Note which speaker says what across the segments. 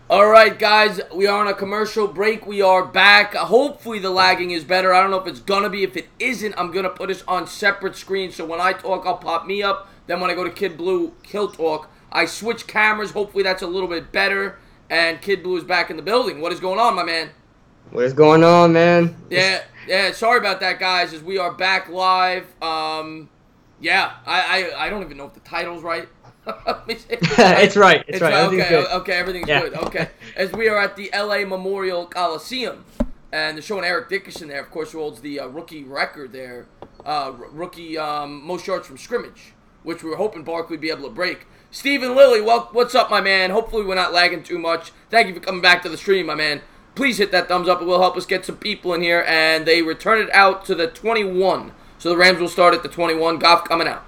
Speaker 1: All right, guys, we are on a commercial break. We are back. Hopefully the lagging is better. I don't know if it's going to be. If it isn't, I'm going to put us on separate screens. So when I talk, I'll pop me up. Then when I go to Kid Blue, he'll talk. I switch cameras. Hopefully that's a little bit better. And Kid Blue is back in the building. What is going on, my man?
Speaker 2: What is going on, man?
Speaker 1: Yeah, sorry about that, guys, as we are back live. Yeah, I don't even know if the title's right.
Speaker 2: It's right. It's right.
Speaker 1: Okay, everything's good. Okay, as we are at the LA Memorial Coliseum, and they're showing Eric Dickerson there, of course, who holds the rookie record there, rookie most yards from scrimmage, which we were hoping Barkley would be able to break. Stephen Lilly, well, what's up, my man? Hopefully we're not lagging too much. Thank you for coming back to the stream, my man. Please hit that thumbs up. It will help us get some people in here, and they return it out to the 21. So the Rams will start at the 21. Goff coming out.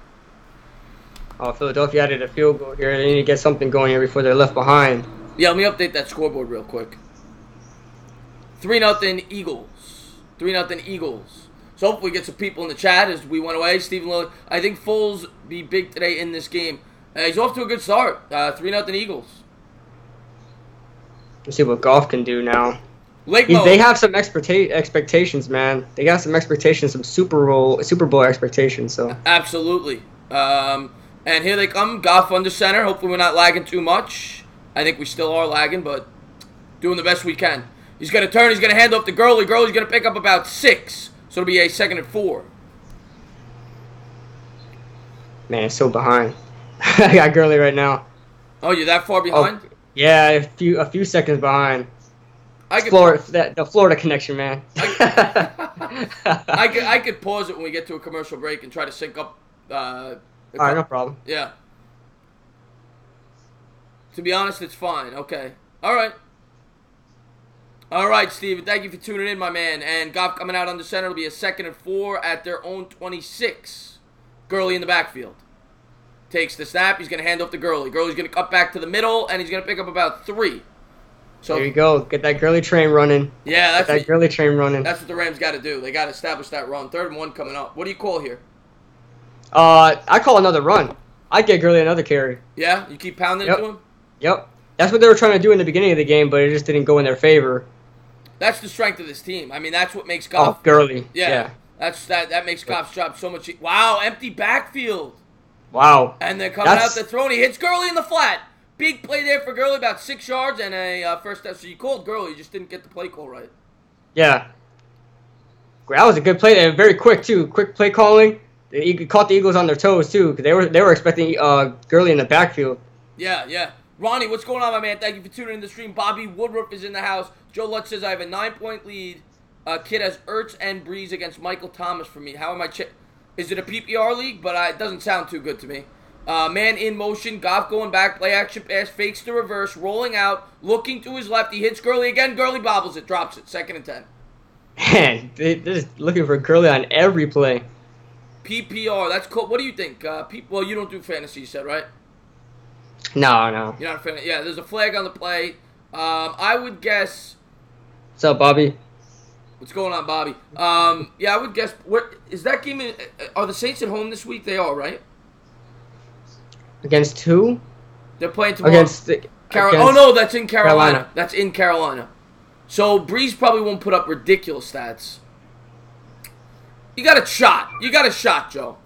Speaker 2: Oh, Philadelphia added a field goal here. They need to get something going here before they're left behind.
Speaker 1: Yeah, let me update that scoreboard real quick. 3-0 Eagles. 3-0 Eagles. So hopefully we get some people in the chat as we went away. Stephen Lillard. I think Foles be big today in this game. He's off to a good start. 3-0 Eagles.
Speaker 2: Let's see what Goff can do now.
Speaker 1: They
Speaker 2: have some expectations, man. They got some expectations, some Super Bowl expectations. So
Speaker 1: absolutely. And here they come, Goff under center. Hopefully we're not lagging too much. I think we still are lagging, but doing the best we can. He's going to turn. He's going to hand off to Gurley. Gurley's going to pick up about 6. So it'll be a 2nd and 4.
Speaker 2: Man, it's so behind. I got Gurley right now.
Speaker 1: Oh, you're that far behind?
Speaker 2: Oh, yeah, a few seconds behind. The Florida connection, man.
Speaker 1: I could pause it when we get to a commercial break and try to sync up.
Speaker 2: All right, no problem.
Speaker 1: Yeah. To be honest, it's fine. Okay. All right. All right, Steven. Thank you for tuning in, my man. And Goff coming out under center. It'll be a 2nd and 4 at their own 26. Gurley in the backfield. Takes the snap. He's going to hand off to Gurley. Gurley's going to cut back to the middle, and he's going to pick up about 3. So
Speaker 2: there you go. Get that Gurley train running.
Speaker 1: Yeah,
Speaker 2: Get that Gurley train running.
Speaker 1: That's what the Rams got to do. They got to establish that run. 3rd and 1 coming up. What do you call here?
Speaker 2: I call another run. I'd get Gurley another carry.
Speaker 1: Yeah? You keep pounding it to him?
Speaker 2: Yep. That's what they were trying to do in the beginning of the game, but it just didn't go in their favor.
Speaker 1: That's the strength of this team. I mean, that's what makes Goff.
Speaker 2: Oh, Gurley.
Speaker 1: Yeah. That makes Goff's job so much. Wow, empty backfield.
Speaker 2: Wow.
Speaker 1: And they're coming out the throw, and he hits Gurley in the flat. Big play there for Gurley, about 6 yards and a first down. So you called Gurley, you just didn't get the play call right.
Speaker 2: Yeah. That was a good play there. Very quick, too. Quick play calling. He caught the Eagles on their toes, too, because they were expecting Gurley in the backfield.
Speaker 1: Yeah. Ronnie, what's going on, my man? Thank you for tuning in the stream. Bobby Woodruff is in the house. Joe Lutz says, I have a 9-point lead. Kid has Ertz and Breeze against Michael Thomas for me. How am I Is it a PPR league? But it doesn't sound too good to me. Man in motion. Goff going back. Play action pass. Fakes the reverse. Rolling out. Looking to his left. He hits Gurley again. Gurley bobbles it. Drops it. 2nd and 10.
Speaker 2: Man, they're just looking for Gurley on every play.
Speaker 1: PPR. That's cool. What do you think? Well, you don't do fantasy, you said, right?
Speaker 2: No.
Speaker 1: You're not a fan. Yeah, there's a flag on the play. I would guess.
Speaker 2: What's up, Bobby?
Speaker 1: What's going on, Bobby? Yeah, I would guess. What is that game? Are the Saints at home this week? They are, right?
Speaker 2: Against who?
Speaker 1: They're playing tomorrow.
Speaker 2: Against
Speaker 1: Oh no, that's in Carolina. That's in Carolina. So Breeze probably won't put up ridiculous stats. You got a shot. Joe.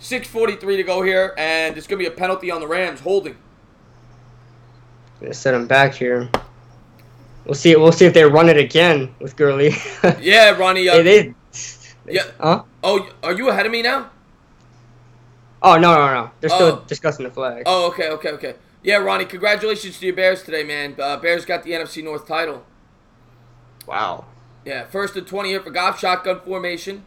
Speaker 1: 6:43 to go here, and there's going to be a penalty on the Rams holding.
Speaker 2: Gonna set him back here. We'll see if they run it again with Gurley.
Speaker 1: Yeah, Ronnie.
Speaker 2: Yeah. Huh?
Speaker 1: Oh, are you ahead of me now?
Speaker 2: Oh, no. They're still discussing the flag.
Speaker 1: Oh, okay. Yeah, Ronnie, congratulations to your Bears today, man. Bears got the NFC North title.
Speaker 2: Wow.
Speaker 1: Yeah, 1st and 20 here for Goff. Shotgun formation.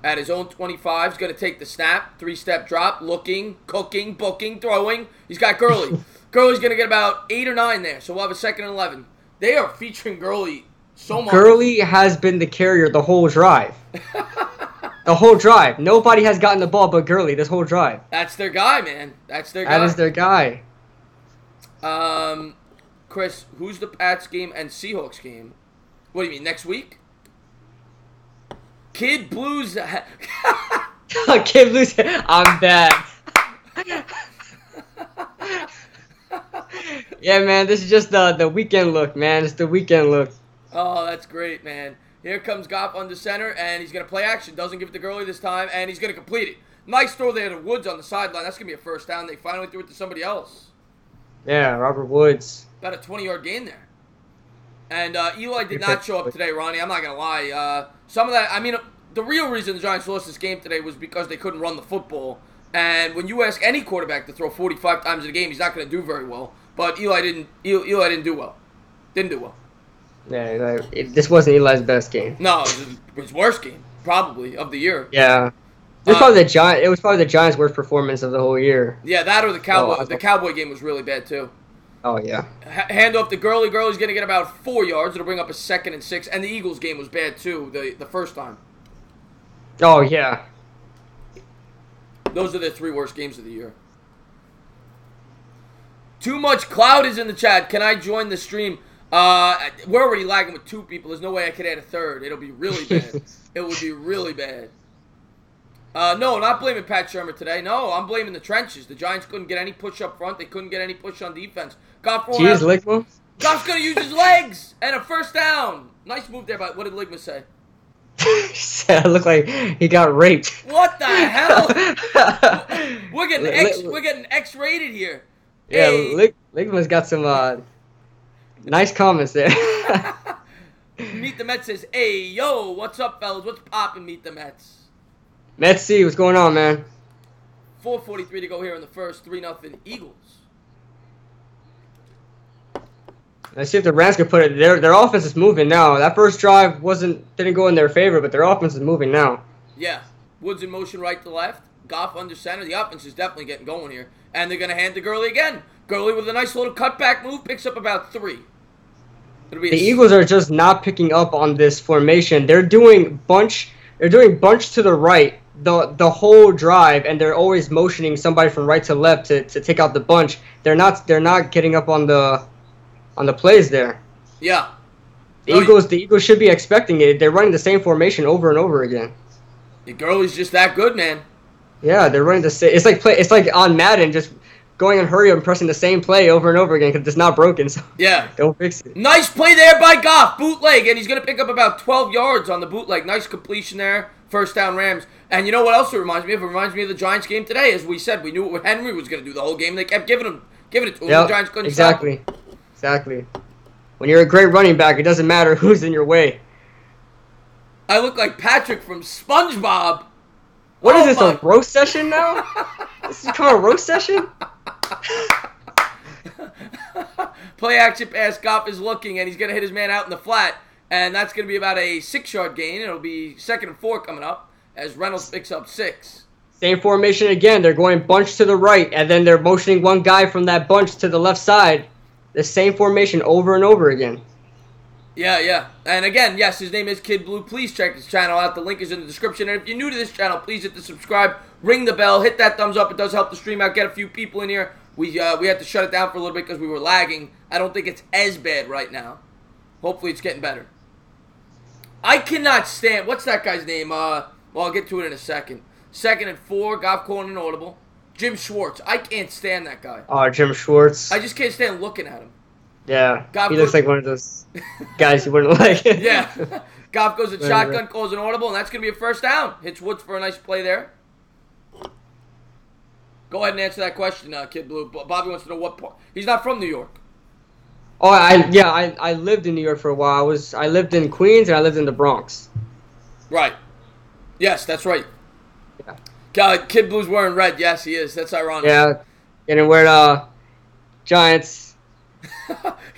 Speaker 1: At his own 25. He's going to take the snap. 3-step drop. Looking, cooking, booking, throwing. He's got Gurley. Gurley's going to get about 8 or 9 there. So we'll have a 2nd and 11. They are featuring Gurley so much.
Speaker 2: Gurley has been the carrier the whole drive. The whole drive. Nobody has gotten the ball but Gurley this whole drive.
Speaker 1: That's their guy, man. That
Speaker 2: is their guy.
Speaker 1: Chris, who's the Pats game and Seahawks game? What do you mean, next week? Kid Blues.
Speaker 2: Kid Blues. I'm bad. Yeah, man, this is just the weekend look, man. It's the weekend look.
Speaker 1: Oh, that's great, man. Here comes Goff under center, and he's going to play action. Doesn't give it to Gurley this time, and he's going to complete it. Nice throw there to Woods on the sideline. That's going to be a first down. They finally threw it to somebody else.
Speaker 2: Yeah, Robert Woods.
Speaker 1: About a 20-yard gain there. And Eli did not show up today, Ronnie. I'm not going to lie. Some of that, I mean, the real reason the Giants lost this game today was because they couldn't run the football. And when you ask any quarterback to throw 45 times in a game, he's not going to do very well. But Eli didn't do well. Didn't do well.
Speaker 2: Yeah, this wasn't Eli's best game.
Speaker 1: No, it was his worst game, probably, of the year.
Speaker 2: Yeah. It was probably the Giants' worst performance of the whole year.
Speaker 1: Yeah, that or the Cowboy. The Cowboy game was really bad, too.
Speaker 2: Oh, yeah.
Speaker 1: Hand off to Gurley. Gurley's going to get about 4 yards. It'll bring up a 2nd and 6. And the Eagles game was bad, too, the first time.
Speaker 2: Oh, yeah.
Speaker 1: Those are the 3 worst games of the year. Too much cloud is in the chat. Can I join the stream? We're already lagging with 2 people. There's no way I could add a 3rd. It'll be really bad. It would be really bad. No, not blaming Pat Shurmur today. No, I'm blaming the trenches. The Giants couldn't get any push up front. They couldn't get any push on defense. Goff's going to use his legs and a first down. Nice move there, but what did Ligma say?
Speaker 2: He said it looked like he got raped.
Speaker 1: What the hell? We're getting X-rated here.
Speaker 2: Yeah,
Speaker 1: Hey.
Speaker 2: Ligma's got some nice comments there.
Speaker 1: Meet the Mets says, "Hey, yo, what's up, fellas? What's poppin', Meet the Mets?"
Speaker 2: Metsy, what's going on, man?
Speaker 1: 4:43 to go here in the first. 3-0 Eagles.
Speaker 2: Let's see if the Rams can put it. Their offense is moving now. That first drive didn't go in their favor, but their offense is moving now.
Speaker 1: Yeah, Woods in motion right to left. Goff under center. The offense is definitely getting going here, and they're gonna hand to Gurley again. Gurley with a nice little cutback move picks up about 3.
Speaker 2: The Eagles are just not picking up on this formation. They're doing bunch to the right the whole drive, and they're always motioning somebody from right to left to take out the bunch. They're not getting up on the plays there.
Speaker 1: Yeah.
Speaker 2: The Eagles should be expecting it. They're running the same formation over and over again.
Speaker 1: The Gurley's just that good, man.
Speaker 2: Yeah, they're running the same. It's like on Madden, just going in hurry up and pressing the same play over and over again because it's not broken. So
Speaker 1: yeah,
Speaker 2: don't fix it.
Speaker 1: Nice play there by Goff, bootleg, and he's gonna pick up about 12 yards on the bootleg. Nice completion there, first down Rams. And you know what else it reminds me of? It reminds me of the Giants game today. As we said, we knew what Henry was gonna do the whole game. They kept giving it to him. The Giants couldn't stop him.
Speaker 2: Exactly. When you're a great running back, it doesn't matter who's in your way.
Speaker 1: I look like Patrick from SpongeBob.
Speaker 2: What is this, a roast session now? This is called a roast session?
Speaker 1: Play action pass. Goff is looking, and he's going to hit his man out in the flat. And that's going to be about a 6-yard gain. It'll be 2nd and 4 coming up as Reynolds picks up 6.
Speaker 2: Same formation again. They're going bunch to the right, and then they're motioning one guy from that bunch to the left side. The same formation over and over again.
Speaker 1: Yeah. And again, yes, his name is Kid Blue. Please check his channel out. The link is in the description. And if you're new to this channel, please hit the subscribe, ring the bell, hit that thumbs up. It does help the stream out, get a few people in here. We had to shut it down for a little bit because we were lagging. I don't think it's as bad right now. Hopefully it's getting better. I cannot stand, what's that guy's name? Well, I'll get to it in a second. 2nd and 4, Goff calling an audible. Jim Schwartz. I can't stand that guy.
Speaker 2: Oh, Jim Schwartz.
Speaker 1: I just can't stand looking at him.
Speaker 2: Yeah, he looks like one of those guys you wouldn't like.
Speaker 1: Yeah. Goff goes to shotgun, calls an audible, and that's going to be a first down. Hits Woods for a nice play there. Go ahead and answer that question, Kid Blue. Bobby wants to know what part. He's not from New York.
Speaker 2: Oh, I lived in New York for a while. I lived in Queens and I lived in the Bronx.
Speaker 1: Right. Yes, that's right. Yeah. Kid Blue's wearing red. Yes, he is. That's ironic.
Speaker 2: Yeah, and wearing Giants.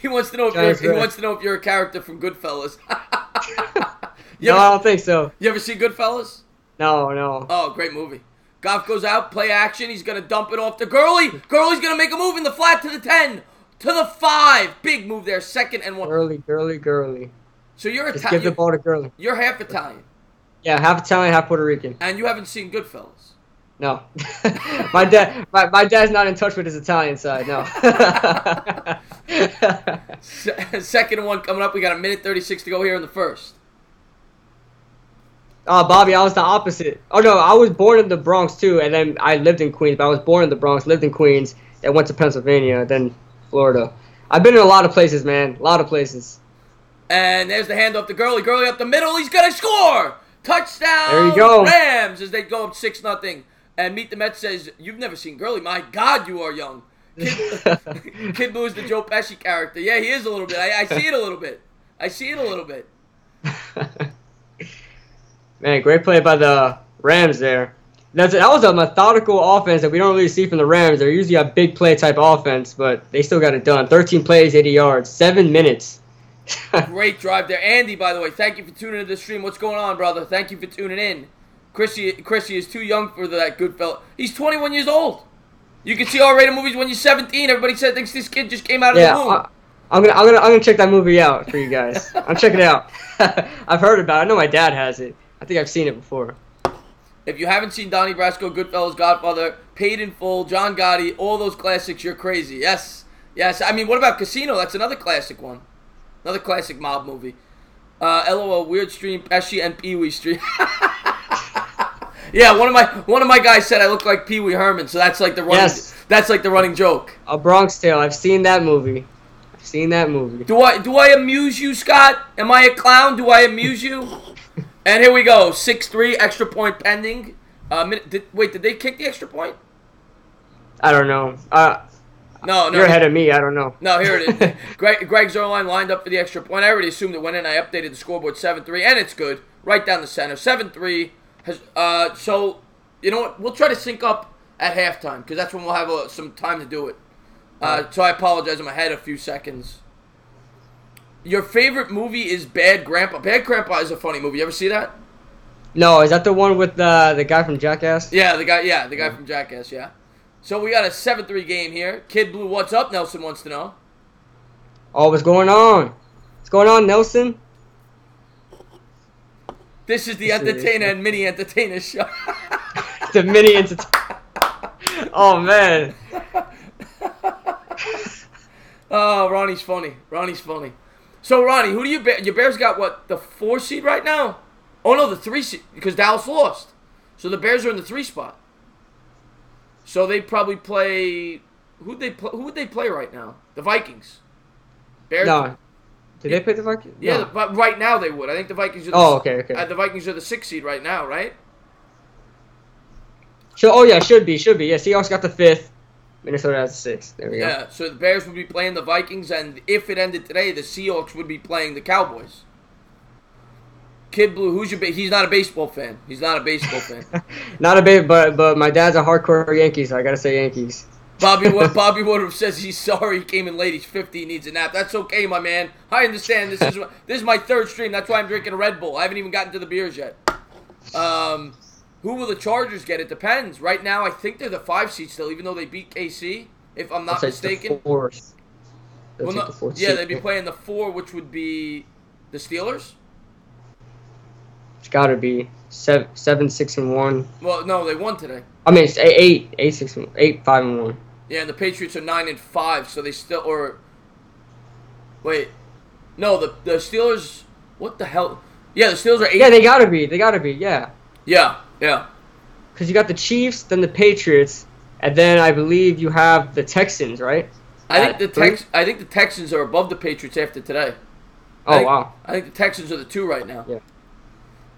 Speaker 1: He wants to know if you're a character from Goodfellas.
Speaker 2: I don't think so.
Speaker 1: You ever see Goodfellas?
Speaker 2: No.
Speaker 1: Oh, great movie. Goff goes out, play action. He's going to dump it off to Gurley. Gurley's going to make a move in the flat to the 10, to the 5. Big move there, 2nd and 1.
Speaker 2: Gurley.
Speaker 1: So you're
Speaker 2: Italian. Give the ball to Gurley.
Speaker 1: You're half Italian.
Speaker 2: Yeah, half Italian, half Puerto Rican.
Speaker 1: And you haven't seen Goodfellas.
Speaker 2: No. my dad's not in touch with his Italian side, no.
Speaker 1: 2nd and 1 coming up. We got a minute 36 to go here in the first.
Speaker 2: Bobby, I was the opposite. Oh, no, I was born in the Bronx, too, and then I lived in Queens. But I was born in the Bronx, lived in Queens, and went to Pennsylvania, then Florida. I've been in a lot of places, man. A lot of places.
Speaker 1: And there's the handoff to Gurley. Gurley up the middle. He's going to score. Touchdown.
Speaker 2: There you go.
Speaker 1: Rams as they go up 6-0. And Meet the Mets says, "You've never seen Gurley. My God, you are young." Kid Blue is the Joe Pesci character. Yeah, he is a little bit. I see it a little bit. I see it a little bit.
Speaker 2: Man, great play by the Rams there. That was a methodical offense that we don't really see from the Rams. They're usually a big play type offense, but they still got it done. 13 plays, 80 yards, 7 minutes.
Speaker 1: Great drive there. Andy, by the way, thank you for tuning into the stream. What's going on, brother? Thank you for tuning in. Chrissy is too young for that good fella. He's 21 years old. You can see R-rated movies when you're 17. Everybody thinks this kid just came out of the womb.
Speaker 2: I'm gonna check that movie out for you guys. I'm checking it out. I've heard about it. I know my dad has it. I think I've seen it before.
Speaker 1: If you haven't seen Donnie Brasco, Goodfellas, Godfather, Paid in Full, John Gotti, all those classics, you're crazy. Yes. I mean, what about Casino? That's another classic one. Another classic mob movie. LOL, weird stream, Pesci and Pee Wee stream. Yeah, one of my guys said I look like Pee Wee Herman, so that's like the running. Yes. That's like the running joke.
Speaker 2: A Bronx Tale. I've seen that movie.
Speaker 1: Do I amuse you, Scott? Am I a clown? Do I amuse you? And here we go. 6-3, extra point pending. Did they kick the extra point?
Speaker 2: I don't know.
Speaker 1: No.
Speaker 2: You're ahead of me. I don't know.
Speaker 1: No, here it is. Greg Zerline lined up for the extra point. I already assumed it went in. I updated the scoreboard 7-3, and it's good. Right down the center. 7-3. So, you know what? We'll try to sync up at halftime, because that's when we'll have some time to do it. So I apologize. I'm ahead a few seconds. Your favorite movie is Bad Grandpa. Bad Grandpa is a funny movie. You ever see that?
Speaker 2: No, is that the one with the guy from Jackass?
Speaker 1: Yeah, the guy from Jackass, yeah. So we got a 7-3 game here. Kid Blue, what's up? Nelson wants to know.
Speaker 2: Oh, what's going on? What's going on, Nelson?
Speaker 1: This is the Entertainer and Mini Entertainer show.
Speaker 2: The Mini Entertainer. Oh, man.
Speaker 1: Oh, Ronnie's funny. So, Ronnie, who do you bet? Your Bears got, what, the 4 seed right now? Oh, no, the 3 seed, because Dallas lost. So the Bears are in the 3 spot. So they probably play... Who would they play right now? The Vikings. Bears.
Speaker 2: No. Did they play the Vikings?
Speaker 1: Yeah,
Speaker 2: no.
Speaker 1: But right now they would. I think the Vikings are
Speaker 2: okay.
Speaker 1: The Vikings are the 6th seed right now, right?
Speaker 2: Should be. Yeah, Seahawks got the 5th. Minnesota has the 6th. There we go.
Speaker 1: Yeah, so the Bears would be playing the Vikings, and if it ended today, the Seahawks would be playing the Cowboys. Kid Blue, who's your he's not a baseball fan.
Speaker 2: But my dad's a hardcore Yankees, so I gotta say Yankees.
Speaker 1: Bobby Woodruff says he's sorry he came in late. He's 50, he needs a nap. That's okay, my man. I understand. This is my 3rd stream. That's why I'm drinking a Red Bull. I haven't even gotten to the beers yet. Who will the Chargers get? It depends. Right now, I think they're the 5 seed still, even though they beat KC, if I'm not mistaken.
Speaker 2: The 4th.
Speaker 1: They'd be playing the 4, which would be the Steelers.
Speaker 2: It's got to be 7-6-1.
Speaker 1: Well, no, they won today.
Speaker 2: I mean, it's 8-5-1.
Speaker 1: Yeah, and the Patriots are 9-5, so they still wait, no, the Steelers. What the hell? Yeah, the Steelers are 8.
Speaker 2: Yeah, they gotta be. Yeah.
Speaker 1: Yeah.
Speaker 2: Because you got the Chiefs, then the Patriots, and then I believe you have the Texans, right?
Speaker 1: I think the Texans are above the Patriots after today.
Speaker 2: Wow.
Speaker 1: I think the Texans are the 2 right now.
Speaker 2: Yeah.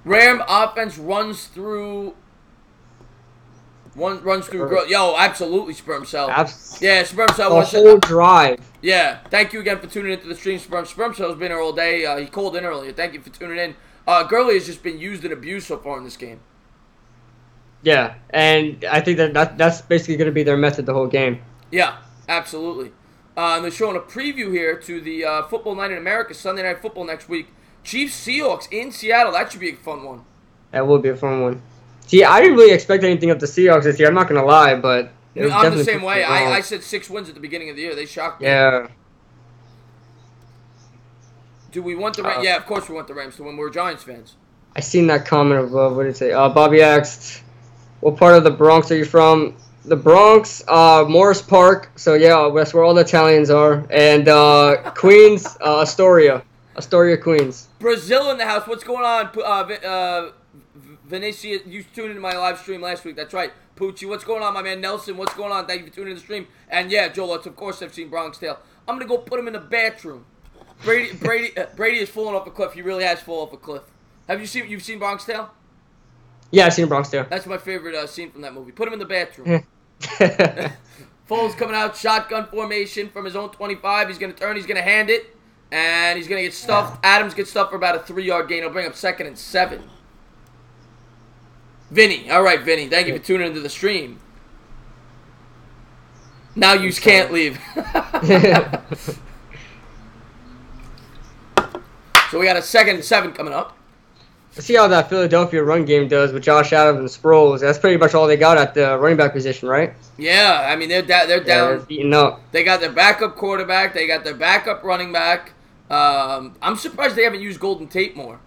Speaker 1: Ram offense runs through. Yo, absolutely, Sperm Cell. Yeah, Sperm Cell.
Speaker 2: The whole drive.
Speaker 1: Yeah, thank you again for tuning into the stream, Sperm. Sperm Cell's been here all day. He called in earlier. Thank you for tuning in. Gurley has just been used and abused so far in this game.
Speaker 2: Yeah, and I think that's basically going to be their method the whole game.
Speaker 1: Yeah, absolutely. And they're showing a preview here to the Football Night in America, Sunday Night Football next week. Chiefs-Seahawks in Seattle. That should be a fun one.
Speaker 2: That will be a fun one. See, I didn't really expect anything of the Seahawks this year. I'm not going to lie, but...
Speaker 1: I'm the same way. I said 6 wins at the beginning of the year. They shocked me.
Speaker 2: Yeah.
Speaker 1: Do we want the Rams? Yeah, of course we want the Rams to win. We're Giants fans.
Speaker 2: I seen that comment above. What did it say? Bobby asked, what part of the Bronx are you from? The Bronx, Morris Park. So, yeah, that's where all the Italians are. And Queens, Astoria, Queens.
Speaker 1: Brazil in the house. What's going on? Vinicius, you tuned into my live stream last week. That's right. Poochie, what's going on, my man? Nelson, what's going on? Thank you for tuning in the stream. And yeah, Joe Lutz, of course I've seen Bronx Tale. I'm going to go put him in the bathroom. Brady is falling off a cliff. He really has fallen off a cliff. You've seen Bronx Tale?
Speaker 2: Yeah, I've seen Bronx Tale.
Speaker 1: That's my favorite scene from that movie. Put him in the bathroom. Foles coming out, shotgun formation from his own 25. He's going to turn, he's going to hand it, and he's going to get stuffed. Adams gets stuffed for about a 3-yard gain. He'll bring up 2nd and 7. Vinny. All right, Vinny. Thank you for tuning into the stream. Now you can't leave. So we got a 2nd and 7 coming up.
Speaker 2: Let's see how that Philadelphia run game does with Josh Adams and Sproles. That's pretty much all they got at the running back position, right?
Speaker 1: Yeah, I mean, they're down.
Speaker 2: They're beaten up.
Speaker 1: They got their backup quarterback. They got their backup running back. I'm surprised they haven't used Golden Tate more,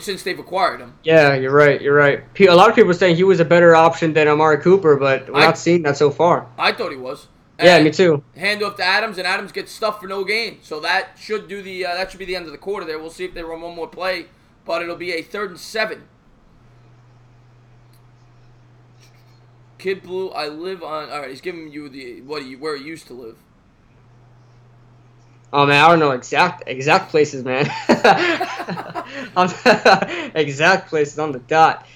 Speaker 1: since they've acquired him.
Speaker 2: Yeah, you're right. A lot of people are saying he was a better option than Amari Cooper, but we're not seeing that so far.
Speaker 1: I thought he was.
Speaker 2: Yeah, me too.
Speaker 1: Handoff to Adams, and Adams gets stuffed for no gain. So that should be the end of the quarter there. We'll see if they run one more play. But it'll be a 3rd and 7. Kid Blue, I live on. All right, he's giving you where he used to live.
Speaker 2: Oh man, I don't know exact places, man. Exact places on the dot.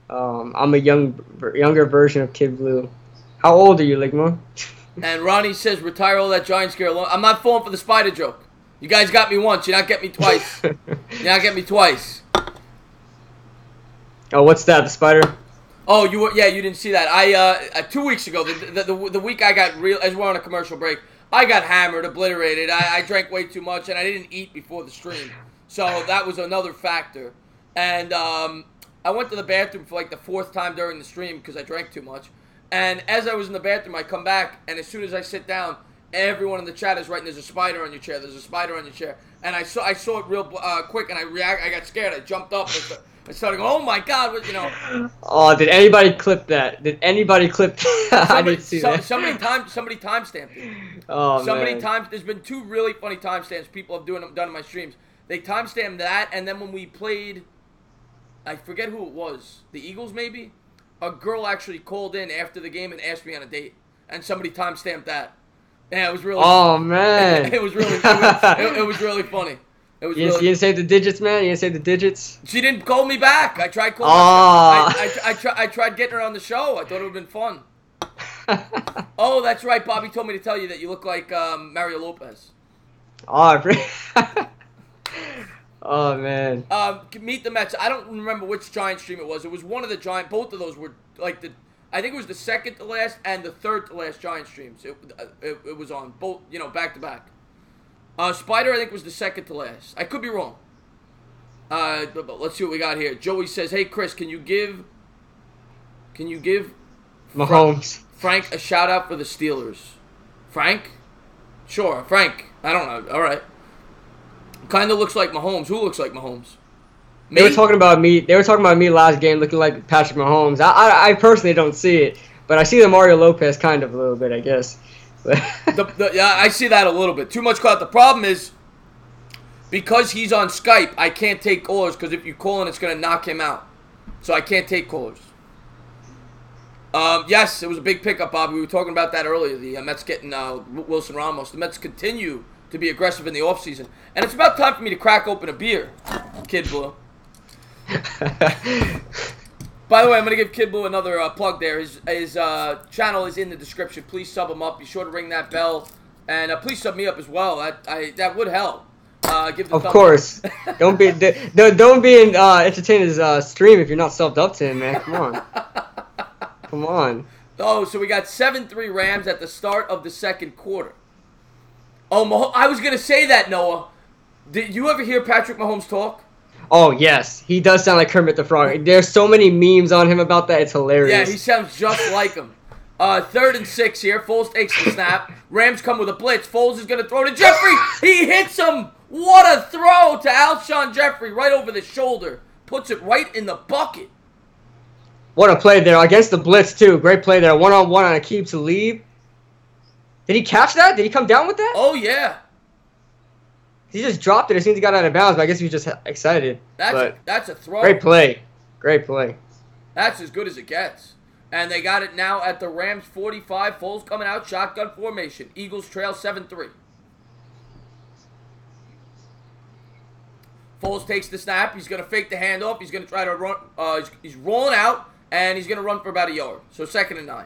Speaker 2: I'm a younger version of Kid Blue. How old are you, Ligma?
Speaker 1: And Ronnie says, retire all that Giants gear alone. I'm not falling for the spider joke. You guys got me once. You're not getting me twice.
Speaker 2: Oh, what's that? The spider?
Speaker 1: Oh, you didn't see that. 2 weeks ago, the week I got real, as we're on a commercial break, I got hammered, obliterated. I drank way too much, and I didn't eat before the stream. So that was another factor. And I went to the bathroom for like the 4th time during the stream because I drank too much. And as I was in the bathroom, I come back, and as soon as I sit down, everyone in the chat is writing, there's a spider on your chair, there's a spider on your chair. And I saw it real quick, and I got scared. I jumped up. I started going, oh my God,
Speaker 2: Oh, did anybody clip that? I didn't see that.
Speaker 1: Somebody timestamped it.
Speaker 2: Oh, man.
Speaker 1: There's been 2 really funny timestamps people have done in my streams. They timestamped that, and then when we played, I forget who it was, the Eagles maybe? A girl actually called in after the game and asked me on a date, and somebody timestamped that. Yeah, it was really.
Speaker 2: Oh man!
Speaker 1: It was really. It was really funny.
Speaker 2: You didn't say the digits, man. You didn't say the digits.
Speaker 1: She didn't call me back. I tried calling. I tried getting her on the show. I thought it would have been fun. Oh, that's right. Bobby told me to tell you that you look like Mario Lopez.
Speaker 2: Oh, oh man.
Speaker 1: Meet the Mets. I don't remember which Giant stream it was. It was one of the Giant. Both of those were like the. I think it was the 2nd to last and the 3rd to last Giant streams. It was on both, back to back. Spider, I think, was the 2nd to last. I could be wrong. But let's see what we got here. Joey says, "Hey Chris, can you give
Speaker 2: Mahomes
Speaker 1: Frank a shout out for the Steelers?" Frank? Sure, Frank. I don't know. All right. Kind of looks like Mahomes. Who looks like Mahomes? Me?
Speaker 2: They were talking about me last game looking like Patrick Mahomes. I personally don't see it, but I see the Mario Lopez kind of a little bit, I guess.
Speaker 1: Yeah, I see that a little bit. Too much clout. The problem is, because he's on Skype, I can't take callers because if you call in, it's going to knock him out. So I can't take callers. Yes, it was a big pickup, Bob. We were talking about that earlier. The Mets getting Wilson Ramos. The Mets continue to be aggressive in the offseason. And it's about time for me to crack open a beer, Kid Blue. By the way, I'm going to give Kid Blue another plug there. His channel is in the description. Please sub him up. Be sure to ring that bell. And please sub me up as well. That would help.
Speaker 2: Of course. Don't be entertaining his stream if you're not subbed up to him, man. Come on. Come on.
Speaker 1: Oh, so we got 7-3 Rams at the start of the 2nd quarter. Oh, I was going to say that, Noah. Did you ever hear Patrick Mahomes talk?
Speaker 2: Oh, yes. He does sound like Kermit the Frog. There's so many memes on him about that. It's hilarious.
Speaker 1: Yeah, he sounds just like him. 3rd and 6 here. Foles takes the snap. Rams come with a blitz. Foles is going to throw to Jeffrey. He hits him. What a throw to Alshon Jeffrey right over the shoulder. Puts it right in the bucket.
Speaker 2: What a play there. Against the blitz, too. Great play there. One-on-one on Aqib Talib. Did he catch that? Did he come down with that?
Speaker 1: Oh, yeah.
Speaker 2: He just dropped it as soon as he got out of bounds, but I guess he was just excited.
Speaker 1: That's a throw.
Speaker 2: Great play. Great play.
Speaker 1: That's as good as it gets. And they got it now at the Rams 45. Foles coming out, shotgun formation. Eagles trail 7-3. Foles takes the snap. He's going to fake the handoff. He's going to try to run. He's rolling out, and he's going to run for about a yard. So 2nd and 9.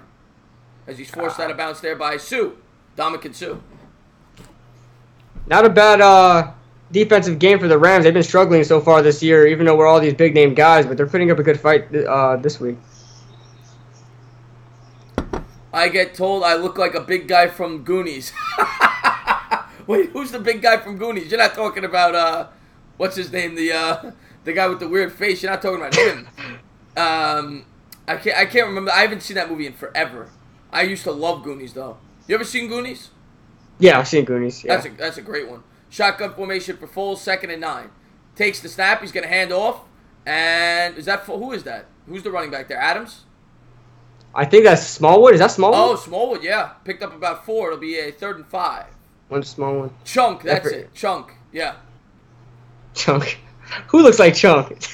Speaker 1: As he's forced out of bounds there by Sue. Dominican Sue.
Speaker 2: Not a bad defensive game for the Rams. They've been struggling so far this year, even though we're all these big-name guys, but they're putting up a good fight this week.
Speaker 1: I get told I look like a big guy from Goonies. Wait, who's the big guy from Goonies? You're not talking about, what's his name, the guy with the weird face. You're not talking about him. I can't remember. I haven't seen that movie in forever. I used to love Goonies, though. You ever seen Goonies?
Speaker 2: Yeah, I've seen Goonies. Yeah.
Speaker 1: That's a great one. Shotgun formation for Foles, 2nd and 9. Takes the snap. He's going to hand off. And who is that? Who's the running back there? Adams?
Speaker 2: I think that's Smallwood. Is that Smallwood?
Speaker 1: Oh, Smallwood, yeah. Picked up about 4. It'll be a 3rd and 5.
Speaker 2: One small one.
Speaker 1: Chunk, that's it. Chunk, yeah.
Speaker 2: Chunk. Who looks like Chunk?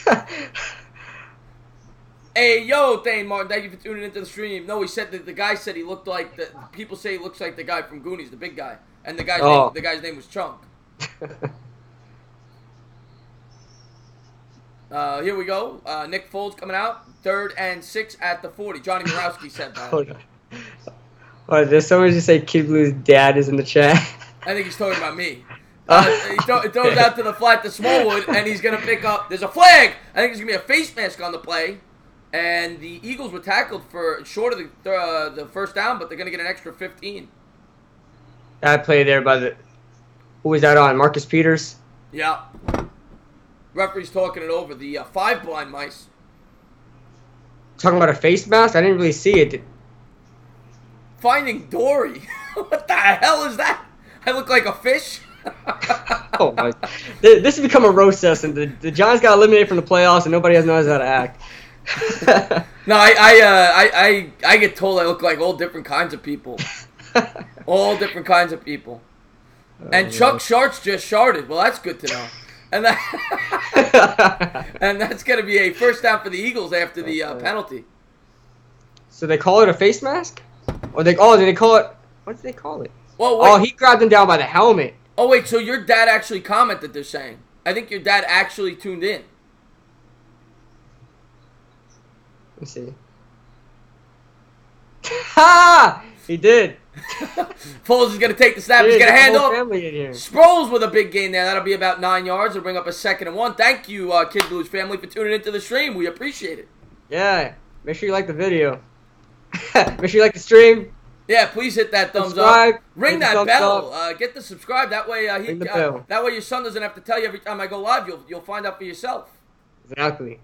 Speaker 1: Hey, yo, Dane Martin, thank you for tuning into the stream. No, he said that the guy said he looked like people say he looks like the guy from Goonies, the big guy, and the guy's name was Chunk. Here we go. Nick Foles coming out, 3rd and 6 at the 40. Johnny Borowski said that.
Speaker 2: Hold on. Oh, there's someone just say Kid Blue's dad is in the chat.
Speaker 1: I think he's talking about me. He throws out to the flat to Smallwood, and he's going to pick up. There's a flag. I think there's going to be a face mask on the play. And the Eagles were tackled for short of the first down, but they're going to get an extra 15.
Speaker 2: That play there by who was that on? Marcus Peters?
Speaker 1: Yeah. Referee's talking it over. The 5 blind mice.
Speaker 2: Talking about a face mask? I didn't really see it.
Speaker 1: Finding Dory. What the hell is that? I look like a fish?
Speaker 2: Oh my! This has become a roast session. The Giants got eliminated from the playoffs, and nobody knows how to act.
Speaker 1: No, I get told I look like all different kinds of people. All different kinds of people. And Chuck Sharts just sharded. Well, that's good to know. And and that's going to be a first down for the Eagles after the penalty.
Speaker 2: So they call it a face mask? Or did they call it? What did they call it?
Speaker 1: Well, wait.
Speaker 2: Oh, he grabbed him down by the helmet.
Speaker 1: Oh, wait, so your dad actually commented, they're saying. I think your dad actually tuned in.
Speaker 2: Let's see. Ha! He did.
Speaker 1: Foles is going to take the snap. He's going to hand off.
Speaker 2: Here.
Speaker 1: Sproles with a big gain there. That'll be about 9 yards. It'll bring up a 2nd and 1. Thank you, Kid Blues family, for tuning into the stream. We appreciate it.
Speaker 2: Yeah. Make sure you like the video. Make sure you like the stream.
Speaker 1: Yeah, please hit that thumbs up. Ring that bell. Get the subscribe. That way, that way your son doesn't have to tell you every time I go live. You'll find out for yourself.
Speaker 2: Exactly.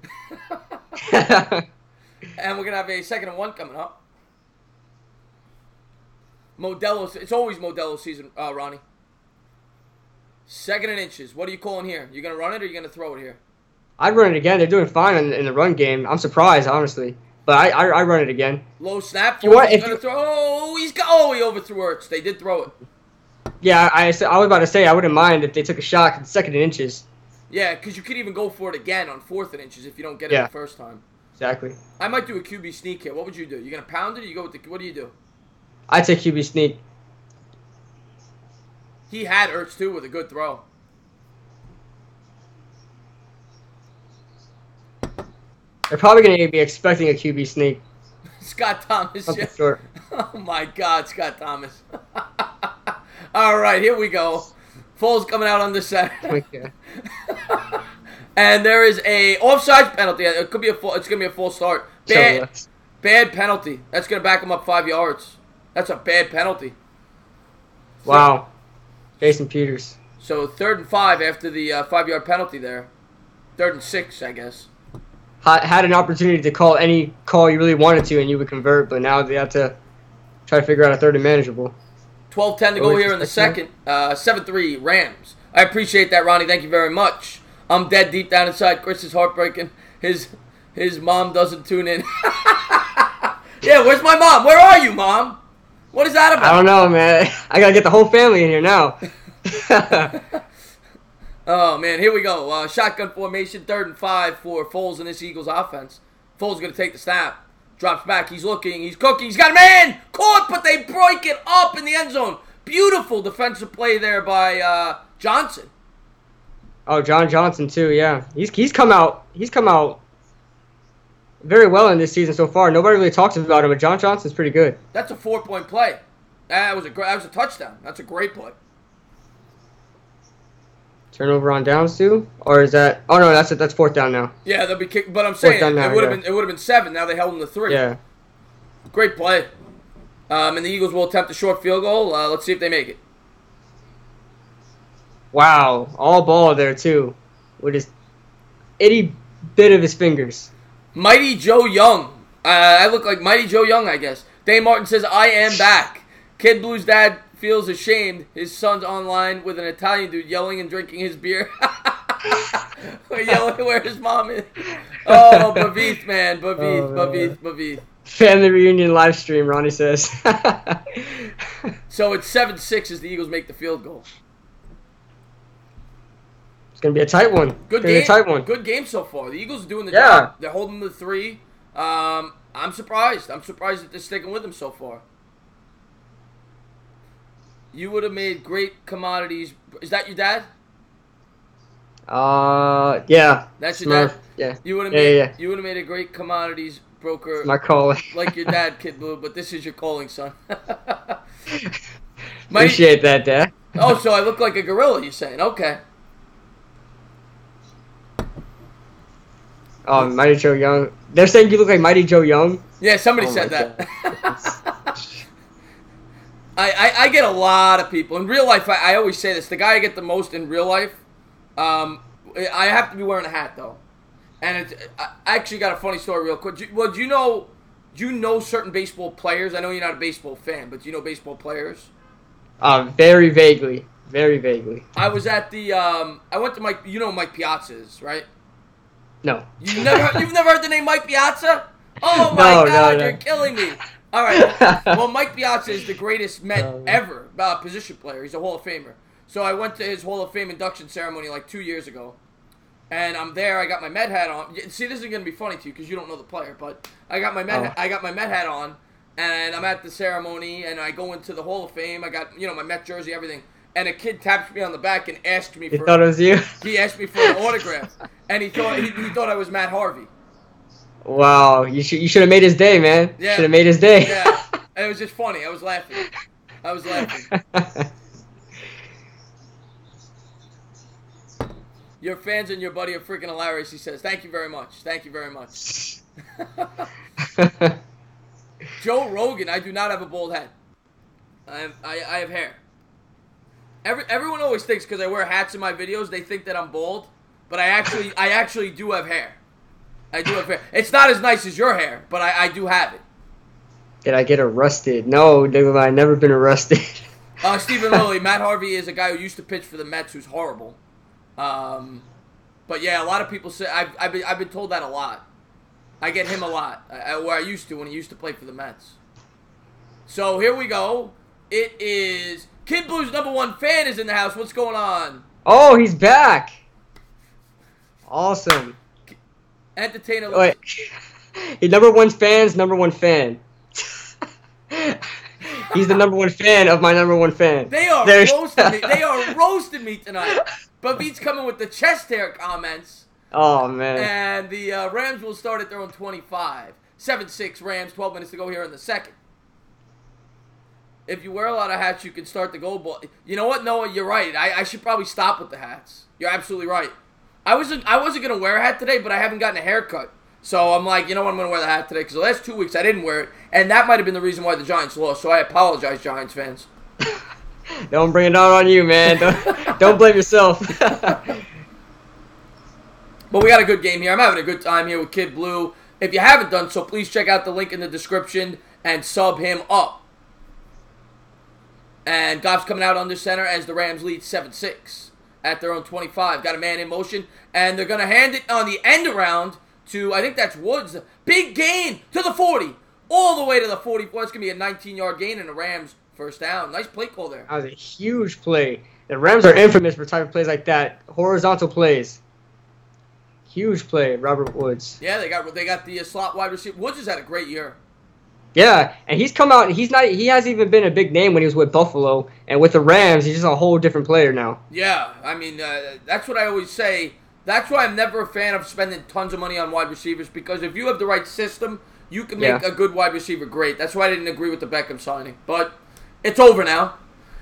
Speaker 1: And we're gonna have a 2nd and 1 coming up. Modelo. It's always Modelo season, Ronnie. 2nd and inches. What are you calling here? You gonna run it or you gonna throw it here?
Speaker 2: I'd run it again. They're doing fine in the run game. I'm surprised, honestly. But I run it again.
Speaker 1: Low snap.
Speaker 2: He's gonna
Speaker 1: throw. He overthrew Ertz. They did throw it.
Speaker 2: Yeah, I was about to say I wouldn't mind if they took a shot at 2nd and inches.
Speaker 1: Yeah, because you could even go for it again on 4th and inches if you don't get it the first time.
Speaker 2: Exactly.
Speaker 1: I might do a QB sneak here. What would you do? You gonna pound it or you go with what do you do?
Speaker 2: I'd say QB sneak.
Speaker 1: He had Ertz too with a good throw.
Speaker 2: They're probably going to be expecting a QB sneak.
Speaker 1: Scott Thomas.
Speaker 2: Sure.
Speaker 1: Oh, my God, Scott Thomas. All right, here we go. Foles coming out on this side.
Speaker 2: Okay.
Speaker 1: And there is a offside penalty. It could be it's going to be a full start. Bad penalty. That's going to back him up 5 yards. That's a bad penalty.
Speaker 2: Wow. Jason Peters.
Speaker 1: So 3rd and 5 after the 5-yard penalty there. 3rd and 6, I guess.
Speaker 2: Had an opportunity to call any call you really wanted to, and you would convert, but now they have to try to figure out a 3rd and manageable.
Speaker 1: 12-10 to go here in the second. 7-3 Rams. I appreciate that, Ronnie. Thank you very much. I'm dead deep down inside. Chris is heartbreaking. His mom doesn't tune in. Yeah, where's my mom? Where are you, Mom? What is that about?
Speaker 2: I don't know, man. I got to get the whole family in here now.
Speaker 1: Oh, man, here we go. Shotgun formation, 3rd and 5 for Foles in this Eagles offense. Foles going to take the snap. Drops back. He's looking. He's cooking. He's got a man! Caught, but they break it up in the end zone. Beautiful defensive play there by Johnson.
Speaker 2: Oh, John Johnson, too, yeah. He's come out very well in this season so far. Nobody really talks about him, but John Johnson's pretty good.
Speaker 1: That's a 4-point play. That was a touchdown. That's a great play.
Speaker 2: Turnover on downs too, or is that? Oh no, that's 4th down now.
Speaker 1: Yeah, they'll be kicked. But I'm saying
Speaker 2: now,
Speaker 1: it would have been 7. Now they held them to 3.
Speaker 2: Yeah.
Speaker 1: Great play. And the Eagles will attempt a short field goal. Let's see if they make it.
Speaker 2: Wow, all ball there too, with his itty bit of his fingers.
Speaker 1: Mighty Joe Young. I look like Mighty Joe Young, I guess. Dane Martin says, "I am back." Kid Blue's dad feels ashamed. His son's online with an Italian dude yelling and drinking his beer. Yelling where his mom is. Oh, Bavith, man. Bavith.
Speaker 2: Family reunion live stream, Ronnie says.
Speaker 1: So it's 7-6 as the Eagles make the field goal.
Speaker 2: It's going to be a tight one.
Speaker 1: Good game. Good game so far. The Eagles are doing the job. They're holding the 3. I'm surprised. I'm surprised that they're sticking with them so far. You would have made great commodities. Is that your dad?
Speaker 2: Yeah.
Speaker 1: That's your dad?
Speaker 2: Yeah.
Speaker 1: You would have You would have made a great commodities broker.
Speaker 2: It's my calling.
Speaker 1: Like your dad, Kid Blue, but this is your calling, son.
Speaker 2: Appreciate that, Dad.
Speaker 1: Oh, so I look like a gorilla, you're saying. Okay.
Speaker 2: Oh, Mighty Joe Young. They're saying you look like Mighty Joe Young?
Speaker 1: Yeah, somebody said that. I get a lot of people. In real life, I always say this. The guy I get the most in real life, I have to be wearing a hat, though. And I actually got a funny story real quick. Do you know certain baseball players? I know you're not a baseball fan, but do you know baseball players?
Speaker 2: Very vaguely. Very vaguely.
Speaker 1: I was at the, I went to Mike, you know who Mike Piazza is, right?
Speaker 2: No.
Speaker 1: You've never heard the name Mike Piazza? Oh my God, you're killing me. All right. Well, Mike Piazza is the greatest Met ever, position player. He's a Hall of Famer. So I went to his Hall of Fame induction ceremony like 2 years ago. And I'm there. I got my Met hat on. See, this isn't gonna be funny to you because you don't know the player, but I got my Met hat on, and I'm at the ceremony, and I go into the Hall of Fame. I got my Met jersey, everything. And a kid taps me on the back and asked me for.
Speaker 2: He thought it was you.
Speaker 1: He asked me for an autograph, and he thought I was Matt Harvey.
Speaker 2: Wow, you should have made his day, man.
Speaker 1: Yeah.
Speaker 2: Should have made his day.
Speaker 1: Yeah, and it was just funny. I was laughing. Your fans and your buddy are freaking hilarious, he says. Thank you very much. Joe Rogan, I do not have a bald head. I have hair. Everyone always thinks because I wear hats in my videos, they think that I'm bald. But I actually do have hair. I do have hair. It's not as nice as your hair, but I do have it.
Speaker 2: Did I get arrested? No, I've never been arrested.
Speaker 1: Stephen Lilly, Matt Harvey is a guy who used to pitch for the Mets who's horrible. But yeah, a lot of people say I've been told that a lot. I get him a lot, where I used to when he used to play for the Mets. So here we go. It is Kid Blue's #1 fan is in the house. What's going on?
Speaker 2: Oh, he's back. Awesome.
Speaker 1: Entertainer.
Speaker 2: Wait, he's #1 fan's #1 fan. He's the #1 fan of my #1 fan.
Speaker 1: They are roasting me. They are roasting me tonight. But Beat's coming with the chest hair comments.
Speaker 2: Oh, man.
Speaker 1: And the Rams will start at their own 25. 7-6 Rams, 12 minutes to go here in the second. If you wear a lot of hats, you can start the goal ball. You know what, Noah? You're right. I should probably stop with the hats. You're absolutely right. I wasn't going to wear a hat today, but I haven't gotten a haircut. So I'm like, you know what, I'm going to wear the hat today. Because the last 2 weeks I didn't wear it. And that might have been the reason why the Giants lost. So I apologize, Giants fans.
Speaker 2: Don't bring it out on you, man. Don't blame yourself.
Speaker 1: But we got a good game here. I'm having a good time here with Kid Blue. If you haven't done so, please check out the link in the description and sub him up. And Goff's coming out under center as the Rams lead 7-6 at their own 25. Got a man in motion, and they're going to hand it on the end around to, I think that's Woods. Big gain to the 40. All the way to the 44. It's going to be a 19-yard gain, and the Rams First down. Nice play call there.
Speaker 2: That was a huge play. The Rams are infamous for type of plays like that. Horizontal plays. Huge play, Robert Woods.
Speaker 1: Yeah, they got the slot wide receiver. Woods has had a great year.
Speaker 2: Yeah, and he's come out. He hasn't even been a big name when he was with Buffalo, and with the Rams, he's just a whole different player now.
Speaker 1: Yeah, I mean that's what I always say. That's why I'm never a fan of spending tons of money on wide receivers, because if you have the right system, you can make a good wide receiver great. That's why I didn't agree with the Beckham signing, but it's over now.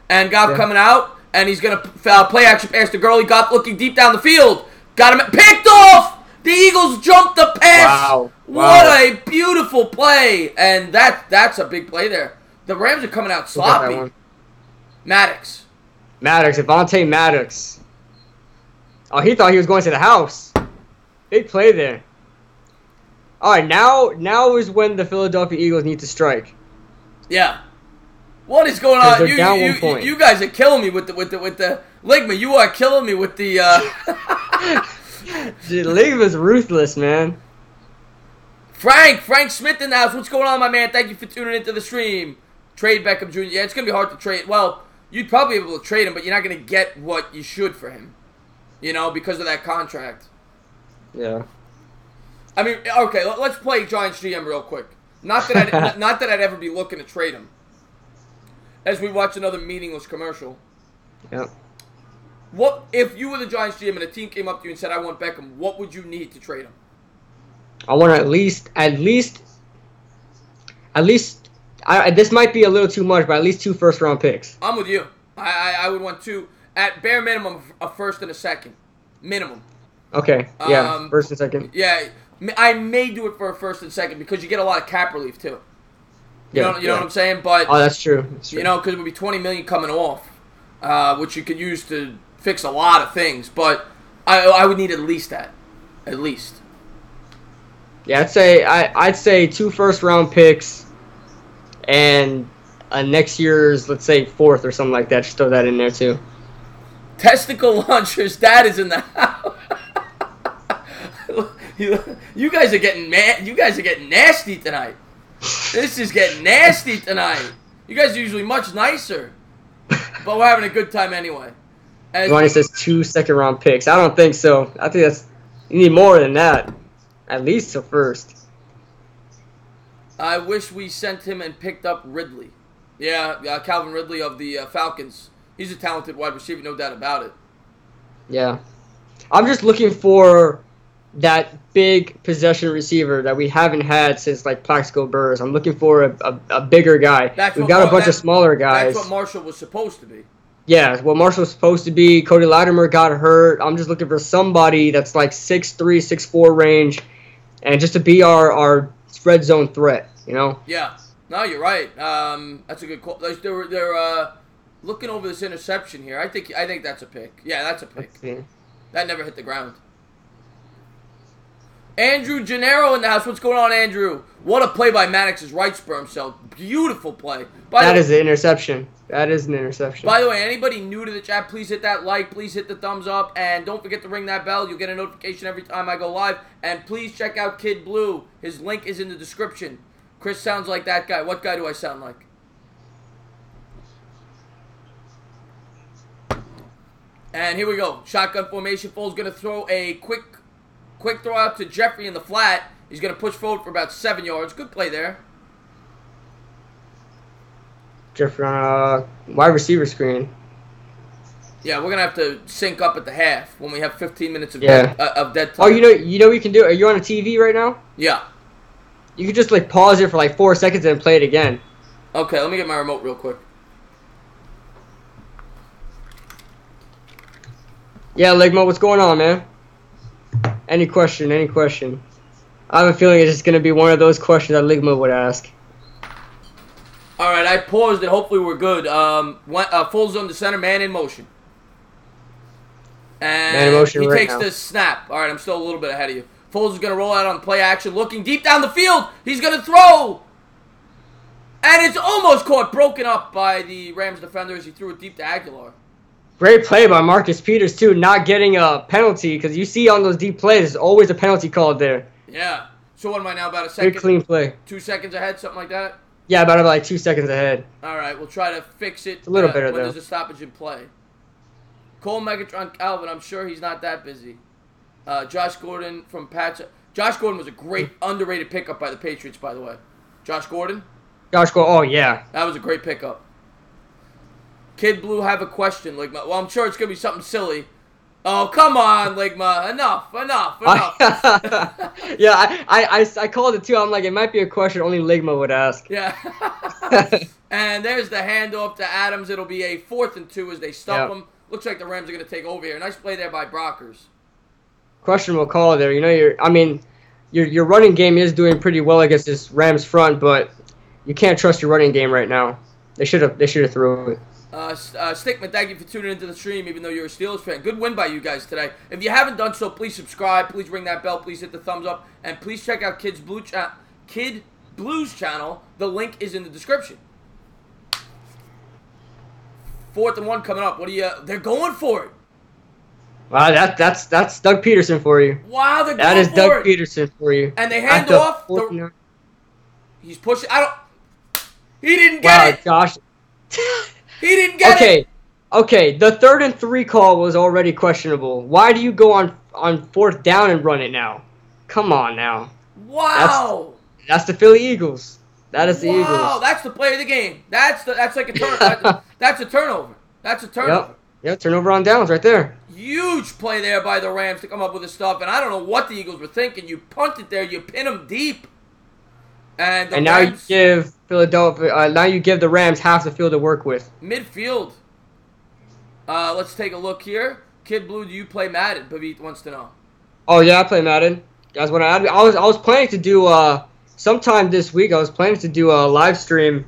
Speaker 1: And Goff coming out, and he's gonna play action pass to Gurley. Goff looking deep down the field, got him picked off. The Eagles jumped the pass.
Speaker 2: Wow.
Speaker 1: What a beautiful play. And that's a big play there. The Rams are coming out sloppy. Maddox,
Speaker 2: Avonte Maddox. Oh, he thought he was going to the house. Big play there. All right, now is when the Philadelphia Eagles need to strike.
Speaker 1: Yeah. What is going on?
Speaker 2: They're down 1 point.
Speaker 1: You guys are killing me with the Ligma. You are killing me with the
Speaker 2: Dude, Ligma's ruthless, man.
Speaker 1: Frank Smith in the house. What's going on, my man? Thank you for tuning into the stream. Trade Beckham Jr. Yeah, it's going to be hard to trade. Well, you'd probably be able to trade him, but you're not going to get what you should for him. You know, because of that contract.
Speaker 2: Yeah.
Speaker 1: I mean, okay, let's play Giants GM real quick. Not that I'd ever be looking to trade him. As we watch another meaningless commercial.
Speaker 2: Yeah.
Speaker 1: What if you were the Giants GM and a team came up to you and said, "I want Beckham"? What would you need to trade him?
Speaker 2: I want at least. This might be a little too much, but at least 2 first-round picks.
Speaker 1: I'm with you. I would want 2, at bare minimum, a first and a second, minimum.
Speaker 2: Okay. Yeah. First and second.
Speaker 1: Yeah, I may do it for a first and second because you get a lot of cap relief too. You know what I'm saying? But
Speaker 2: that's true.
Speaker 1: You know, because it would be $20 million coming off, which you could use to fix a lot of things. But I would need at least that, at least.
Speaker 2: Yeah, I'd say 2 first-round picks, and next year's, let's say, 4th or something like that. Just throw that in there too.
Speaker 1: Testicle launcher's dad is in the house. You guys are getting mad. You guys are getting nasty tonight. This is getting nasty tonight. You guys are usually much nicer, but we're having a good time anyway.
Speaker 2: Ronnie says 2 second-round picks. I don't think so. I think you need more than that. At least a first.
Speaker 1: I wish we sent him and picked up Ridley. Yeah, Calvin Ridley of the Falcons. He's a talented wide receiver, no doubt about it.
Speaker 2: Yeah. I'm just looking for that big possession receiver that we haven't had since, like, Plaxico Burress. I'm looking for a bigger guy. We've got a bunch of smaller guys.
Speaker 1: That's what Marshall was supposed to be.
Speaker 2: Yeah, what Marshall was supposed to be. Cody Latimer got hurt. I'm just looking for somebody that's like 6'3", 6'4" range, and just to be our red zone threat, you know?
Speaker 1: Yeah. No, you're right. That's a good call. They're looking over this interception here. I think that's a pick. Yeah, that's a pick. That never hit the ground. Andrew Gennaro in the house. What's going on, Andrew? What a play by Maddox's right sperm cell. Beautiful play.
Speaker 2: That is an interception. That is an interception.
Speaker 1: By the way, anybody new to the chat, please hit that like. Please hit the thumbs up. And don't forget to ring that bell. You'll get a notification every time I go live. And please check out Kid Blue. His link is in the description. Chris sounds like that guy. What guy do I sound like? And here we go. Shotgun formation. Foles going to throw a quick throw out to Jeffrey in the flat. He's going to push forward for about 7 yards. Good play there.
Speaker 2: Jeffrey on a wide receiver screen.
Speaker 1: Yeah, we're going to have to sync up at the half when we have 15 minutes of dead time.
Speaker 2: Oh, you know what you can do? Are you on a TV right now?
Speaker 1: Yeah.
Speaker 2: You can just like pause it for like 4 seconds and play it again.
Speaker 1: Okay, let me get my remote real quick.
Speaker 2: Yeah, Ligma, what's going on, man? Any question. I have a feeling it's just going to be one of those questions that Ligma would ask.
Speaker 1: All right, I paused it. Hopefully we're good. Full zone to center, man in motion. And
Speaker 2: man in motion
Speaker 1: he
Speaker 2: right
Speaker 1: takes
Speaker 2: now.
Speaker 1: the snap. All right, I'm still a little bit ahead of you. Foles is going to roll out on play action, looking deep down the field. He's going to throw. And it's almost caught, broken up by the Rams defender as he threw it deep to Aguilar.
Speaker 2: Great play by Marcus Peters, too, not getting a penalty, because you see on those deep plays, there's always a penalty called there.
Speaker 1: Yeah. So what am I now, about a second?
Speaker 2: Good clean play.
Speaker 1: 2 seconds ahead, something like that?
Speaker 2: Yeah, about like 2 seconds ahead.
Speaker 1: All right, we'll try to fix it.
Speaker 2: It's a little better
Speaker 1: when
Speaker 2: though.
Speaker 1: There's a stoppage in play. Cole Megatron Calvin, I'm sure he's not that busy. Josh Gordon from Pats. Josh Gordon was a great underrated pickup by the Patriots, by the way. Josh Gordon.
Speaker 2: Oh yeah.
Speaker 1: That was a great pickup. Kid Blue have a question, Ligma. Well, I'm sure it's gonna be something silly. Oh, come on, Ligma. Enough.
Speaker 2: Yeah, I called it too. I'm like, it might be a question only Ligma would ask.
Speaker 1: Yeah. And there's the handoff to Adams. It'll be a 4th and 2 as they stuff them. Looks like the Rams are going to take over here. Nice play there by Brockers.
Speaker 2: Questionable call there. You know, your running game is doing pretty well against this Rams front, but you can't trust your running game right now. They should have threw it.
Speaker 1: Stickman, thank you for tuning into the stream, even though you're a Steelers fan. Good win by you guys today. If you haven't done so, please subscribe. Please ring that bell. Please hit the thumbs up. And please check out Kid Blue's channel. The link is in the description. 4th and 1 coming up. They're going for it.
Speaker 2: Wow, that's Doug Peterson for you.
Speaker 1: Wow, they're going for it.
Speaker 2: That is Doug Peterson for you.
Speaker 1: And they hand off. He's pushing. He didn't get it.
Speaker 2: Josh.
Speaker 1: He didn't get it.
Speaker 2: Okay. The 3rd and 3 call was already questionable. Why do you go on 4th down and run it now? Come on now.
Speaker 1: Wow.
Speaker 2: That's the Philly Eagles. That is the Eagles.
Speaker 1: Wow, that's the play of the game. That's like a turnover. That's a turnover. That's a turnover.
Speaker 2: Yep, turnover on downs right there.
Speaker 1: Huge play there by the Rams to come up with this stuff. And I don't know what the Eagles were thinking. You punt it there. You pin them deep. And
Speaker 2: now you give Philadelphia. Now you give the Rams half the field to work with.
Speaker 1: Midfield. Let's take a look here. Kid Blue, do you play Madden? Bavit wants to know.
Speaker 2: Oh yeah, I play Madden. That's what I was planning to do. Sometime this week, I was planning to do a live stream,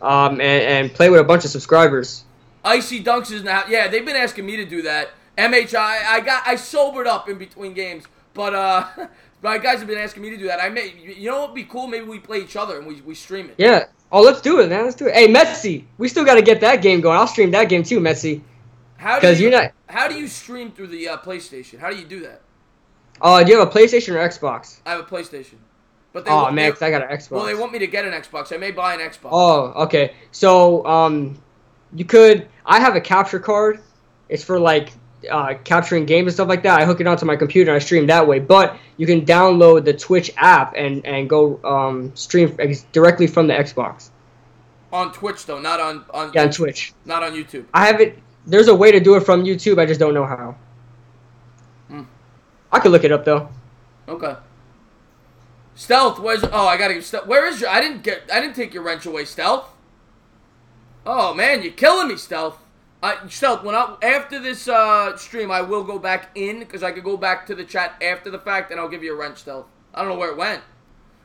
Speaker 2: and play with a bunch of subscribers.
Speaker 1: Icy Dunks is now. Yeah, they've been asking me to do that. I sobered up in between games, but my guys have been asking me to do that. You know what would be cool? Maybe we play each other and we stream it.
Speaker 2: Yeah. Oh, let's do it, man. Let's do it. Hey, Messi, we still got to get that game going. I'll stream that game too, Messi.
Speaker 1: How do you stream through the PlayStation? How do you do that?
Speaker 2: Do you have a PlayStation or Xbox?
Speaker 1: I have a PlayStation. But
Speaker 2: man, 'cause I got an Xbox.
Speaker 1: Well, they want me to get an Xbox. I may buy an Xbox.
Speaker 2: Oh, okay. So, you could. I have a capture card. It's for like capturing games and stuff like that. I hook it onto my computer and I stream that way. But you can download the Twitch app and go stream directly from the Xbox.
Speaker 1: On Twitch though, not on
Speaker 2: on Twitch.
Speaker 1: Not on YouTube.
Speaker 2: I have it. There's a way to do it from YouTube. I just don't know how. I could look it up though.
Speaker 1: Okay. Stealth, I gotta give Stealth. Where is your? I didn't take your wrench away, Stealth. Oh man, you're killing me, Stealth. Stealth, after this stream, I will go back in because I could go back to the chat after the fact, and I'll give you a wrench, Stealth. I don't know where it went.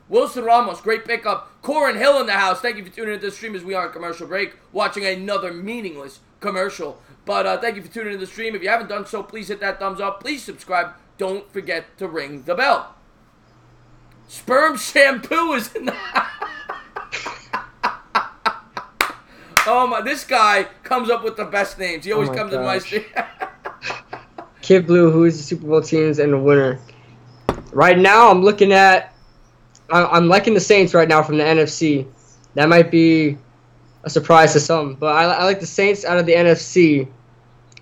Speaker 1: Wilson Ramos, great pickup. Corin Hill in the house. Thank you for tuning into the stream as we are on commercial break, watching another meaningless commercial. But thank you for tuning into the stream. If you haven't done so, please hit that thumbs up. Please subscribe. Don't forget to ring the bell. Sperm Shampoo is in the Oh my! This guy comes up with the best names. He always comes in my stream.
Speaker 2: Kid Blue, who is the Super Bowl teams and the winner? Right now, I'm liking the Saints right now from the NFC. That might be a surprise to some, but I like the Saints out of the NFC.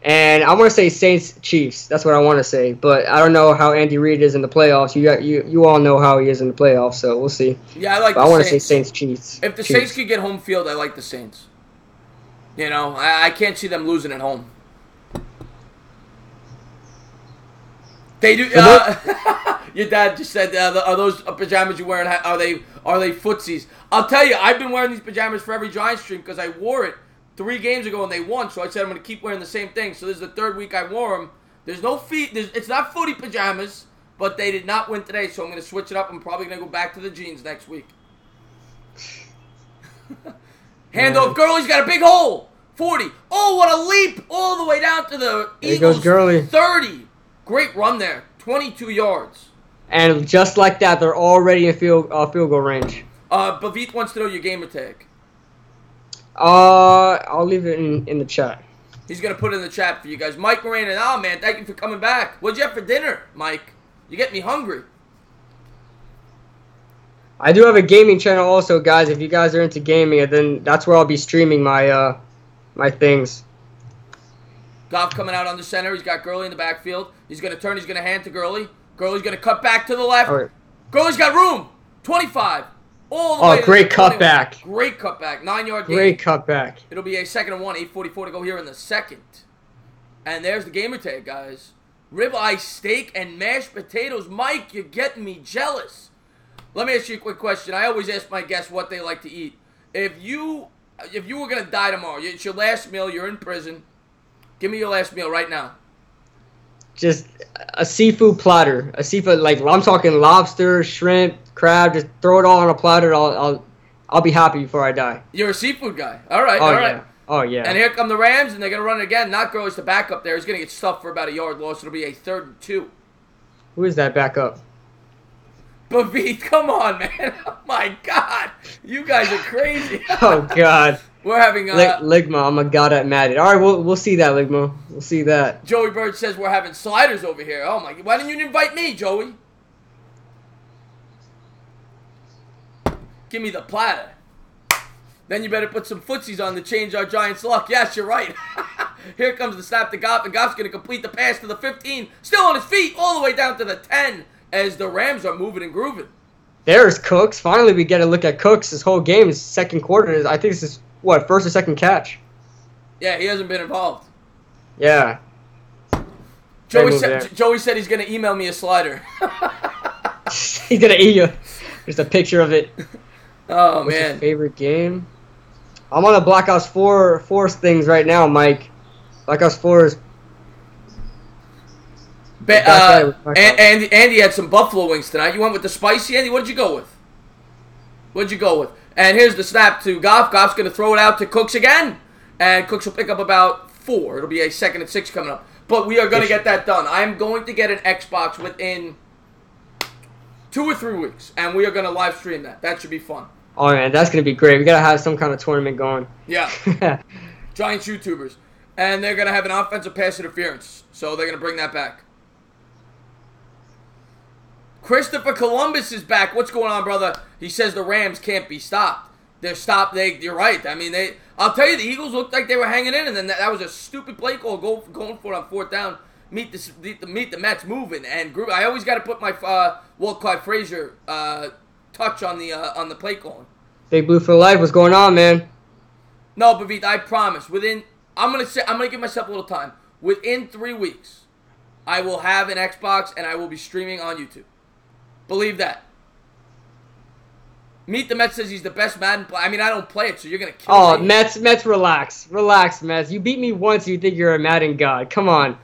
Speaker 2: And I want to say Saints Chiefs. That's what I want to say. But I don't know how Andy Reid is in the playoffs. You all know how he is in the playoffs, so we'll see.
Speaker 1: Yeah, I
Speaker 2: want to say Saints Chiefs.
Speaker 1: If the Saints could get home field, I like the Saints. You know, I can't see them losing at home. They do. Your dad just said, "Are those pajamas you're wearing? Are they footsies?" I'll tell you, I've been wearing these pajamas for every Giants stream because I wore it 3 games ago and they won. So I said I'm going to keep wearing the same thing. So this is the 3rd week I wore them. There's no feet. It's not footy pajamas, but they did not win today. So I'm going to switch it up. I'm probably going to go back to the jeans next week. Handoff, Gurley's got a big hole. 40. Oh, what a leap! All the way down to the Eagles.
Speaker 2: Goes Gurley.
Speaker 1: 30. Great run there. 22 yards.
Speaker 2: And just like that, they're already in field goal range.
Speaker 1: Bavit wants to know your gamer tag.
Speaker 2: I'll leave it in the chat.
Speaker 1: He's going to put it in the chat for you guys. Mike Moran, oh man, thank you for coming back. What'd you have for dinner, Mike? You get me hungry.
Speaker 2: I do have a gaming channel also, guys. If you guys are into gaming, and then that's where I'll be streaming my my things.
Speaker 1: Goff coming out on the center. He's got Gurley in the backfield. He's going to turn. He's going to hand to Gurley. Gurley's going to cut back to the left.
Speaker 2: Right.
Speaker 1: Gurley's got room. 25. All the way to
Speaker 2: great
Speaker 1: the
Speaker 2: cutback.
Speaker 1: Great cutback. 9-yard gain.
Speaker 2: Great cutback.
Speaker 1: It'll be a 2nd and 1. 8:44 to go here in the second. And there's the gamer tag, guys. Ribeye steak and mashed potatoes. Mike, you're getting me jealous. Let me ask you a quick question. I always ask my guests what they like to eat. If you were going to die tomorrow, it's your last meal, you're in prison. Give me your last meal right now.
Speaker 2: Just a seafood platter. A seafood, like, I'm talking lobster, shrimp, crab. Just throw it all on a platter. I'll be happy before I die.
Speaker 1: You're a seafood guy. All right,
Speaker 2: all
Speaker 1: right.
Speaker 2: Yeah. Oh, yeah.
Speaker 1: And here come the Rams, and they're going to run it again. Not Gurley's the backup there. He's going to get stuffed for about a yard loss. It'll be a 3rd and 2.
Speaker 2: Who is that backup?
Speaker 1: Bavid, come on, man. Oh, my God. You guys are crazy.
Speaker 2: Oh, God.
Speaker 1: We're having
Speaker 2: Ligma, I'm a god at Madden. All right, we'll see that, Ligma. We'll see that.
Speaker 1: Joey Bird says we're having sliders over here. Oh my! Why didn't you invite me, Joey? Give me the platter. Then you better put some footsies on to change our Giants' luck. Yes, you're right. Here comes the snap to Goff, and Goff's going to complete the pass to the 15. Still on his feet, all the way down to the 10, as the Rams are moving and grooving.
Speaker 2: There's Cooks. Finally, we get a look at Cooks. This whole game, his second quarter, I think this is, what, first or second catch?
Speaker 1: Yeah, he hasn't been involved.
Speaker 2: Yeah.
Speaker 1: Joey said he's going to email me a slider.
Speaker 2: He's going to email you. There's a picture of it.
Speaker 1: Oh,
Speaker 2: What's
Speaker 1: man.
Speaker 2: Your favorite game? I'm on the Black Ops 4 things right now, Mike. Black Ops 4 is...
Speaker 1: Andy had some buffalo wings tonight. You went with the spicy, Andy? What did you go with? And here's the snap to Goff. Goff's going to throw it out to Cooks again. And Cooks will pick up about 4. It'll be a 2nd and 6 coming up. But we are going to get that done. I'm going to get an Xbox within 2 or 3 weeks. And we are going to live stream that. That should be fun.
Speaker 2: Oh, man, that's going to be great. We got to have some kind of tournament going.
Speaker 1: Yeah. Giants YouTubers. And they're going to have an offensive pass interference. So they're going to bring that back. Christopher Columbus is back. What's going on, brother? He says the Rams can't be stopped. They're stopped. You're right. I mean, I'll tell you, the Eagles looked like they were hanging in, and then that was a stupid play call going for it on 4th down. Meet the Mets moving and groove. I always got to put my Walt Clyde Frazier touch on the play calling.
Speaker 2: Big Blue for life. What's going on, man?
Speaker 1: No, Bavit, I promise. I'm gonna give myself a little time. Within 3 weeks, I will have an Xbox and I will be streaming on YouTube. Believe that. Meet the Mets says he's the best Madden player. I mean, I don't play it, so you're going to kill me.
Speaker 2: Mets, relax. Relax, Mets. You beat me once, you think you're a Madden god. Come on.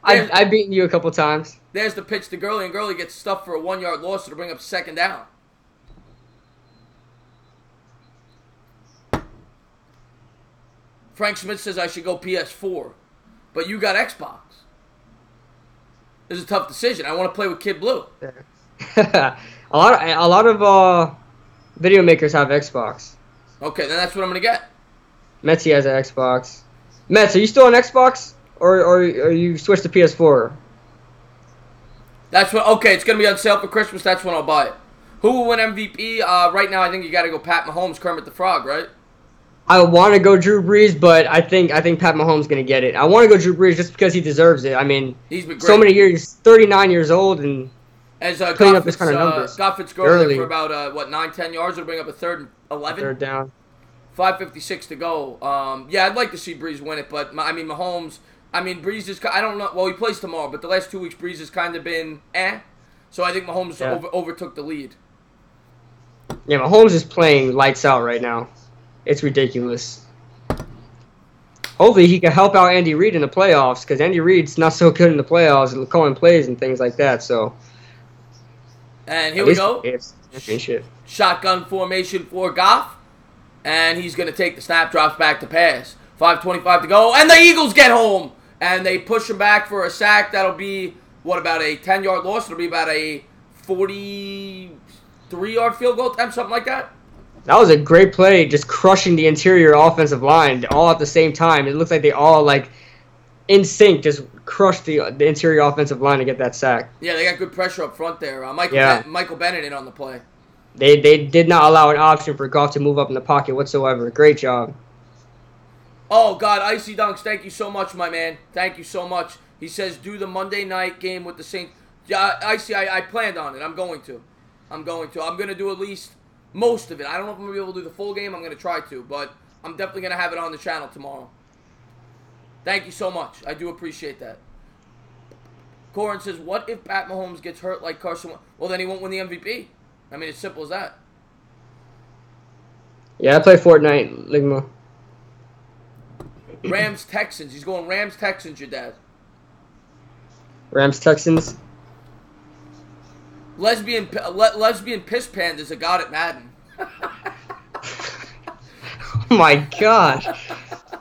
Speaker 2: I've beaten you a couple times.
Speaker 1: There's the pitch to Gurley, and Gurley gets stuffed for a 1-yard loss to bring up 2nd down. Frank Smith says I should go PS4, but you got Xbox. This is a tough decision. I want to play with Kid Blue.
Speaker 2: a lot of video makers have Xbox.
Speaker 1: Okay, then that's what I'm gonna get.
Speaker 2: Metsy has an Xbox. Mets, are you still on Xbox, or you switched to PS4?
Speaker 1: That's what. Okay, it's gonna be on sale for Christmas. That's when I'll buy it. Who will win MVP? Right now, I think you got to go Pat Mahomes, Kermit the Frog, right?
Speaker 2: I want to go Drew Brees, but I think Pat Mahomes gonna get it. I want to go Drew Brees just because he deserves it. I mean,
Speaker 1: he's been great.
Speaker 2: So many years, 39 years old, and
Speaker 1: as
Speaker 2: putting up this kind of numbers.
Speaker 1: Scott Fitzgerald for about 9-10 yards. It'll bring up a 3rd and 11.
Speaker 2: 3rd down.
Speaker 1: 5:56 to go. Yeah, I'd like to see Brees win it, but I mean Mahomes. I mean Brees is. I don't know. Well, he plays tomorrow, but the last 2 weeks Brees has kind of been So I think Mahomes overtook the lead.
Speaker 2: Yeah, Mahomes is playing lights out right now. It's ridiculous. Hopefully he can help out Andy Reid in the playoffs, because Andy Reid's not so good in the playoffs, calling plays and things like that. So.
Speaker 1: And here we go.
Speaker 2: Championship.
Speaker 1: Shotgun formation for Goff, and he's going to take the snap, drops back to pass. 5:25 to go, and the Eagles get home, and they push him back for a sack. That'll be about a 10-yard loss? It'll be about a 43-yard field goal attempt, something like that.
Speaker 2: That was a great play, just crushing the interior offensive line all at the same time. It looks like they all, in sync, just crushed the interior offensive line to get that sack.
Speaker 1: Yeah, they got good pressure up front there. Michael Bennett in on the play.
Speaker 2: They did not allow an option for Goff to move up in the pocket whatsoever. Great job.
Speaker 1: Oh, God, Icy Dunks, thank you so much, my man. Thank you so much. He says, do the Monday night game with the Saints. Yeah, Icy, I planned on it. I'm going to. I'm going to do at least most of it. I don't know if I'm going to be able to do the full game. I'm going to try to, but I'm definitely going to have it on the channel tomorrow. Thank you so much. I do appreciate that. Corin says, what if Pat Mahomes gets hurt like Carson? Well, then he won't win the MVP. I mean, it's simple as that.
Speaker 2: Yeah, I play Fortnite, Ligma.
Speaker 1: Rams-Texans. He's going Rams-Texans, your dad.
Speaker 2: Rams-Texans.
Speaker 1: Lesbian piss pandas are got at Madden.
Speaker 2: Oh my gosh.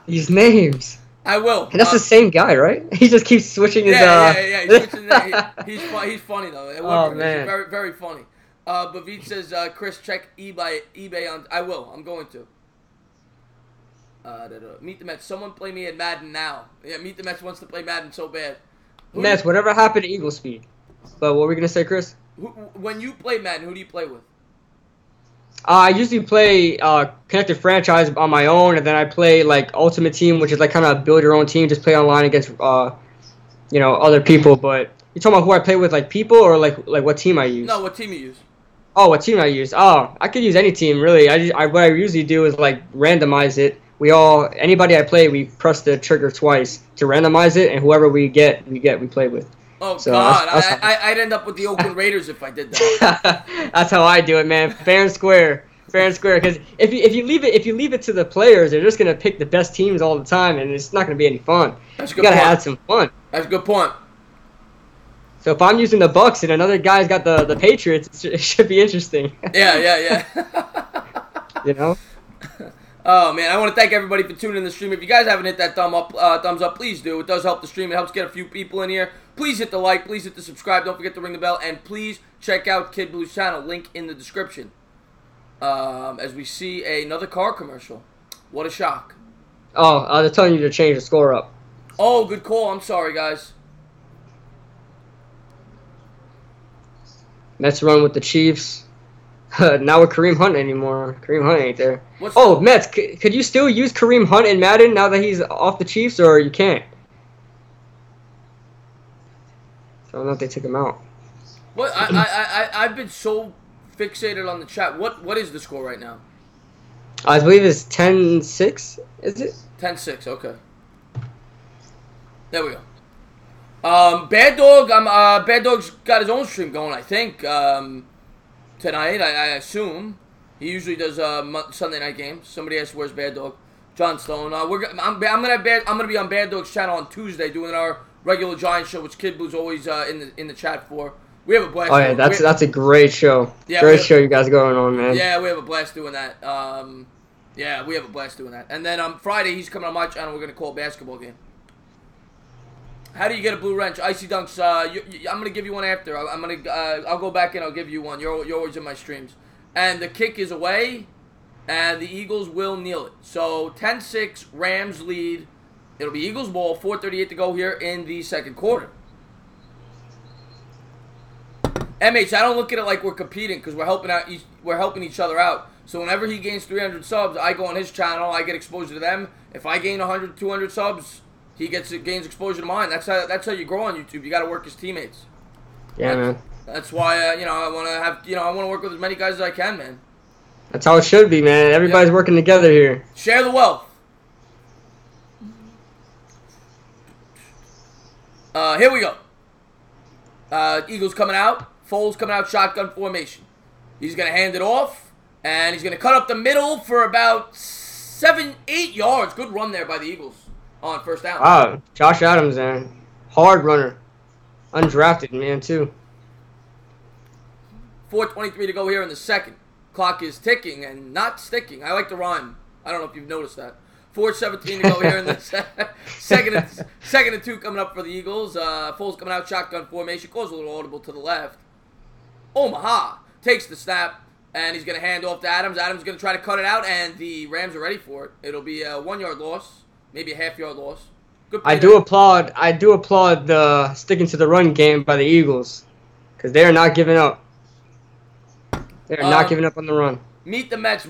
Speaker 2: These names.
Speaker 1: I will.
Speaker 2: And that's the same guy, right? He just keeps switching his...
Speaker 1: Yeah. He's funny, though.
Speaker 2: Oh, man.
Speaker 1: He's very, very funny. Bavit says, Chris, check eBay on... I will. I'm going to. Meet the Mets. Someone play me at Madden now. Yeah, Meet the Mets wants to play Madden so bad.
Speaker 2: Mets, whatever happened to Eagle Speed? But what were we going to say, Chris?
Speaker 1: When you play Madden, who do you play with?
Speaker 2: I usually play Connected Franchise on my own, and then I play like Ultimate Team, which is like kind of build your own team, just play online against other people. But you talking about who I play with, like people, or like what team I use?
Speaker 1: No, what team you use.
Speaker 2: Oh, what team I use? Oh, I could use any team really. What I usually do is like randomize it. Anybody I play, we press the trigger twice to randomize it, and whoever we play with.
Speaker 1: Oh, so God, I'd end up with the Oakland Raiders if I did that.
Speaker 2: That's how I do it, man. Fair and square. Because if you leave it to the players, they're just gonna pick the best teams all the time, and it's not gonna be any fun.
Speaker 1: That's a
Speaker 2: good.
Speaker 1: You
Speaker 2: gotta add some fun.
Speaker 1: That's a good point.
Speaker 2: So if I'm using the Bucks and another guy's got the Patriots, it should be interesting.
Speaker 1: Yeah.
Speaker 2: You know.
Speaker 1: Oh, man, I want to thank everybody for tuning in the stream. If you guys haven't hit that thumbs up, please do. It does help the stream. It helps get a few people in here. Please hit the like. Please hit the subscribe. Don't forget to ring the bell. And please check out Kid Blue's channel. Link in the description. As we see another car commercial. What a shock.
Speaker 2: Oh, they're telling you to change the score up.
Speaker 1: Oh, good call. I'm sorry, guys.
Speaker 2: Mets run with the Chiefs. Now with Kareem Hunt anymore. Kareem Hunt ain't there. Mets, could you still use Kareem Hunt in Madden now that he's off the Chiefs, or you can't? I don't know if they took him out.
Speaker 1: What? I've been so fixated on the chat. What is the score right now?
Speaker 2: I believe it's 10-6, is it?
Speaker 1: 10-6, okay. There we go. Bad Dog's got his own stream going, I think. Tonight, I assume. He usually does Sunday night games. Somebody asked where's Bad Dog. John Stone. I'm gonna be on Bad Dog's channel on Tuesday doing our regular Giants show, which Kid Blue's always in the chat for. We have a blast.
Speaker 2: Oh yeah, that's a great show. Yeah, great show you guys going on, man.
Speaker 1: Yeah, we have a blast doing that. Yeah, we have a blast doing that. And then on Friday, he's coming on my channel. We're gonna call a basketball game. How do you get a blue wrench? Icy Dunks, I'm gonna give you one after. I'll go back and I'll give you one. You're always in my streams. And the kick is away, and the Eagles will kneel it. So 10-6, Rams lead. It'll be Eagles ball. 4:38 to go here in the second quarter. MH, I don't look at it like we're competing because we're helping each other out. So whenever he gains 300 subs, I go on his channel. I get exposure to them. If I gain 100, 200 subs. He gains exposure to mine. That's how you grow on YouTube. You got to work his teammates.
Speaker 2: Yeah, man.
Speaker 1: That's why I want to work with as many guys as I can, man.
Speaker 2: That's how it should be, man. Everybody's working together here.
Speaker 1: Share the wealth. Here we go. Eagles coming out. Foles coming out shotgun formation. He's gonna hand it off, and he's gonna cut up the middle for about 7-8 yards. Good run there by the Eagles. On first down.
Speaker 2: Wow, Josh Adams, man. Hard runner. Undrafted, man, too.
Speaker 1: 4:23 to go here in the second. Clock is ticking and not sticking. I like the rhyme. I don't know if you've noticed that. 4:17 to go here in the second and 2 coming up for the Eagles. Foles coming out shotgun formation. Goes a little audible to the left. Omaha takes the snap, and he's going to hand off to Adams. Adams is going to try to cut it out, and the Rams are ready for it. It'll be a 1-yard loss. Maybe a half-yard loss. Good play.
Speaker 2: I do applaud the sticking to the run game by the Eagles, because they are not giving up. They're not giving up on the run.
Speaker 1: Meet the Mets.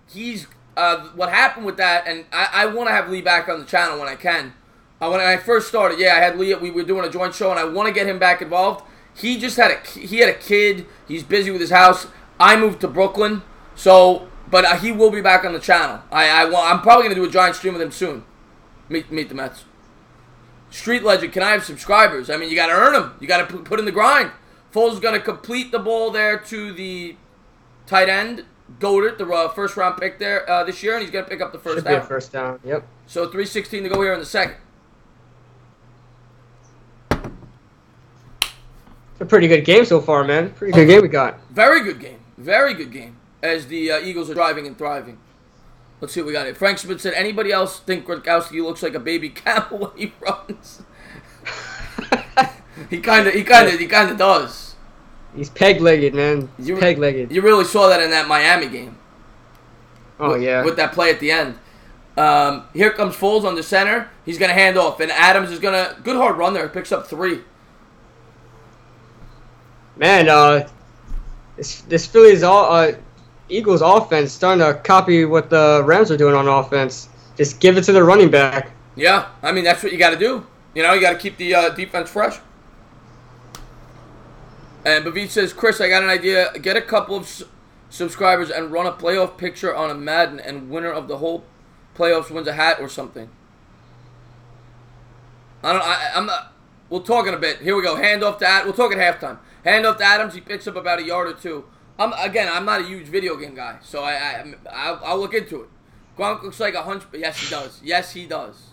Speaker 1: He's what happened with that, and I want to have Lee back on the channel when I can. When I first started, I had Lee. We were doing a joint show, and I want to get him back involved. He just had a kid. He's busy with his house. I moved to Brooklyn, but he will be back on the channel. I'm probably gonna do a giant stream with him soon. Meet the Mets. Street Legend, can I have subscribers? I mean, you got to earn them. You got to put in the grind. Foles is going to complete the ball there to the tight end, Goddard, the first round pick there this year, and he's going to pick up the first down.
Speaker 2: Should be a first down, yep.
Speaker 1: So 3:16 to go here in the second.
Speaker 2: It's a pretty good game so far, man. Pretty good game we got.
Speaker 1: Very good game. Very good game as the Eagles are driving and thriving. Let's see what we got here. Frank Smith said, anybody else think Gronkowski looks like a baby camel when he runs? He kind of does.
Speaker 2: He's peg-legged, man. He's peg-legged.
Speaker 1: You really saw that in that Miami game.
Speaker 2: Oh, yeah.
Speaker 1: With that play at the end. Here comes Foles on the center. He's going to hand off, and Adams is going to... Good hard run there. Picks up 3.
Speaker 2: Man, this Phillies Eagles offense starting to copy what the Rams are doing on offense. Just give it to the running back.
Speaker 1: Yeah, I mean, that's what you got to do. You know, you got to keep the defense fresh. And Bavit says, Chris, I got an idea. Get a couple of subscribers and run a playoff picture on a Madden, and winner of the whole playoffs wins a hat or something. I'm not. We'll talk in a bit. Here we go. Hand off to Adams. We'll talk at halftime. Hand off to Adams. He picks up about a yard or 2. I'm not a huge video game guy, so I'll look into it. Gronk looks like a hunch, but yes, he does. Yes, he does.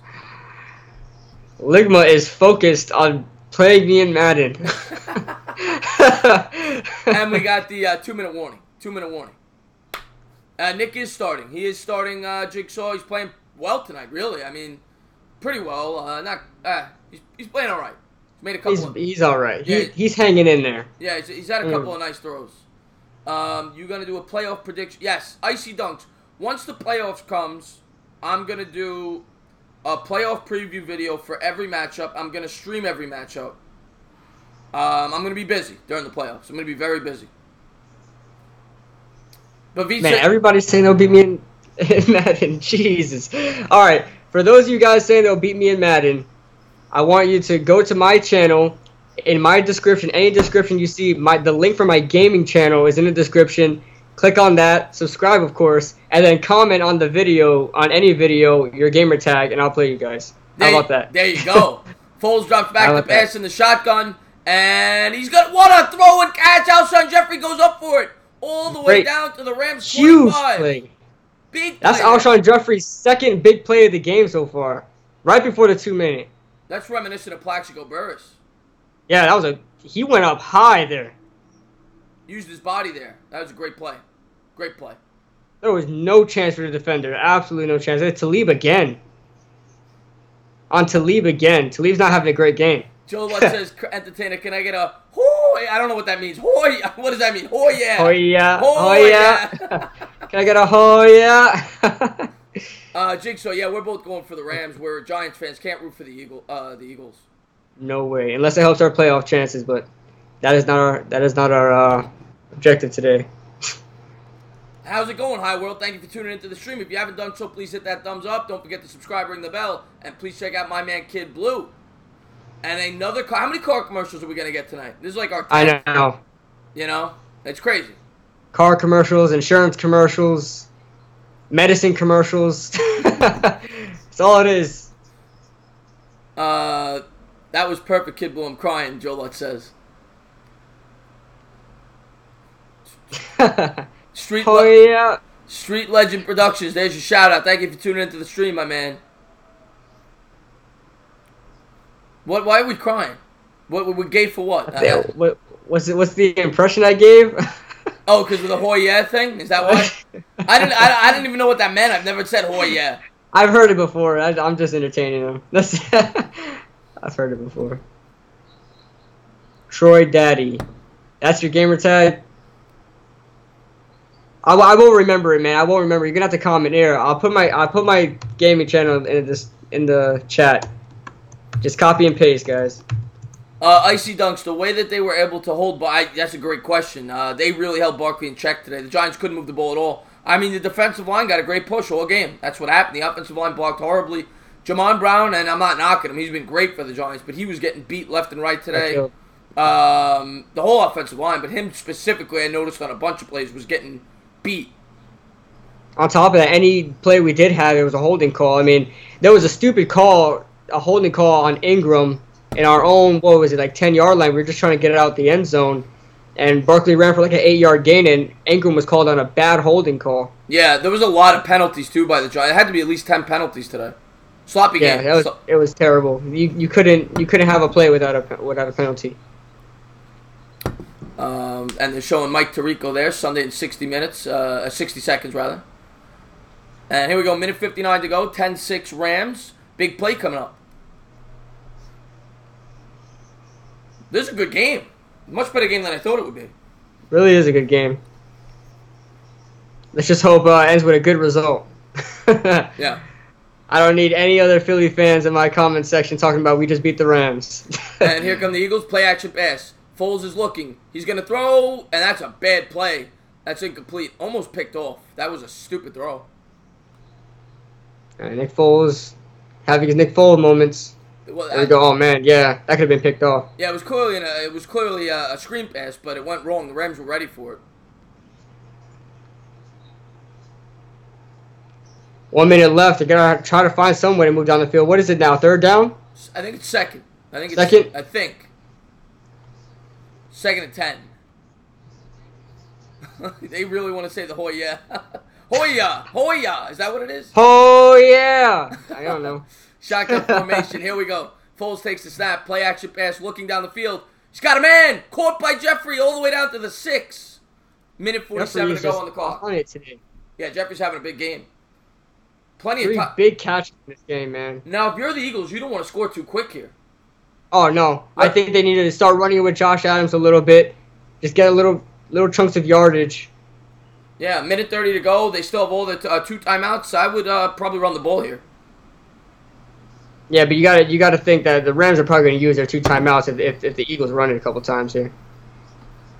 Speaker 2: Ligma is focused on playing me in Madden.
Speaker 1: And we got the 2-minute warning. 2-minute warning. Nick is starting. He is starting Jigsaw. He's playing well tonight, really. I mean, pretty well. He's playing all right. He's made a couple.
Speaker 2: He's all right. Yeah, he's hanging in there.
Speaker 1: Yeah, he's had a couple of nice throws. You're going to do a playoff prediction. Yes, Icy Dunks. Once the playoffs comes, I'm going to do a playoff preview video for every matchup. I'm going to stream every matchup. I'm going to be busy during the playoffs. I'm going to be very busy. But
Speaker 2: everybody's saying they'll beat me in Madden. Jesus. All right, for those of you guys saying they'll beat me in Madden, I want you to go to my channel. In my description, any description you see, the link for my gaming channel is in the description. Click on that, subscribe, of course, and then comment on the video, on any video, your gamer tag, and I'll play you guys. How about that?
Speaker 1: There you go. Foles drops back the pass in the shotgun, and he's got what a throw and catch. Alshon Jeffrey goes up for it, all the way down to the Rams 25.
Speaker 2: Huge play.
Speaker 1: Big play.
Speaker 2: That's Alshon Jeffrey's second big play of the game so far, right before the 2-minute.
Speaker 1: That's reminiscent of Plaxico Burress.
Speaker 2: Yeah, he went up high there.
Speaker 1: Used his body there. That was a great play. Great play.
Speaker 2: There was no chance for the defender. Absolutely no chance. Talib again. On Talib again. Talib's not having a great game.
Speaker 1: Joe Lutz says, entertainer, can I get a hoy? I don't know what that means. Hoy. What does that mean? Hoy, yeah.
Speaker 2: Hoy, yeah. Hoy, yeah. Can I get a hoy, yeah?
Speaker 1: Jigsaw, yeah, we're both going for the Rams. We're Giants fans. Can't root for the Eagles.
Speaker 2: No way, unless it helps our playoff chances. But that is not our objective today.
Speaker 1: How's it going, High World? Thank you for tuning into the stream. If you haven't done so, please hit that thumbs up. Don't forget to subscribe, ring the bell, and please check out my man Kid Blue. And another car. How many car commercials are we gonna get tonight? This is like our 10th.
Speaker 2: I know.
Speaker 1: You know, it's crazy.
Speaker 2: Car commercials, insurance commercials, medicine commercials. That's all it is.
Speaker 1: That was perfect, Kid Blue. I'm crying, Joe Lutz says. Street Legend Productions. There's your shout out. Thank you for tuning into the stream, my man. Why are we crying? What we gave for what?
Speaker 2: What's the impression I gave?
Speaker 1: Oh, because of the Hoya thing? Is that why? I didn't even know what that meant. I've never said Hoya.
Speaker 2: I've heard it before. I'm just entertaining them. I've heard it before. Troy Daddy. That's your gamer tag? I will remember it, man. I won't remember. You're gonna have to comment here. I'll put my gaming channel in the chat. Just copy and paste, guys.
Speaker 1: Icy Dunks, the way that they were able to hold, that's a great question. They really held Barkley in check today. The Giants couldn't move the ball at all. I mean, the defensive line got a great push all game. That's what happened. The offensive line blocked horribly. Jamon Brown, and I'm not knocking him. He's been great for the Giants, but he was getting beat left and right today. The whole offensive line, but him specifically, I noticed on a bunch of plays, was getting beat.
Speaker 2: On top of that, any play we did have, it was a holding call. I mean, there was a stupid call, a holding call on Ingram in our own, 10-yard line. We were just trying to get it out the end zone. And Barkley ran for like an 8-yard gain, and Ingram was called on a bad holding call.
Speaker 1: Yeah, there was a lot of penalties, too, by the Giants. It had to be at least 10 penalties today. Sloppy game.
Speaker 2: Yeah, it was terrible. You couldn't have a play without a penalty.
Speaker 1: And they're showing Mike Tirico there, Sunday in 60 seconds, rather. And here we go, minute 59 to go, 10-6 Rams. Big play coming up. This is a good game. Much better game than I thought it would be.
Speaker 2: Really is a good game. Let's just hope it ends with a good result.
Speaker 1: Yeah.
Speaker 2: I don't need any other Philly fans in my comment section talking about we just beat the Rams.
Speaker 1: And here come the Eagles, play action pass. Foles is looking. He's going to throw, and that's a bad play. That's incomplete. Almost picked off. That was a stupid throw.
Speaker 2: Nick Foles having his Nick Foles moments.
Speaker 1: Well,
Speaker 2: there we go. Oh man, yeah, that could have been picked off.
Speaker 1: Yeah, it was clearly a screen pass, but it went wrong. The Rams were ready for it.
Speaker 2: 1 minute left. They're gonna try to find some way to move down the field. What is it now? Third down?
Speaker 1: I think it's second.
Speaker 2: Second?
Speaker 1: I think. 2nd and 10. They really want to say the Hoya. Hoya. Is that what it is?
Speaker 2: Oh yeah. I don't know.
Speaker 1: Shotgun formation. Here we go. Foles takes the snap. Play action pass. Looking down the field. He's got a man. Caught by Jeffrey all the way down to the 6. Minute 47 to go on the clock.
Speaker 2: On it today.
Speaker 1: Yeah, Jeffrey's having a big game.
Speaker 2: Three big catches in this game, man.
Speaker 1: Now, if you're the Eagles, you don't want to score too quick here.
Speaker 2: Oh no, I think they needed to start running with Josh Adams a little bit. Just get a little chunks of yardage.
Speaker 1: Yeah, minute 30 to go. They still have all the 2 timeouts. I would probably run the ball here.
Speaker 2: Yeah, but you gotta think that the Rams are probably going to use their 2 timeouts if the Eagles run it a couple times here.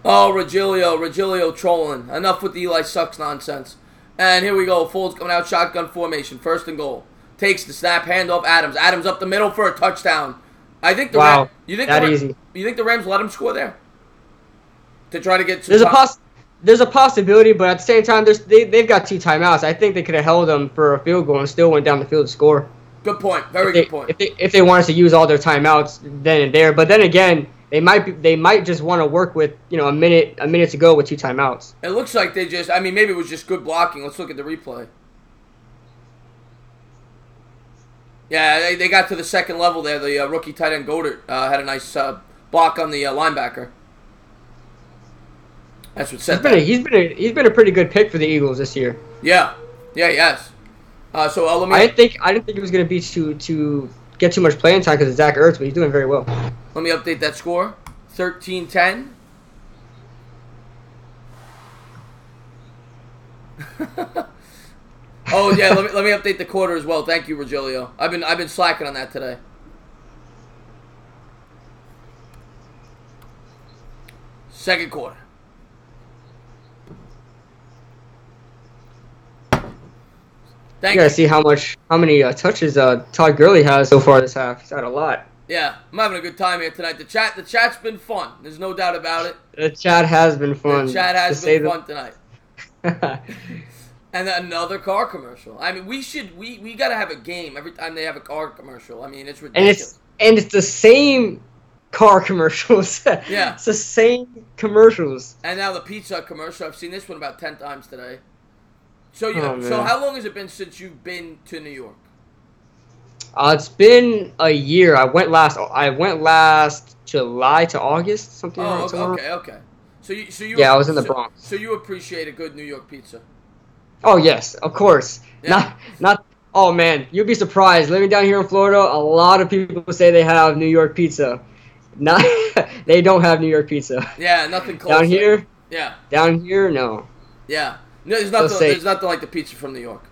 Speaker 1: Oh, Regilio trolling. Enough with the Eli sucks nonsense. And here we go. Foles coming out, shotgun formation, 1st and goal. Takes the snap, handoff Adams. Adams up the middle for a touchdown. I think the
Speaker 2: Rams.
Speaker 1: easy. You think the Rams let him score there? To try to get
Speaker 2: There's a possibility, but at the same time, they've got 2 timeouts. I think they could have held them for a field goal and still went down the field to score.
Speaker 1: Good point. Good point.
Speaker 2: If they wanted to use all their timeouts then and there, but then again, they might just want to work with a minute to go with 2 timeouts.
Speaker 1: It looks like they just. I mean, maybe it was just good blocking. Let's look at the replay. Yeah, they got to the 2nd level there. The rookie tight end Goddard had a nice block on the linebacker. That's what set that.
Speaker 2: He's been a pretty good pick for the Eagles this year.
Speaker 1: Yeah, yes. So let me.
Speaker 2: I didn't think it was going to be to get too much playing time because of Zach Ertz, but he's doing very well.
Speaker 1: Let me update that score. 13-10. Oh yeah, let me update the quarter as well. Thank you, Regilio. I've been slacking on that today. Second quarter.
Speaker 2: You gotta see how many touches Todd Gurley has so far this half. He's had a lot.
Speaker 1: Yeah, I'm having a good time here tonight. The chat's been fun. There's no doubt about it.
Speaker 2: The chat has been fun.
Speaker 1: The chat has been fun tonight. And another car commercial. I mean, we gotta have a game every time they have a car commercial. I mean, it's ridiculous.
Speaker 2: And it's the same car commercials.
Speaker 1: Yeah,
Speaker 2: it's the same commercials.
Speaker 1: And now the pizza commercial. I've seen this one about 10 times today. So so how long has it been since you've been to New York?
Speaker 2: It's been a year. I went last July to August, something like that.
Speaker 1: Okay. So you
Speaker 2: I was in the Bronx.
Speaker 1: So you appreciate a good New York pizza? Oh
Speaker 2: yes, of course. Yeah. Not. Oh man, you'd be surprised. Living down here in Florida, a lot of people say they have New York pizza. They don't have New York pizza.
Speaker 1: Yeah, nothing close.
Speaker 2: Down here?
Speaker 1: Yeah.
Speaker 2: Down here, no.
Speaker 1: Yeah. No, there's nothing like the pizza from New York.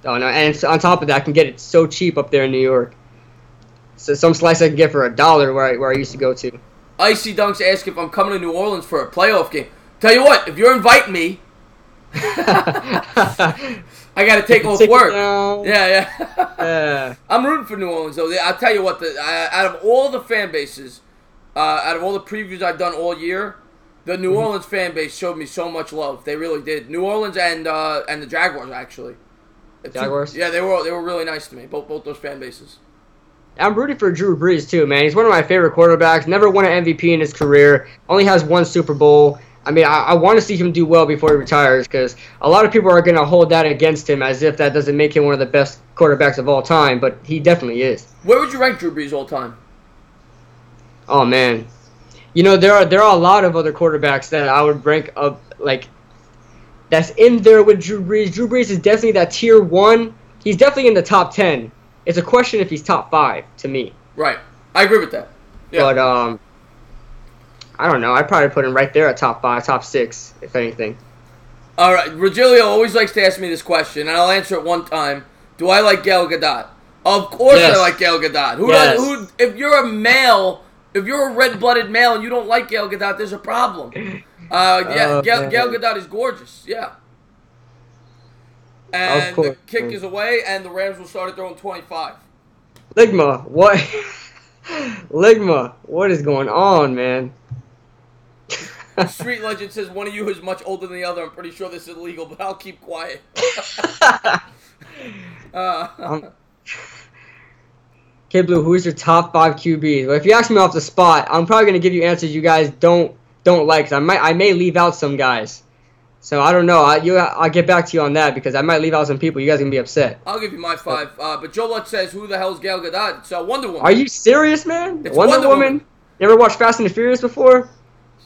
Speaker 2: Oh no, and on top of that, I can get it so cheap up there in New York. some slice I can get for $1 where I used to go to.
Speaker 1: Icy Dunks ask if I'm coming to New Orleans for a playoff game. Tell you what, if you're inviting me, I got to take off work. Yeah. I'm rooting for New Orleans, though. I'll tell you what, out of all the fan bases, out of all the previews I've done all year, the New Orleans fan base showed me so much love. They really did. New Orleans and the Jaguars, actually.
Speaker 2: Jaguars?
Speaker 1: Yeah, they were really nice to me, both those fan bases.
Speaker 2: I'm rooting for Drew Brees, too, man. He's one of my favorite quarterbacks. Never won an MVP in his career. Only has 1 Super Bowl. I mean, I want to see him do well before he retires because a lot of people are going to hold that against him as if that doesn't make him one of the best quarterbacks of all time, but he definitely is.
Speaker 1: Where would you rank Drew Brees all time?
Speaker 2: Oh, man. You know, there are a lot of other quarterbacks that I would rank up, like, that's in there with Drew Brees. Drew Brees is definitely that tier 1. He's definitely in the top 10. It's a question if he's top 5 to me.
Speaker 1: Right. I agree with that. Yeah.
Speaker 2: But, I don't know. I'd probably put him right there at top 5, top 6, if anything.
Speaker 1: All right. Virgilio always likes to ask me this question, and I'll answer it one time. Do I like Gal Gadot? Of course I like Gal Gadot. Who? If you're a male, if you're a red-blooded male and you don't like Gal Gadot, there's a problem. Gal Gadot is gorgeous. Yeah. And the kick is away, and the Rams will start at their own 25.
Speaker 2: Ligma, what? Ligma, what is going on, man?
Speaker 1: Street Legend says one of you is much older than the other. I'm pretty sure this is illegal, but I'll keep quiet.
Speaker 2: Kid Blue, who's your top 5 QBs? Well, if you ask me off the spot, I'm probably gonna give you answers you guys don't like. 'Cause I may leave out some guys. So I don't know. I'll get back to you on that because I might leave out some people. You guys are gonna be upset.
Speaker 1: I'll give you my 5. But Joe Lutz says, "Who the hell's Gal Gadot?" It's Wonder Woman.
Speaker 2: Are you serious, man?
Speaker 1: It's Wonder Woman.
Speaker 2: You ever watched Fast and the Furious before?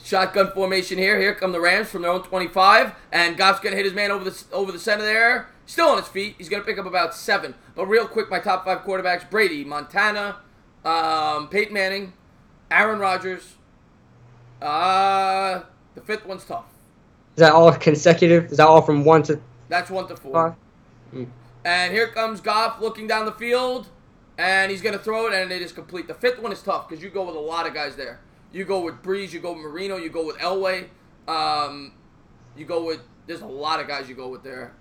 Speaker 1: Shotgun formation here. Here come the Rams from their own 25, and Goff's gonna hit his man over the center there. Still on his feet. He's gonna pick up about 7. But real quick, my top 5 quarterbacks: Brady, Montana, Peyton Manning, Aaron Rodgers. The 5th one's tough.
Speaker 2: Is that all consecutive? Is that all from 1 to?
Speaker 1: That's 1 to 4. And here comes Goff looking down the field, and he's gonna throw it, and it is complete. The 5th one is tough because you go with a lot of guys there. You go with Breeze, you go with Marino, you go with Elway, you go with, there's a lot of guys you go with there.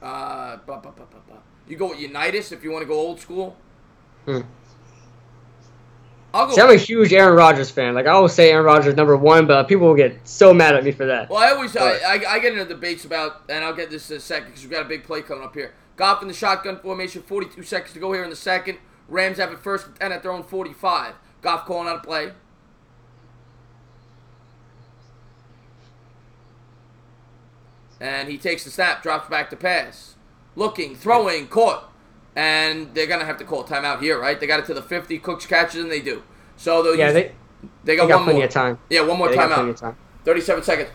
Speaker 1: You go with Unitas if you want to go old school.
Speaker 2: See, I'm a huge Aaron Rodgers fan. Like, I always say Aaron Rodgers number 1, but people will get so mad at me for that.
Speaker 1: Well, I get into debates about, and I'll get this in a second because we've got a big play coming up here. Goff in the shotgun formation, 42 seconds to go here in the second. Rams have it 1st and 10 at their own 45. Goff calling out a play. And he takes the snap, drops back to pass. Looking, throwing, caught. And they're going to have to call timeout here, right? They got it to the 50. Cooks catches, and they do. So they got one
Speaker 2: plenty
Speaker 1: more.
Speaker 2: Of time.
Speaker 1: Yeah, one more timeout. 37 seconds.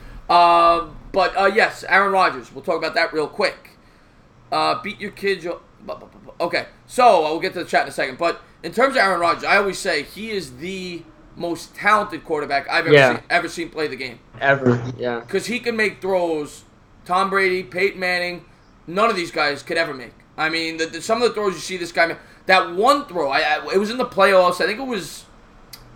Speaker 1: Yes, Aaron Rodgers. We'll talk about that real quick. Beat your kids. Okay, so we'll get to the chat in a second. But in terms of Aaron Rodgers, I always say he is the most talented quarterback I've ever seen play the game.
Speaker 2: Ever, yeah.
Speaker 1: Because he can make throws Tom Brady, Peyton Manning, none of these guys could ever make. I mean, some of the throws you see this guy make. That one throw, it was in the playoffs. I think it was,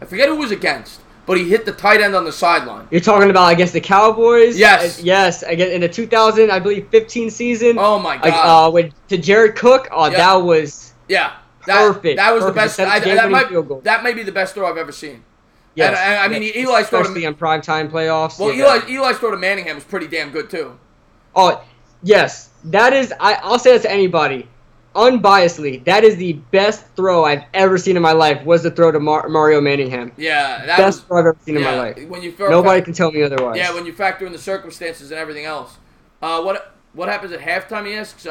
Speaker 1: I forget who it was against, but he hit the tight end on the sideline.
Speaker 2: You're talking about against the Cowboys?
Speaker 1: Yes.
Speaker 2: Yes, again in the 2000, I believe, 15 season.
Speaker 1: Oh, my God.
Speaker 2: To Jared Cook, that was perfect.
Speaker 1: That was
Speaker 2: perfect.
Speaker 1: The best. That may be the best throw I've ever seen.
Speaker 2: Yes.
Speaker 1: And I mean, Eli's throw
Speaker 2: especially in primetime playoffs.
Speaker 1: Well, Eli's throw to Manningham was pretty damn good, too.
Speaker 2: Oh, yes. That is, I'll say that to anybody. Unbiasedly, that is the best throw I've ever seen in my life, was the throw to Mario Manningham.
Speaker 1: Yeah.
Speaker 2: Best throw I've ever seen in my life. Nobody can tell me otherwise.
Speaker 1: Yeah, when you factor in the circumstances and everything else. What happens at halftime, he asks?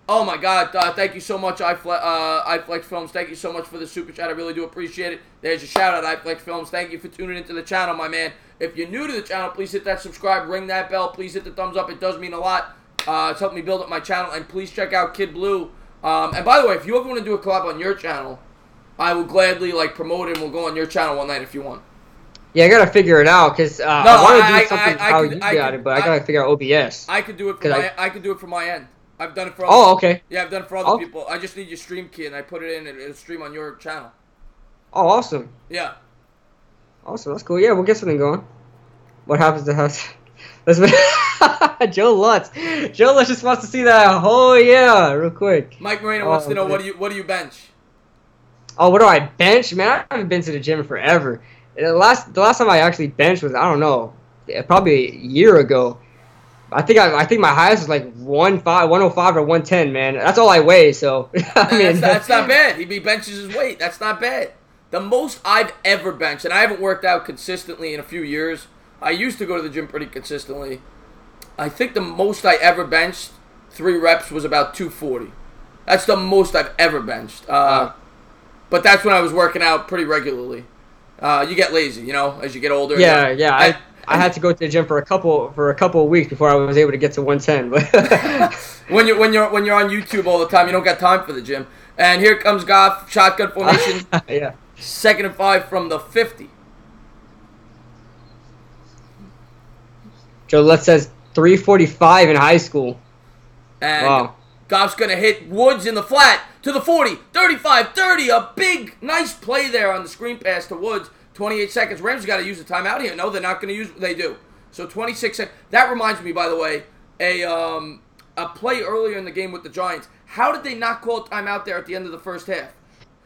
Speaker 1: Oh, my God. Thank you so much, iFlex Films. Thank you so much for the super chat. I really do appreciate it. There's your shout-out, iFlex Films. Thank you for tuning into the channel, my man. If you're new to the channel, please hit that subscribe, ring that bell. Please hit the thumbs up. It does mean a lot. It's helped me build up my channel. And please check out Kid Blue. And by the way, if you ever want to do a collab on your channel, I will gladly promote it and we'll go on your channel one night if you want.
Speaker 2: Yeah, I gotta figure it out because I want to do something how you got it, but I gotta figure out OBS.
Speaker 1: I could do it. I could do it from my end. I've done it for other
Speaker 2: okay.
Speaker 1: Yeah, I've done it for other people. I just need your stream key and I put it in and it'll stream on your channel.
Speaker 2: Oh, awesome.
Speaker 1: Yeah.
Speaker 2: Awesome. That's cool. Yeah, we'll get something going. What happens to us? Let's Joe Lutz. Joe Lutz just wants to see that. Oh yeah, real quick.
Speaker 1: Mike Moreno wants to know what do you bench?
Speaker 2: Oh, what do I bench? Man, I haven't been to the gym forever. The last time I actually benched was, I don't know, probably a year ago. I think my highest was like 105 or 110, man. That's all I weigh, so I mean
Speaker 1: that's not bad. He benches his weight. That's not bad. The most I've ever benched, and I haven't worked out consistently in a few years. I used to go to the gym pretty consistently. I think the most I ever benched, 3 reps, was about 240. That's the most I've ever benched. But that's when I was working out pretty regularly. You get lazy, you know, as you get older.
Speaker 2: Yeah, yeah. I had to go to the gym for a couple of weeks before I was able to get to 110. But
Speaker 1: when you're on YouTube all the time, you don't got time for the gym. And here comes Goff, shotgun formation.
Speaker 2: Yeah.
Speaker 1: 2nd and 5 from the 50.
Speaker 2: Joe Lutz says 345 in high school.
Speaker 1: And
Speaker 2: wow.
Speaker 1: Goff's going to hit Woods in the flat to the 40, 35, 30. A big, nice play there on the screen pass to Woods. 28 seconds. Rams got to use a timeout here. No, they're not going to use. They do. So 26 seconds. That reminds me, by the way, a play earlier in the game with the Giants. How did they not call a timeout there at the end of the first half?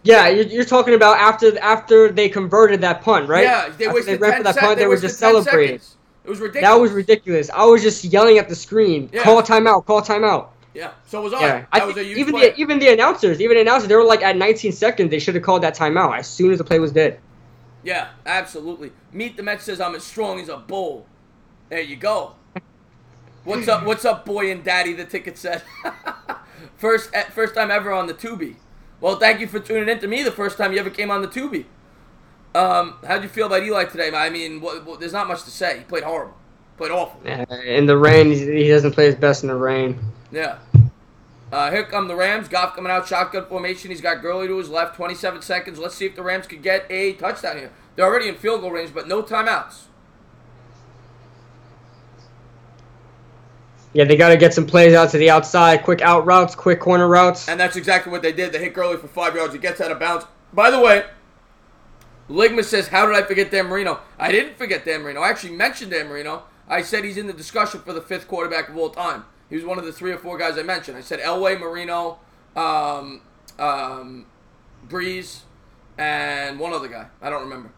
Speaker 2: Yeah, you're talking about after they converted that punt, right?
Speaker 1: Yeah, they wasted 10
Speaker 2: that punt. They were just celebrating.
Speaker 1: Seconds. It was ridiculous.
Speaker 2: That was ridiculous. I was just yelling at the screen. Yeah. Call timeout. Call timeout.
Speaker 1: Yeah, so was I. Yeah.
Speaker 2: That was a huge play. Even the announcers, they were like at 19 seconds. They should have called that timeout as soon as the play was dead.
Speaker 1: Yeah, absolutely. Meet the Met says I'm as strong as a bull. There you go. What's up, boy and daddy? The ticket said. First time ever on the Tubi. Well, thank you for tuning in to me. The first time you ever came on the Tubi. How'd you feel about Eli today? I mean, there's not much to say. He played horrible. Played awful.
Speaker 2: In the rain, he doesn't play his best in the rain.
Speaker 1: Yeah. Here come the Rams. Goff coming out, shotgun formation. He's got Gurley to his left, 27 seconds. Let's see if the Rams could get a touchdown here. They're already in field goal range, but no timeouts.
Speaker 2: Yeah, they got to get some plays out to the outside, quick out routes, quick corner routes.
Speaker 1: And that's exactly what they did. They hit Gurley for 5 yards. He gets out of bounds. By the way, Ligma says, how did I forget Dan Marino? I didn't forget Dan Marino. I actually mentioned Dan Marino. I said he's in the discussion for the 5th quarterback of all time. He was one of the 3 or 4 guys I mentioned. I said Elway, Marino, Breeze, and one other guy. I don't remember.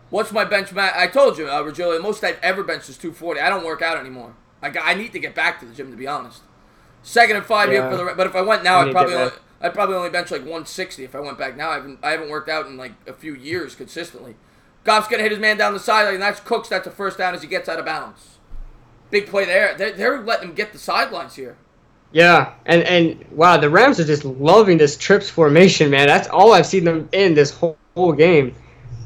Speaker 1: What's my bench max? I told you, Virgilio, the most I've ever benched is 240. I don't work out anymore. I need to get back to the gym, to be honest. 2nd and 5 here for the. But if I went now, I'd probably only bench like 160 if I went back now. I haven't worked out in like a few years consistently. Goff's gonna hit his man down the sideline. That's Cooks. That's a first down as he gets out of bounds. Big play there. They're letting him get the sidelines here.
Speaker 2: Yeah, and wow, the Rams are just loving this trips formation, man. That's all I've seen them in this whole game.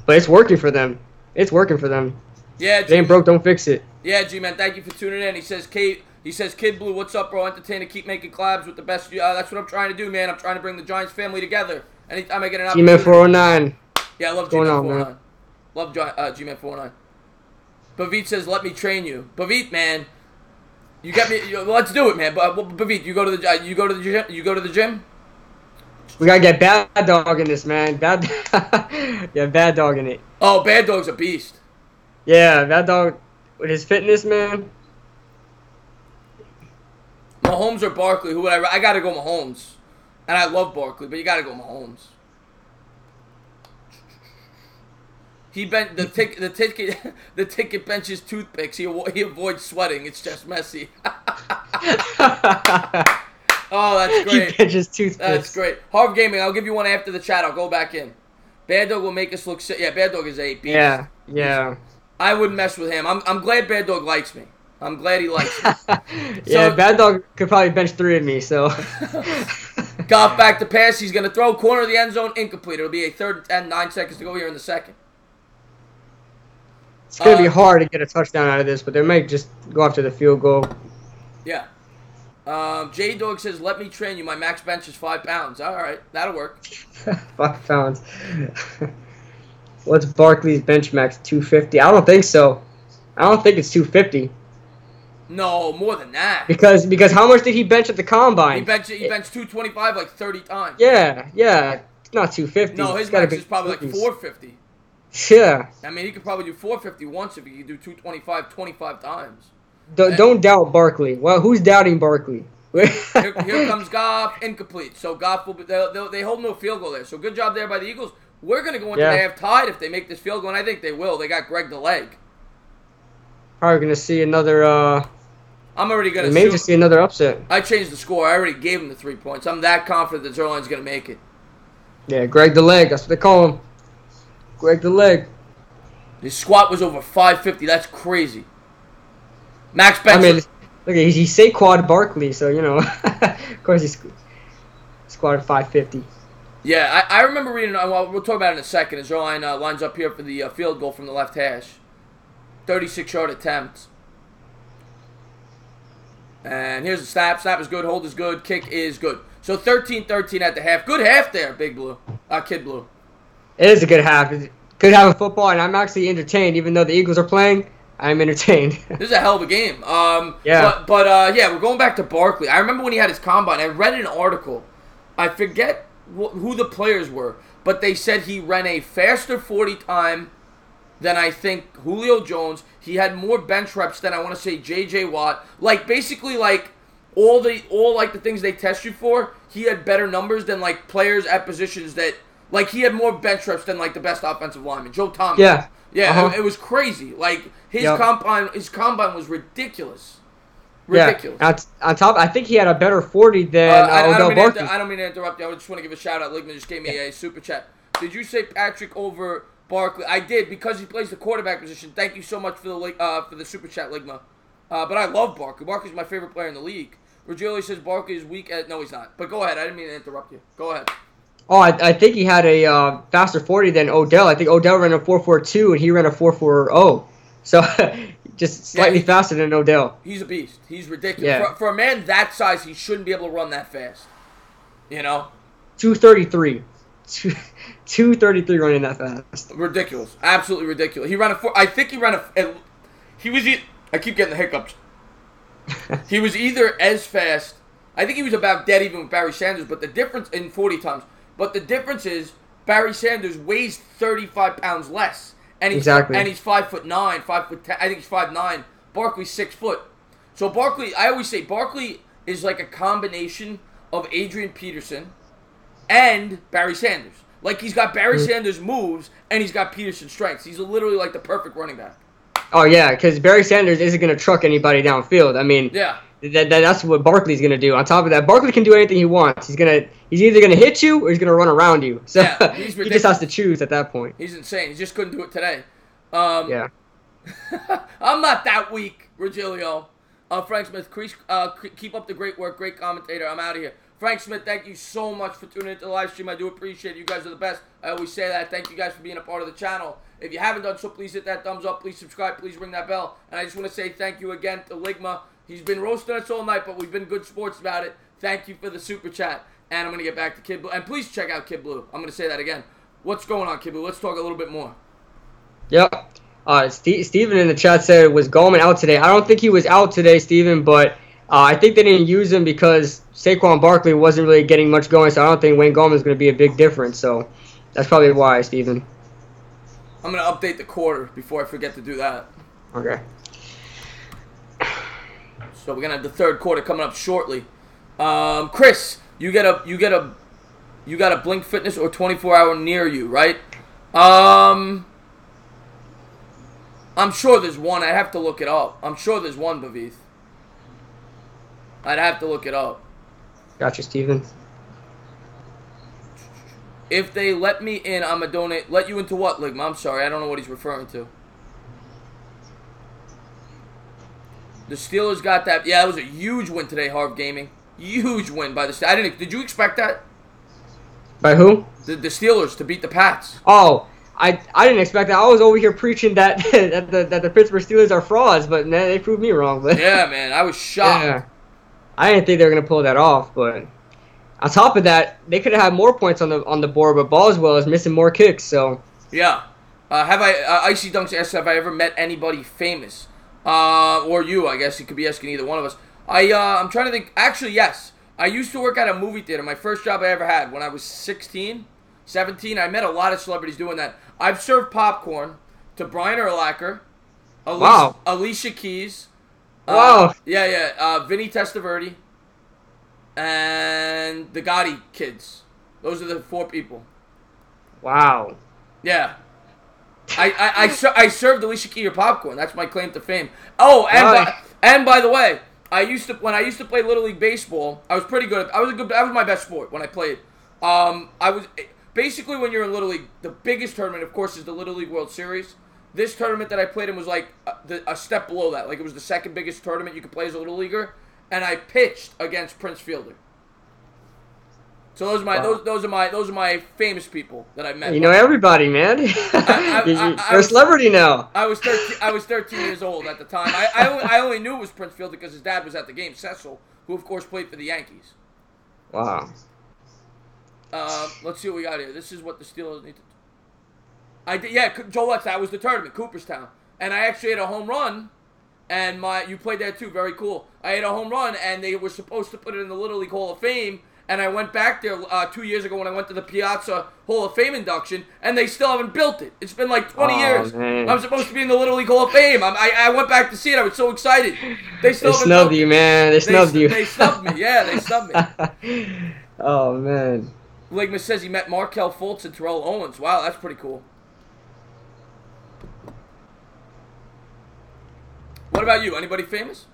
Speaker 2: But it's working for them. It's working for them.
Speaker 1: Yeah,
Speaker 2: if it ain't broke, don't fix it.
Speaker 1: Yeah, G-Man, thank you for tuning in. He says, Kid Blue, what's up, bro? Entertainer, keep making collabs with the best. That's what I'm trying to do, man. I'm trying to bring the Giants family together. Anytime I get an opportunity.
Speaker 2: G-Man 409.
Speaker 1: Yeah, I love G-Man 409. Love G-Man 409. Bavit says, let me train you. Bavit, man, you get me. Let's do it, man. Bavit, you go to the gym.
Speaker 2: We gotta get Bad Dog in this, man. Bad Dog in it.
Speaker 1: Oh, Bad Dog's a beast.
Speaker 2: Yeah, Bad Dog with his fitness, man.
Speaker 1: Mahomes or Barkley? Who would I gotta go Mahomes, and I love Barkley, but you gotta go Mahomes. He bent the ticket benches toothpicks. He avoids sweating. It's just messy. Oh, that's great.
Speaker 2: He benches toothpicks.
Speaker 1: That's great. Harv Gaming, I'll give you one after the chat. I'll go back in. Bad Dog will make us look sick. Yeah, Bad Dog is a beast.
Speaker 2: Yeah. I
Speaker 1: wouldn't mess with him. I'm glad Bad Dog likes me. I'm glad he likes me.
Speaker 2: Yeah, Bad Dog could probably bench 3 of me, so.
Speaker 1: Goff back to pass. He's going to throw corner of the end zone, incomplete. It'll be a 3rd and 10, 9 seconds to go here in the second.
Speaker 2: It's going to be hard to get a touchdown out of this, but they might just go after the field goal.
Speaker 1: Yeah. J-Dog says, let me train you. My max bench is 5 pounds. All right, that'll work.
Speaker 2: 5 pounds. What's Barkley's bench max? 250? I don't think so. I don't think it's 250.
Speaker 1: No, more than that.
Speaker 2: Because how much did he bench at the combine?
Speaker 1: He benched 225 like 30 times.
Speaker 2: Yeah. It's not 250.
Speaker 1: No, his
Speaker 2: It's gotta
Speaker 1: max
Speaker 2: be
Speaker 1: is probably like 450.
Speaker 2: Yeah.
Speaker 1: I mean, he could probably do 450 once if he could do 225 25 times.
Speaker 2: Don't doubt Barkley. Well, who's doubting Barkley?
Speaker 1: Here comes Goff, incomplete. So Goff will be, they hold no field goal there. So good job there by the Eagles. We're going to go into the half tied if they make this field goal, and I think they will. They got Greg the leg.
Speaker 2: Probably going to see another.
Speaker 1: I'm already going to.
Speaker 2: May just see another upset.
Speaker 1: I changed the score. I already gave him the 3 points. I'm that confident that Zerline's going to make it.
Speaker 2: Yeah, Greg the leg. That's what they call him. Greg the leg.
Speaker 1: His squat was over 550. That's crazy. Max Bench.
Speaker 2: I mean, look, he's Saquon Barkley, so you know. Of course, he's squatted 550.
Speaker 1: Yeah, I remember reading. Well, we'll talk about it in a second. As Zerline lines up here for the field goal from the left hash, 36-yard attempt. And here's the snap. Snap is good. Hold is good. Kick is good. So 13-13 at the half. Good half there, Big Blue. Kid Blue.
Speaker 2: It is a good half. Good half of football, and I'm actually entertained. Even though the Eagles are playing, I'm entertained.
Speaker 1: This is a hell of a game.
Speaker 2: Yeah.
Speaker 1: But yeah, we're going back to Barkley. I remember when he had his combine. I read an article. I forget who the players were, but they said he ran a faster 40 time than I think Julio Jones. He had more bench reps than I want to say J.J. Watt. Like basically like all like the things they test you for. He had better numbers than like players at positions that like he had more bench reps than like the best offensive lineman, Joe Thomas.
Speaker 2: Yeah.
Speaker 1: Yeah, it was crazy. Like his combine was ridiculous. Ridiculous.
Speaker 2: Yeah. On top, I think he had a better 40 than Odell Barkley.
Speaker 1: I don't mean to interrupt you. I just want to give a shout out. Ligman just gave me a super chat. Did you say Patrick over Barkley? I did because he plays the quarterback position. Thank you so much for the super chat, Ligma. But I love Barkley. Barkley's my favorite player in the league. Virgilio says Barkley is weak. No, he's not. But go ahead. I didn't mean to interrupt you. Go ahead.
Speaker 2: Oh, I think he had a faster 40 than Odell. I think Odell ran a 4.42 and he ran a 4.40. So just slightly faster than Odell.
Speaker 1: He's a beast. He's ridiculous.
Speaker 2: Yeah.
Speaker 1: For a man that size, he shouldn't be able to run that fast. You know?
Speaker 2: 2.33. 2.33 running that fast.
Speaker 1: Ridiculous. Absolutely ridiculous. He ran I keep getting the hiccups. He was either as fast. I think he was about dead even with Barry Sanders, but the difference in 40 times. But the difference is Barry Sanders weighs 35 pounds less. And he's 5'9", 5'10". I think he's 5'9". Barkley's 6 foot. So Barkley, I always say Barkley is like a combination of Adrian Peterson and Barry Sanders. Like he's got Barry Sanders moves and he's got Peterson strengths. He's literally like the perfect running back.
Speaker 2: Oh yeah, because Barry Sanders isn't going to truck anybody downfield. I mean,
Speaker 1: yeah.
Speaker 2: That's what Barkley's going to do. On top of that, Barkley can do anything he wants. He's either going to hit you or he's going to run around you. So
Speaker 1: yeah,
Speaker 2: he just has to choose at that point.
Speaker 1: He's insane. He just couldn't do it today.
Speaker 2: Yeah.
Speaker 1: I'm not that weak, Virgilio. Frank Smith, keep up the great work. Great commentator. I'm out of here. Frank Smith, thank you so much for tuning into the live stream. I do appreciate it. You guys are the best. I always say that. Thank you guys for being a part of the channel. If you haven't done so, please hit that thumbs up. Please subscribe. Please ring that bell. And I just want to say thank you again to Ligma. He's been roasting us all night, but we've been good sports about it. Thank you for the super chat. And I'm going to get back to Kid Blue. And please check out Kid Blue. I'm going to say that again. What's going on, Kid Blue? Let's talk a little bit more.
Speaker 2: Yep. Steven in the chat said, was Gallman out today? I don't think he was out today, Steven, but I think they didn't use him because Saquon Barkley wasn't really getting much going, so I don't think Wayne Gallman's going to be a big difference. So that's probably why, Steven.
Speaker 1: I'm going to update the quarter before I forget to do that.
Speaker 2: Okay.
Speaker 1: So we're going to have the third quarter coming up shortly. Chris, you got a Blink Fitness or 24-hour near you, right? I'm sure there's one. I'd have to look it up. I'm sure there's one, Bavith. I'd have to look it up.
Speaker 2: Gotcha, Steven.
Speaker 1: If they let me in, I'm going to donate. Let you into what, Ligma? I'm sorry. I don't know what he's referring to. The Steelers got that. Yeah, that was a huge win today, Harv Gaming. Huge win by the Steelers. Did you expect that?
Speaker 2: By who?
Speaker 1: The Steelers to beat the Pats.
Speaker 2: Oh, I didn't expect that. I was over here preaching that that the Pittsburgh Steelers are frauds, but man, they proved me wrong. But
Speaker 1: yeah, man, I was shocked.
Speaker 2: Yeah. I didn't think they were going to pull that off, but on top of that, they could have had more points on the board, but Boswell is missing more kicks, so.
Speaker 1: Yeah. Icy Dunks asked, have I ever met anybody famous? Or you, I guess. You could be asking either one of us. I'm trying to think. Actually, yes. I used to work at a movie theater. My first job I ever had when I was 16. 17. I met a lot of celebrities doing that. I've served popcorn to Brian Urlacher, Alicia Keys.
Speaker 2: Wow.
Speaker 1: Vinny Testaverde, and the Gotti kids. Those are the 4 people.
Speaker 2: Wow.
Speaker 1: Yeah. I served Alicia Keys popcorn. That's my claim to fame. Oh, and by the way, when I used to play Little League baseball, I was pretty good. That was my best sport when I played. Basically when you're in Little League, the biggest tournament, of course, is the Little League World Series. This tournament that I played in was like a step below that. Like it was the second biggest tournament you could play as a Little Leaguer, and I pitched against Prince Fielder. So those are my famous people that I met.
Speaker 2: You know everybody, man. You're a celebrity now.
Speaker 1: I was 13 years old at the time. I only knew it was Prince Fielder because his dad was at the game, Cecil, who of course played for the Yankees.
Speaker 2: Wow.
Speaker 1: Let's see what we got here. This is what the Steelers need to do. Joe Lutz, that was the tournament, Cooperstown. And I actually had a home run, and you played that too, very cool. I had a home run, and they were supposed to put it in the Little League Hall of Fame, and I went back there 2 years ago when I went to the Piazza Hall of Fame induction, and they still haven't built it. It's been like 20 years.
Speaker 2: Man.
Speaker 1: I'm supposed to be in the Little League Hall of Fame. I went back to see it. I was so excited. They
Speaker 2: snubbed you, man. They snubbed you.
Speaker 1: They snubbed me. Yeah, they snubbed
Speaker 2: me. Oh, man.
Speaker 1: Ligma says he met Markel Fultz and Terrell Owens. Wow, that's pretty cool. What about you? Anybody famous?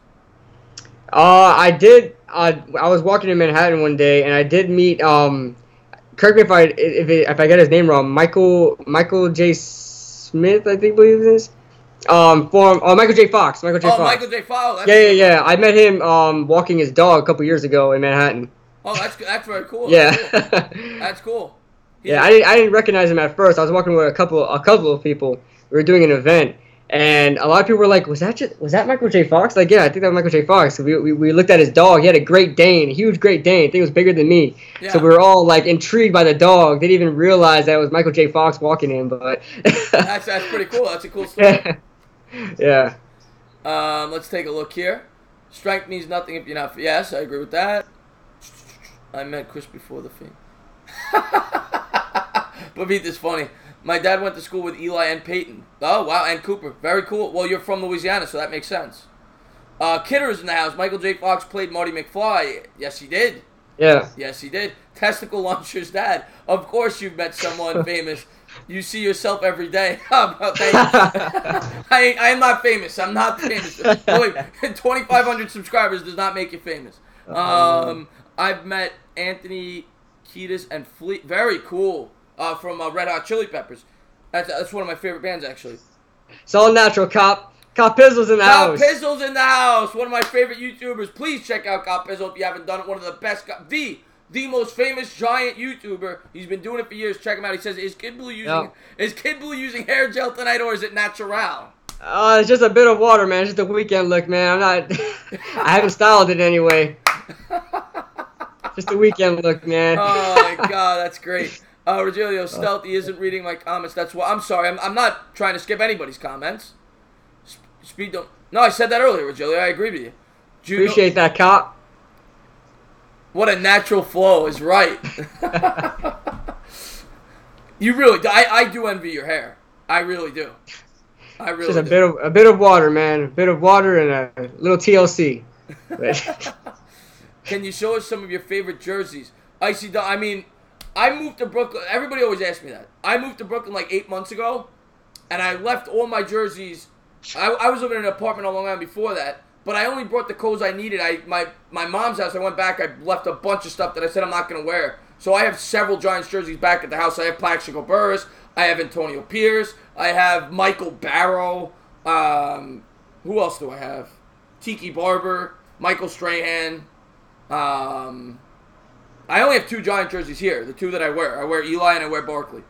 Speaker 2: I did. I was walking in Manhattan one day, and I did meet. Correct me if I get his name wrong. Michael J. Smith, I think, believe it is. Michael J. Fox. Michael J. Fox.
Speaker 1: Michael J. Fox.
Speaker 2: Yeah. I met him walking his dog a couple years ago in Manhattan.
Speaker 1: Oh, that's very cool.
Speaker 2: Yeah.
Speaker 1: That's cool.
Speaker 2: I didn't recognize him at first. I was walking with a couple of people. We were doing an event. And a lot of people were like, was that Michael J. Fox? Like, yeah, I think that was Michael J. Fox. So we looked at his dog. He had a Great Dane, a huge Great Dane. I think it was bigger than me. Yeah. So we were all, like, intrigued by the dog. Didn't even realize that it was Michael J. Fox walking in, but...
Speaker 1: that's pretty cool. That's a cool story.
Speaker 2: Yeah.
Speaker 1: Let's take a look here. Strength means nothing if you're not... Yes, I agree with that. I met Chris before the fame. But beat this funny. My dad went to school with Eli and Peyton. Oh, wow, and Cooper. Very cool. Well, you're from Louisiana, so that makes sense. Kidder's in the house. Michael J. Fox played Marty McFly. Yes, he did.
Speaker 2: Yeah.
Speaker 1: Yes, he did. Testicle Launcher's dad. Of course you've met someone famous. You see yourself every day. I am not famous. I'm not famous. 2,500 subscribers does not make you famous. I've met Anthony Kiedis and Fleet. Very cool. From Red Hot Chili Peppers. That's one of my favorite bands, actually.
Speaker 2: It's all natural, Cop. Cop Pizzle's in the house.
Speaker 1: Cop Pizzle's in the house. One of my favorite YouTubers. Please check out Cop Pizzle if you haven't done it. One of the best, the most famous giant YouTuber. He's been doing it for years. Check him out. He says, "Is Kid Blue using hair gel tonight, or is it natural?"
Speaker 2: It's just a bit of water, man. It's just a weekend look, man. I haven't styled it anyway. Just a weekend look, man.
Speaker 1: Oh my God, that's great. Rogelio Stealthy isn't reading my comments. That's why. I'm sorry. I'm not trying to skip anybody's comments. Speed don't. No, I said that earlier, Rogelio. I agree with you.
Speaker 2: Appreciate that, Cop.
Speaker 1: What a natural flow is right. You really. I do envy your hair. I really do. I really.
Speaker 2: Just a bit of water, man. A bit of water and a little TLC.
Speaker 1: Can you show us some of your favorite jerseys? Icy. I mean. I moved to Brooklyn. Everybody always asks me that. I moved to Brooklyn like 8 months ago, and I left all my jerseys. I was living in an apartment on Long Island before that, but I only brought the clothes I needed. My mom's house, I went back, I left a bunch of stuff that I said I'm not going to wear. So I have several Giants jerseys back at the house. I have Plaxico Burress. I have Antonio Pierce. I have Michael Barrow. Who else do I have? Tiki Barber. Michael Strahan. I only have 2 Giant jerseys here, the 2 that I wear. I wear Eli and I wear Barkley.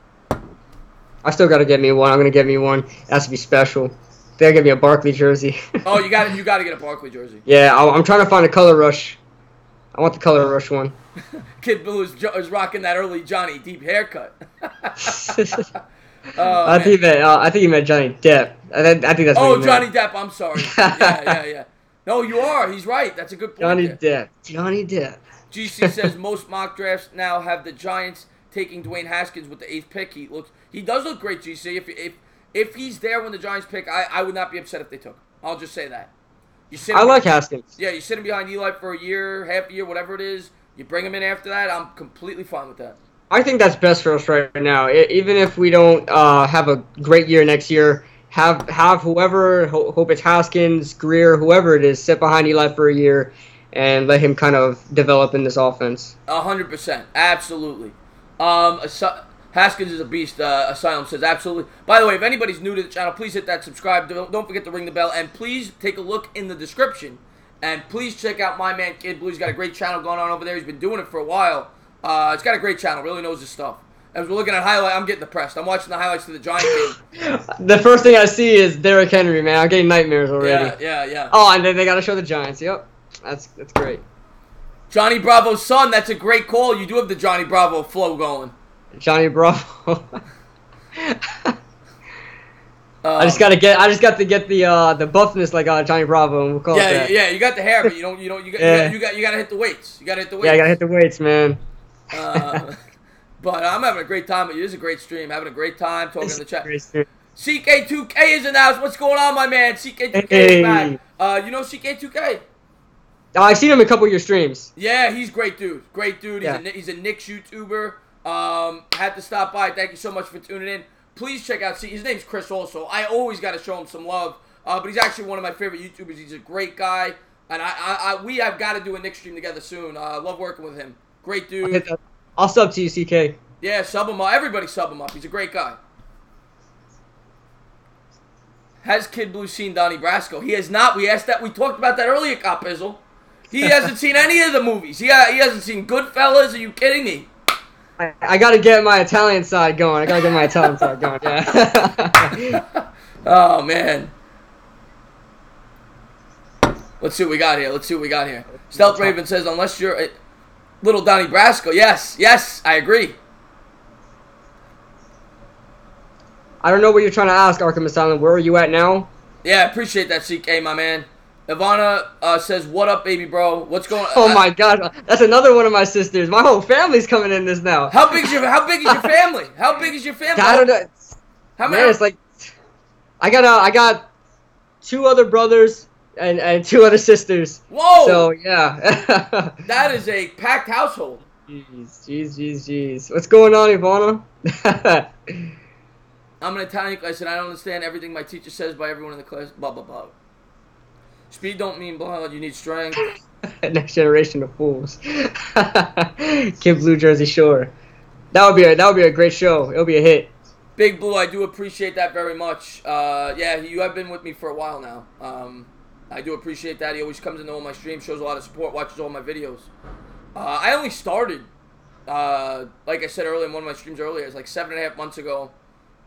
Speaker 2: I still got to get me one. I'm going to get me one. It has to be special. They'll get me a Barkley jersey.
Speaker 1: Oh, you got to get a Barkley jersey.
Speaker 2: Yeah, I'm trying to find a Color Rush. I want the Color Rush one.
Speaker 1: Kid Blue is rocking that early Johnny Depp haircut.
Speaker 2: I think you meant Johnny Depp. I think that's what you meant.
Speaker 1: Johnny Depp. I'm sorry. Yeah. No, you are. He's right. That's a good point.
Speaker 2: Johnny Depp.
Speaker 1: GC says most mock drafts now have the Giants taking Dwayne Haskins with the 8th pick. He does look great, GC. If he's there when the Giants pick, I would not be upset if they took him. I'll just say that.
Speaker 2: I like Haskins.
Speaker 1: Yeah, you sit him behind Eli for a year, half a year, whatever it is. You bring him in after that. I'm completely fine with that.
Speaker 2: I think that's best for us right now. Even if we don't have a great year next year, have whoever, hope it's Haskins, Greer, whoever it is, sit behind Eli for a year and let him kind of develop in this offense.
Speaker 1: 100%. Absolutely. Haskins is a beast. Asylum says absolutely. By the way, if anybody's new to the channel, please hit that subscribe. Don't forget to ring the bell. And please take a look in the description. And please check out my man Kid Blue. He's got a great channel going on over there. He's been doing it for a while. It's got a great channel. Really knows his stuff. As we're looking at highlights, I'm getting depressed. I'm watching the highlights to the Giant game.
Speaker 2: The first thing I see is Derrick Henry, man. I'm getting nightmares already.
Speaker 1: Yeah.
Speaker 2: Oh, and then they got to show the Giants. Yep. That's great. Johnny
Speaker 1: Bravo's son. That's a great call. You do have the Johnny Bravo flow going.
Speaker 2: Johnny Bravo. I just got to get the buffness like Johnny Bravo, and we'll call it that.
Speaker 1: Yeah. You got the hair, but you got to hit the weights. You got to hit the weights.
Speaker 2: Yeah, I got to hit the weights, man.
Speaker 1: But I'm having a great time. It is a great stream. Having a great time talking in the chat. CK2K is in the house. What's going on, my man? CK2K is back. You know CK2K?
Speaker 2: I've seen him in a couple of your streams.
Speaker 1: Yeah, he's great dude. Great dude. He's a Knicks YouTuber. Had to stop by. Thank you so much for tuning in. Please check out. His name's Chris also. I always got to show him some love. But he's actually one of my favorite YouTubers. He's a great guy. And we have got to do a Knicks stream together soon. I love working with him. Great dude.
Speaker 2: I'll sub to you, CK.
Speaker 1: Yeah, sub him up. Everybody sub him up. He's a great guy. Has Kid Blue seen Donnie Brasco? He has not. We talked about that earlier, Cop Izzle. He hasn't seen any of the movies. He hasn't seen Goodfellas. Are you kidding me?
Speaker 2: I got to get my Italian side going. Yeah.
Speaker 1: Oh, man. Let's see what we got here. Stealth Raven says, unless you're little Donnie Brasco. Yes, I agree.
Speaker 2: I don't know what you're trying to ask, Arkham Asylum. Where are you at now?
Speaker 1: Yeah, I appreciate that, CK, my man. Ivana says, what up, baby bro? What's going on?
Speaker 2: Oh, my God. That's another one of my sisters. My whole family's coming in this now.
Speaker 1: How big is your family? How big is your family?
Speaker 2: I don't know.
Speaker 1: How many?
Speaker 2: Man, it's like, I got 2 other brothers and 2 other sisters.
Speaker 1: Whoa!
Speaker 2: So, yeah.
Speaker 1: That is a packed household.
Speaker 2: Jeez. What's going on, Ivana?
Speaker 1: I'm an Italian. I said, I don't understand everything my teacher says by everyone in the class. Blah, blah, blah. Speed don't mean blood. You need strength.
Speaker 2: Next generation of fools. Kid Blue Jersey Shore. That would be a great show. It'll be a hit.
Speaker 1: Big Blue, I do appreciate that very much. Yeah, you have been with me for a while now. I do appreciate that. He always comes into all my streams, shows a lot of support, watches all my videos. I only started, like I said earlier in one of my streams earlier, it's like 7.5 months ago.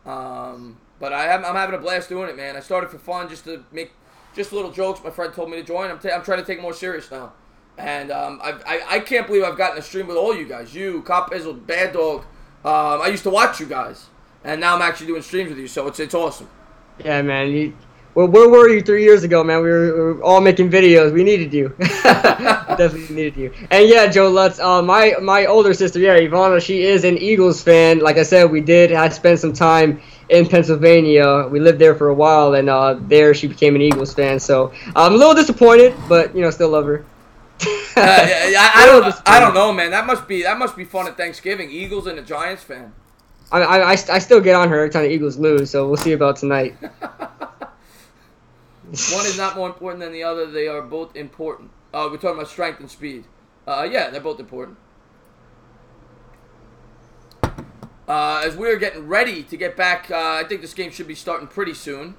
Speaker 1: But I'm having a blast doing it, man. I started for fun, just to make just little jokes. My friend told me to join. I'm trying to take it more serious now. And I can't believe I've gotten a stream with all you guys. You, Cop Izzle, Bad Dog. I used to watch you guys. And now I'm actually doing streams with you, so it's awesome.
Speaker 2: Yeah, man. Where were you 3 years ago, man? We were all making videos. We needed you. Definitely needed you. And yeah, Joe Lutz, my older sister, yeah, Ivana, she is an Eagles fan. Like I said, I spent some time in Pennsylvania. We lived there for a while, and there she became an Eagles fan. So I'm a little disappointed, but still love her.
Speaker 1: I don't know, man. That must be fun at Thanksgiving. Eagles and a Giants fan.
Speaker 2: I still get on her every time the Eagles lose, so we'll see about tonight.
Speaker 1: One is not more important than the other. They are both important. We're talking about strength and speed. Yeah, they're both important. As we're getting ready to get back, I think this game should be starting pretty soon.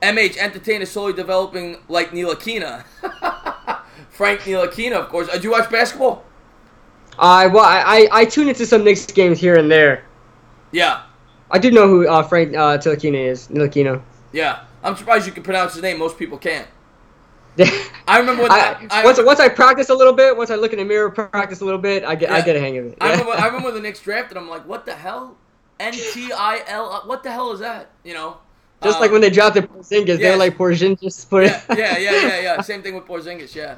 Speaker 1: MH, Entertainer slowly developing like Ntilikina. Frank Ntilikina, of course. Do you watch basketball?
Speaker 2: I tune into some Knicks games here and there.
Speaker 1: Yeah.
Speaker 2: I do know who Frank Ntilikina is. Ntilikina.
Speaker 1: Yeah. I'm surprised you can pronounce his name. Most people can't. I remember when
Speaker 2: once I practice a little bit, once I look in the mirror, practice a little bit, I get a hang of it.
Speaker 1: I remember when the Knicks drafted him. I'm like, what the hell? Ntil? What the hell is that?
Speaker 2: Just like when they drafted Porzingis, they were like Porzingis.
Speaker 1: Yeah. Same thing with Porzingis. Yeah.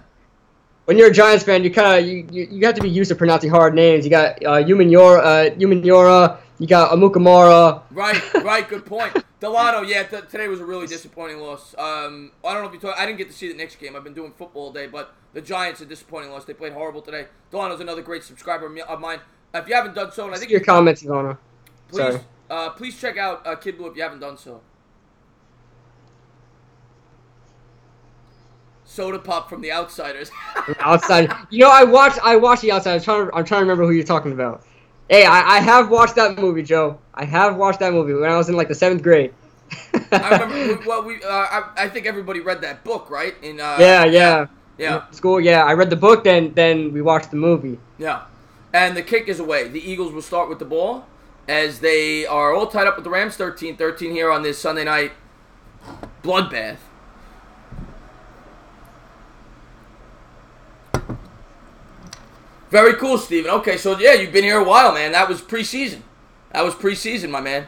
Speaker 2: when you're a Giants fan, you kind of you have to be used to pronouncing hard names. You got Yura, you got Amukamara.
Speaker 1: Right, good point. Delano, yeah, today was a really disappointing loss. I don't know if you I didn't get to see the Knicks game. I've been doing football all day, but the Giants, a disappointing loss. They played horrible today. Delano's another great subscriber of mine. If you haven't done so, and I think
Speaker 2: your comments, Delano.
Speaker 1: Please check out Kid Blue if you haven't done so. Soda Pop from The Outsiders.
Speaker 2: Outside, I watched The Outsiders. I'm trying to remember who you're talking about. Hey, I have watched that movie, Joe. I have watched that movie when I was in like the 7th grade.
Speaker 1: I remember. Well, I think everybody read that book, right?
Speaker 2: Yeah. In school, yeah. I read the book, then we watched the movie.
Speaker 1: Yeah, and the kick is away. The Eagles will start with the ball as they are all tied up with the Rams, 13-13 here on this Sunday night bloodbath. Very cool, Steven. Okay, so yeah, you've been here a while, man. That was preseason. My man.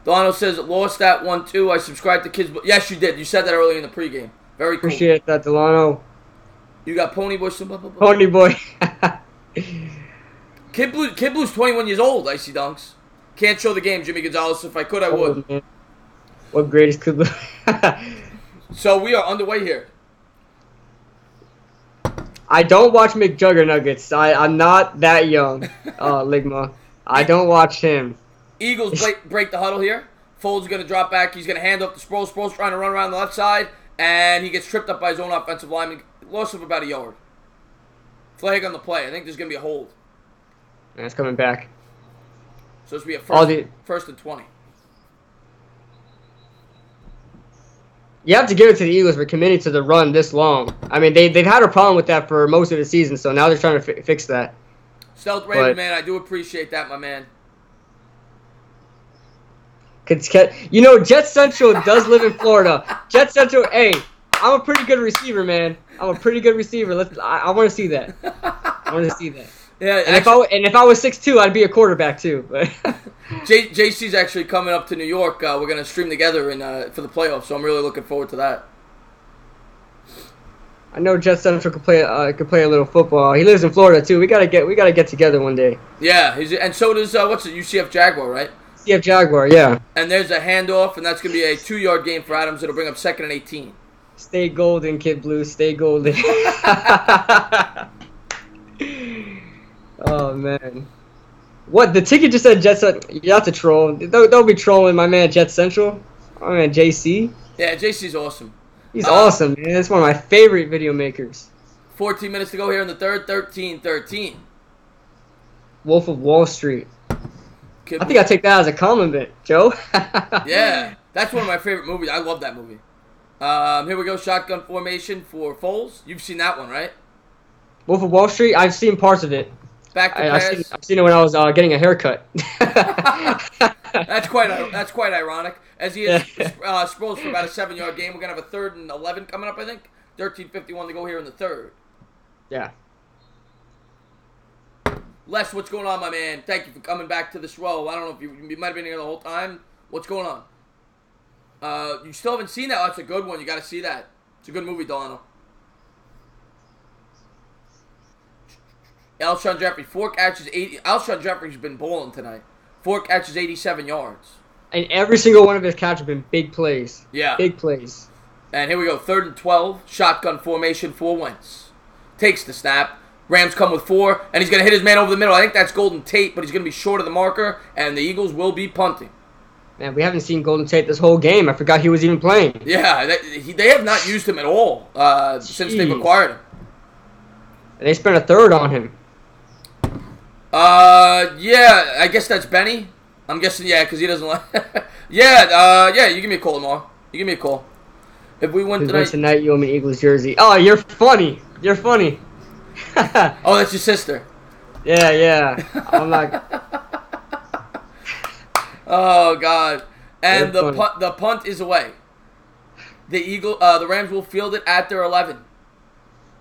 Speaker 1: Delano says, lost that one, too. I subscribed to Kids. Yes, you did. You said that earlier in the pregame. Very cool.
Speaker 2: Appreciate that, Delano.
Speaker 1: You got Pony Boy.
Speaker 2: Pony Boy.
Speaker 1: Kid Blue's 21 years old, Icy Dunks. Can't show the game, Jimmy Gonzalez. If I could, I would.
Speaker 2: Man. What grade is Kid Blue?
Speaker 1: So we are underway here.
Speaker 2: I don't watch McJuggernuggets. I'm not that young, Ligma. I don't watch him.
Speaker 1: Eagles break the huddle here. Foles going to drop back. He's going to hand off to Sproles. Sproles trying to run around the left side, and he gets tripped up by his own offensive lineman. Loss of about a yard. Flag on the play. I think there's going to be a hold.
Speaker 2: And it's coming back.
Speaker 1: So it's going to be a first and 20.
Speaker 2: You have to give it to the Eagles for committing to the run this long. I mean, they've had a problem with that for most of the season, so now they're trying to fix that.
Speaker 1: Stealth Raven, man, I do appreciate that, my man.
Speaker 2: Jet Central does live in Florida. Jet Central, hey, I'm a pretty good receiver, man. I'm a pretty good receiver. I want to see that.
Speaker 1: Yeah,
Speaker 2: and if I was 6'2", I'd be a quarterback too. But
Speaker 1: JC's actually coming up to New York. We're gonna stream together for the playoffs, so I'm really looking forward to that.
Speaker 2: I know Jet Central could play a little football. He lives in Florida too. We gotta get together one day.
Speaker 1: Yeah, and so does UCF Jaguar, right?
Speaker 2: UCF Jaguar, yeah.
Speaker 1: And there's a handoff, and that's gonna be a 2-yard gain for Adams. It'll bring up 2nd and 18.
Speaker 2: Stay golden, Kid Blue. Stay golden. Oh, man. What? The ticket just said Jet Central. You have to troll. Don't be trolling my man Jet Central. My man JC.
Speaker 1: Yeah, JC's awesome.
Speaker 2: He's awesome, man. That's one of my favorite video makers.
Speaker 1: 14 minutes to go here in the third. 13-13.
Speaker 2: Wolf of Wall Street. I think I take that as a compliment, Joe.
Speaker 1: Yeah. That's one of my favorite movies. I love that movie. Here we go. Shotgun formation for Foles. You've seen that one, right?
Speaker 2: Wolf of Wall Street? I've seen parts of it.
Speaker 1: Back to pass.
Speaker 2: I've seen it when I was getting a haircut.
Speaker 1: That's quite ironic. As he is Sproles for about a 7-yard game. We're going to have a 3rd and 11 coming up, I think. 13:51 to go here in the third.
Speaker 2: Yeah.
Speaker 1: Les, what's going on, my man? Thank you for coming back to this row. I don't know if you might have been here the whole time. What's going on? You still haven't seen that? Oh, that's a good one. You got to see that. It's a good movie, Delano. Alshon Jeffrey, 4 catches, 80. Alshon Jeffrey's been balling tonight. 4 catches, 87 yards.
Speaker 2: And every single one of his catches have been big plays.
Speaker 1: Yeah.
Speaker 2: Big plays.
Speaker 1: And here we go. 3rd and 12. Shotgun formation for Wentz. Takes the snap. Rams come with 4. And he's going to hit his man over the middle. I think that's Golden Tate, but he's going to be short of the marker. And the Eagles will be punting.
Speaker 2: Man, we haven't seen Golden Tate this whole game. I forgot he was even playing.
Speaker 1: Yeah, they have not used him at all since they've acquired him.
Speaker 2: And they spent a 3rd on him.
Speaker 1: Yeah, I guess that's Benny. I'm guessing, yeah, because he doesn't like... yeah, you give me a call tomorrow. You give me a call. If we win
Speaker 2: tonight, you owe me Eagles jersey. Oh, you're funny. You're funny.
Speaker 1: Oh, that's your sister.
Speaker 2: Yeah. I'm not...
Speaker 1: Oh, God. And the punt is away. The Rams will field it at their 11.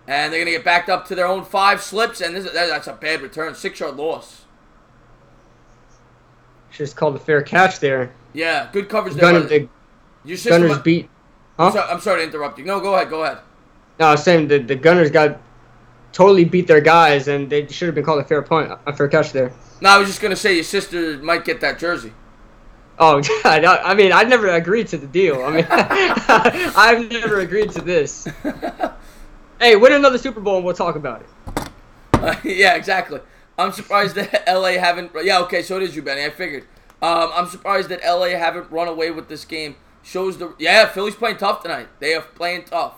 Speaker 1: And they're going to get backed up to their own 5 slips, and that's a bad return. 6-yard loss.
Speaker 2: Just called a fair catch there.
Speaker 1: Yeah, good coverage there.
Speaker 2: Gunners beat. Huh?
Speaker 1: I'm sorry to interrupt you. No, go ahead.
Speaker 2: No, I was saying the Gunners got totally beat their guys, and they should have been called a fair catch there.
Speaker 1: No, I was just gonna say your sister might get that jersey.
Speaker 2: Oh, God, I mean, I never agreed to the deal. I mean, I've never agreed to this. Hey, win another Super Bowl and we'll talk about it.
Speaker 1: Yeah, exactly. I'm surprised that LA haven't. Yeah, okay, so it is you, Benny. I figured. I'm surprised that LA haven't run away with this game. Shows the Philly's playing tough tonight. They are playing tough.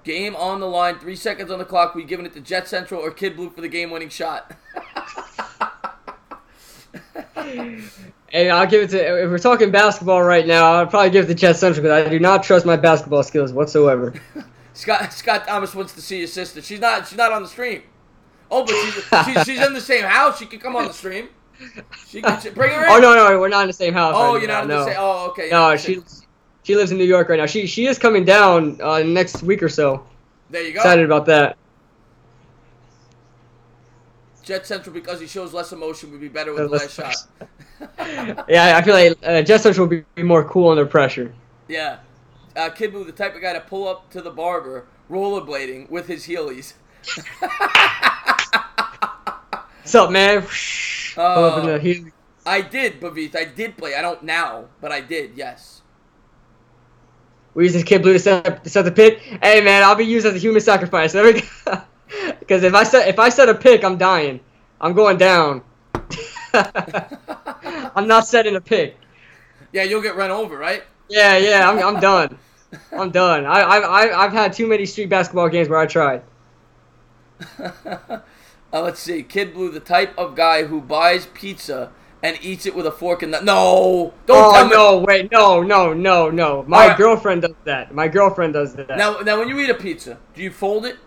Speaker 1: Game on the line, 3 seconds on the clock. We giving it to Jet Central or Kid Blue for the game-winning shot.
Speaker 2: Hey, I'll give it to. If we're talking basketball right now, I'll probably give it to Jet Central because I do not trust my basketball skills whatsoever.
Speaker 1: Scott Thomas wants to see his sister. She's not on the stream. Oh, but she's in the same house. She can come on the stream. She can bring her in.
Speaker 2: Oh no, we're not in the same house.
Speaker 1: Oh,
Speaker 2: right
Speaker 1: you're
Speaker 2: now,
Speaker 1: not in the same. Oh, okay.
Speaker 2: No, she lives in New York right now. She is coming down next week or so.
Speaker 1: There you go.
Speaker 2: Excited about that.
Speaker 1: Jet Central, because he shows less emotion, would be better with the last shot.
Speaker 2: Yeah, I feel like Jet Central will be more cool under pressure.
Speaker 1: Yeah. Kid Blue, the type of guy to pull up to the barber, rollerblading with his heelys.
Speaker 2: What's up, man? Pull up in the heelys.
Speaker 1: I did, Bavith. I did play. I don't now, but I did, yes.
Speaker 2: We use this Kid Blue to set the pick. Hey, man, I'll be used as a human sacrifice. There we go. Because if I set a pick, I'm dying. I'm going down. I'm not setting a pick.
Speaker 1: Yeah, you'll get run over, right?
Speaker 2: Yeah. I'm done. I'm done. I've had too many street basketball games where I tried.
Speaker 1: Let's see. Kid Blue, the type of guy who buys pizza and eats it with a fork and no, don't tell me.
Speaker 2: No, wait, no. My girlfriend does that.
Speaker 1: Now, when you eat a pizza, do you fold it?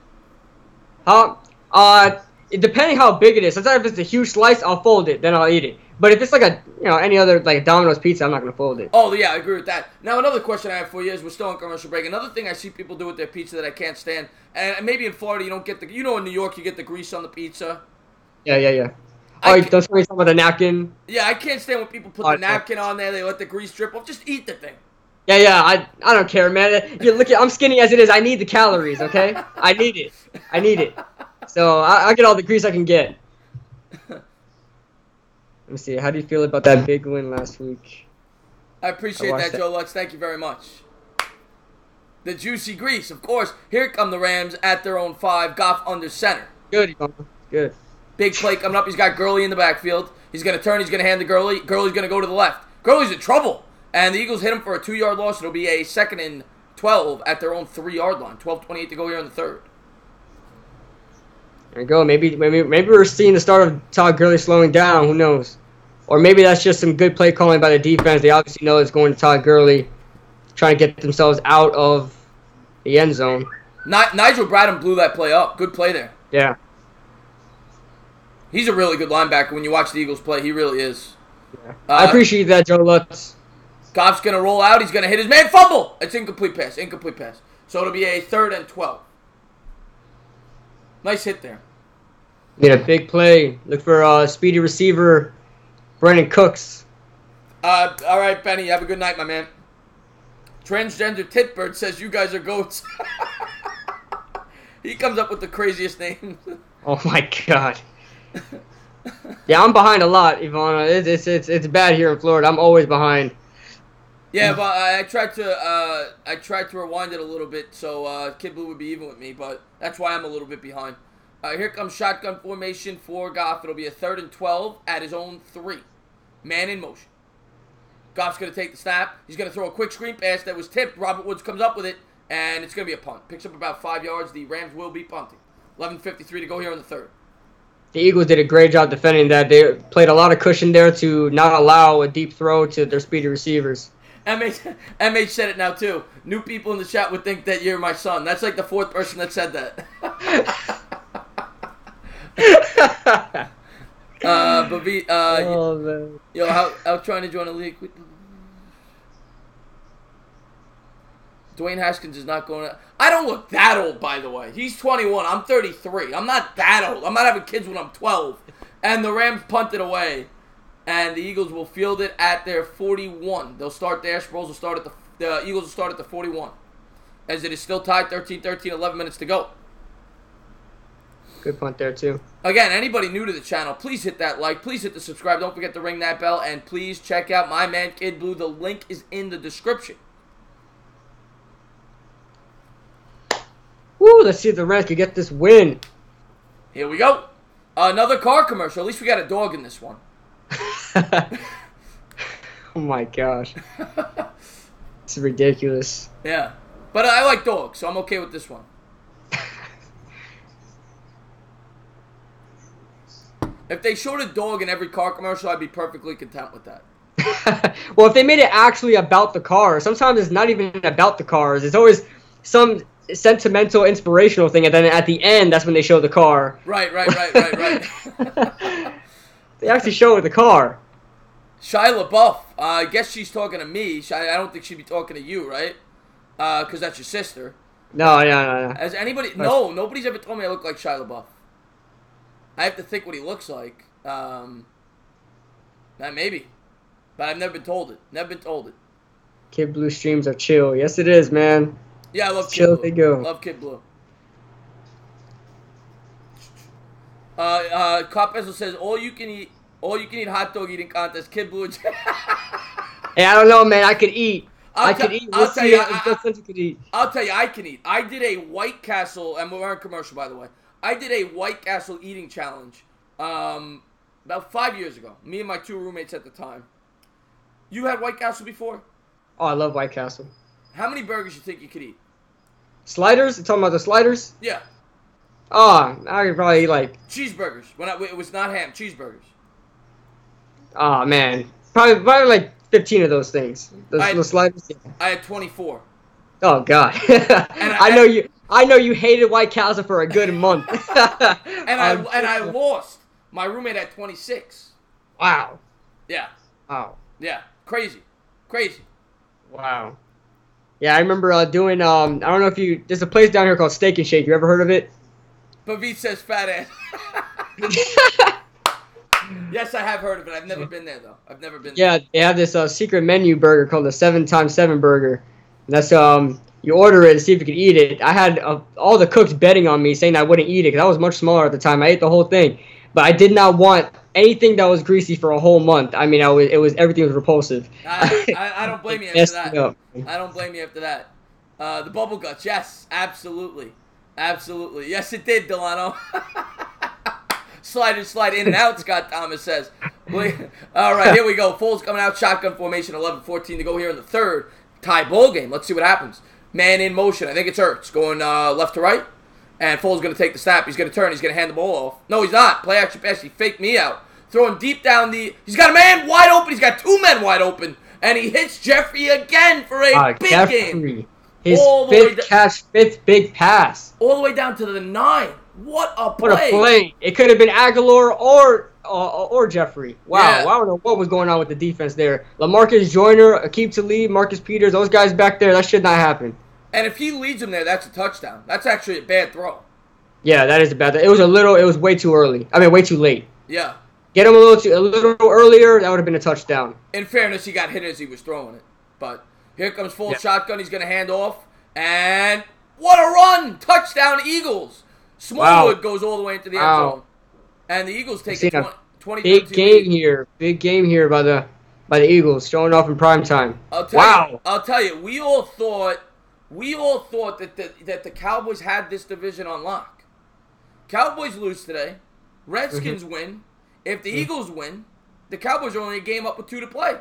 Speaker 2: Depending how big it is. Sometimes if it's a huge slice, I'll fold it, then I'll eat it. But if it's like any other like Domino's pizza, I'm not gonna fold it.
Speaker 1: Oh yeah, I agree with that. Now another question I have for you is we're still on commercial break. Another thing I see people do with their pizza that I can't stand, and maybe in Florida you don't get in New York you get the grease on the pizza.
Speaker 2: Yeah. Oh, don't tell me something about the napkin.
Speaker 1: Yeah, I can't stand when people put the napkin on there. They let the grease drip off. Just eat the thing.
Speaker 2: Yeah. I don't care, man. I'm skinny as it is. I need the calories. Okay, I need it. So I get all the grease I can get. Let me see. How do you feel about that big win last week?
Speaker 1: I appreciate that, Joe Lutz. Thank you very much. The juicy grease, of course. Here come the Rams at their own 5. Goff under center.
Speaker 2: Good.
Speaker 1: Big play coming up. He's got Gurley in the backfield. He's going to turn. He's going to hand to Gurley. Gurley's going to go to the left. Gurley's in trouble. And the Eagles hit him for a 2-yard loss. It'll be a 2nd and 12 at their own 3-yard line. 12:28 to go here in the third.
Speaker 2: There you go. Maybe we're seeing the start of Todd Gurley slowing down. Who knows? Or maybe that's just some good play calling by the defense. They obviously know it's going to Todd Gurley, trying to get themselves out of the end zone.
Speaker 1: Nigel Bradham blew that play up. Good play there.
Speaker 2: Yeah.
Speaker 1: He's a really good linebacker when you watch the Eagles play. He really is.
Speaker 2: Yeah. I appreciate that, Joe Lutz.
Speaker 1: Goff's going to roll out. He's going to hit his man. Fumble! It's incomplete pass. So it'll be a 3rd and 12. Nice hit there.
Speaker 2: Made a big play. Look for speedy receiver Brandon Cooks.
Speaker 1: All right, Benny. Have a good night, my man. Transgender Titbird says you guys are goats. He comes up with the craziest names.
Speaker 2: Oh, my God. Yeah, I'm behind a lot, Ivana. It's bad here in Florida. I'm always behind.
Speaker 1: Yeah, but I tried to rewind it a little bit so Kid Blue would be even with me, but that's why I'm a little bit behind. Here comes shotgun formation for Goff. It'll be a 3rd and 12 at his own 3. Man in motion. Goff's going to take the snap. He's going to throw a quick screen pass that was tipped. Robert Woods comes up with it, and it's going to be a punt. Picks up about 5 yards. The Rams will be punting. 11:53 to go here in the third.
Speaker 2: The Eagles did a great job defending that. They played a lot of cushion there to not allow a deep throw to their speedy receivers.
Speaker 1: MH said it now, too. New people in the chat would think that you're my son. That's like the 4th person that said that.
Speaker 2: Oh, man.
Speaker 1: Yo, how trying to join a league? Dwayne Haskins is not going to... I don't look that old, by the way. He's 21. I'm 33. I'm not that old. I'm not having kids when I'm 12. And the Rams punted away. And the Eagles will field it at their 41. They'll start the Ash Bros will start at the Eagles will start at the 41. as it is still tied 13-13, 11 minutes to go.
Speaker 2: Good punt there, too.
Speaker 1: Again, anybody new to the channel, please hit that like. Please hit the subscribe. Don't forget to ring that bell. And please check out my man, Kid Blue. The link is in the description.
Speaker 2: Woo, let's see if the Rams can get this win.
Speaker 1: Here we go. Another car commercial. At least we got a dog in this one.
Speaker 2: Oh, my gosh. It's ridiculous.
Speaker 1: Yeah. But I like dogs, so I'm okay with this one. If they showed a dog in every car commercial, I'd be perfectly content with that.
Speaker 2: Well, if they made it actually about the car, sometimes it's not even about the cars. It's always some sentimental, inspirational thing, and then at the end, that's when they show the car.
Speaker 1: Right.
Speaker 2: They actually show the car.
Speaker 1: Shia LaBeouf. I guess she's talking to me. I don't think she'd be talking to you, right? Because that's your sister.
Speaker 2: No.
Speaker 1: Has anybody... No, nobody's ever told me I look like Shia LaBeouf. I have to think what he looks like. Maybe. But I've never been told it.
Speaker 2: Kid Blue streams are chill. Yes, it is, man.
Speaker 1: Yeah, I love Kid
Speaker 2: Chill
Speaker 1: Blue.
Speaker 2: they go.
Speaker 1: Love Kid Blue. Cop Pencil says, all you can eat hot dog eating contest. Kid Blue.
Speaker 2: Hey, I don't know, man. I could eat.
Speaker 1: I'll tell you, I can eat. I did a White Castle, and we're on commercial, by the way. I did a White Castle eating challenge about 5 years ago. Me and my 2 roommates at the time. You had White Castle before?
Speaker 2: Oh, I love White Castle.
Speaker 1: How many burgers you think you could eat?
Speaker 2: Sliders? You talking about the sliders?
Speaker 1: Yeah.
Speaker 2: Oh, I could probably eat like...
Speaker 1: Cheeseburgers. It was not ham. Cheeseburgers.
Speaker 2: Oh, man. Probably like 15 of those things. Those sliders? Yeah.
Speaker 1: I had 24.
Speaker 2: Oh, God. I know you hated White Castle for a good month.
Speaker 1: and I lost. My roommate had 26.
Speaker 2: Wow.
Speaker 1: Yeah.
Speaker 2: Wow.
Speaker 1: Yeah. Crazy.
Speaker 2: Wow. Yeah, I remember doing, I don't know if there's a place down here called Steak and Shake. You ever heard of it?
Speaker 1: Pavit says fat ass. Yes, I have heard of it. I've never been there, though.
Speaker 2: Yeah, they have this secret menu burger called the 7x7 burger. And that's, you order it to see if you can eat it. I had all the cooks betting on me, saying I wouldn't eat it because I was much smaller at the time. I ate the whole thing. But I did not want anything that was greasy for a whole month. I mean, everything was repulsive.
Speaker 1: I don't blame you after that. I don't blame you after that. The bubble guts, yes, absolutely. Yes, it did, Delano. Slide in and out, Scott Thomas says. All right, here we go. Foles coming out, shotgun formation, 11-14 to go here in the third. Tie ball game. Let's see what happens. Man in motion. I think it's Ertz going left to right. And Foles going to take the snap. He's going to turn. He's going to hand the ball off. No, he's not. Play action pass. He faked me out. Throwing deep down the... He's got a man wide open. He's got 2 men wide open. And he hits Jeffrey again for a big game.
Speaker 2: His fifth big pass.
Speaker 1: All the way down to the 9. What a play.
Speaker 2: What a play. It could have been Aguilar or Jeffrey. Wow. Yeah. I don't know what was going on with the defense there. LaMarcus Joyner, Aqib Talib, Marcus Peters, those guys back there, that should not happen.
Speaker 1: And if he leads them there, that's a touchdown. That's actually a bad throw.
Speaker 2: Yeah, that is a bad throw. It was way too early. I mean, way too late.
Speaker 1: Yeah.
Speaker 2: Get him a little earlier, that would have been a touchdown.
Speaker 1: In fairness, he got hit as he was throwing it. But here comes full shotgun. He's going to hand off. And what a run! Touchdown, Eagles. Smallwood goes all the way into the end zone. And the Eagles take a 20-13
Speaker 2: big game here. Big game here by the Eagles, showing off in prime time.
Speaker 1: I'll tell you, we all thought that the Cowboys had this division on lock. Cowboys lose today. Redskins win. If the Eagles win, the Cowboys are only a game up with 2 to play.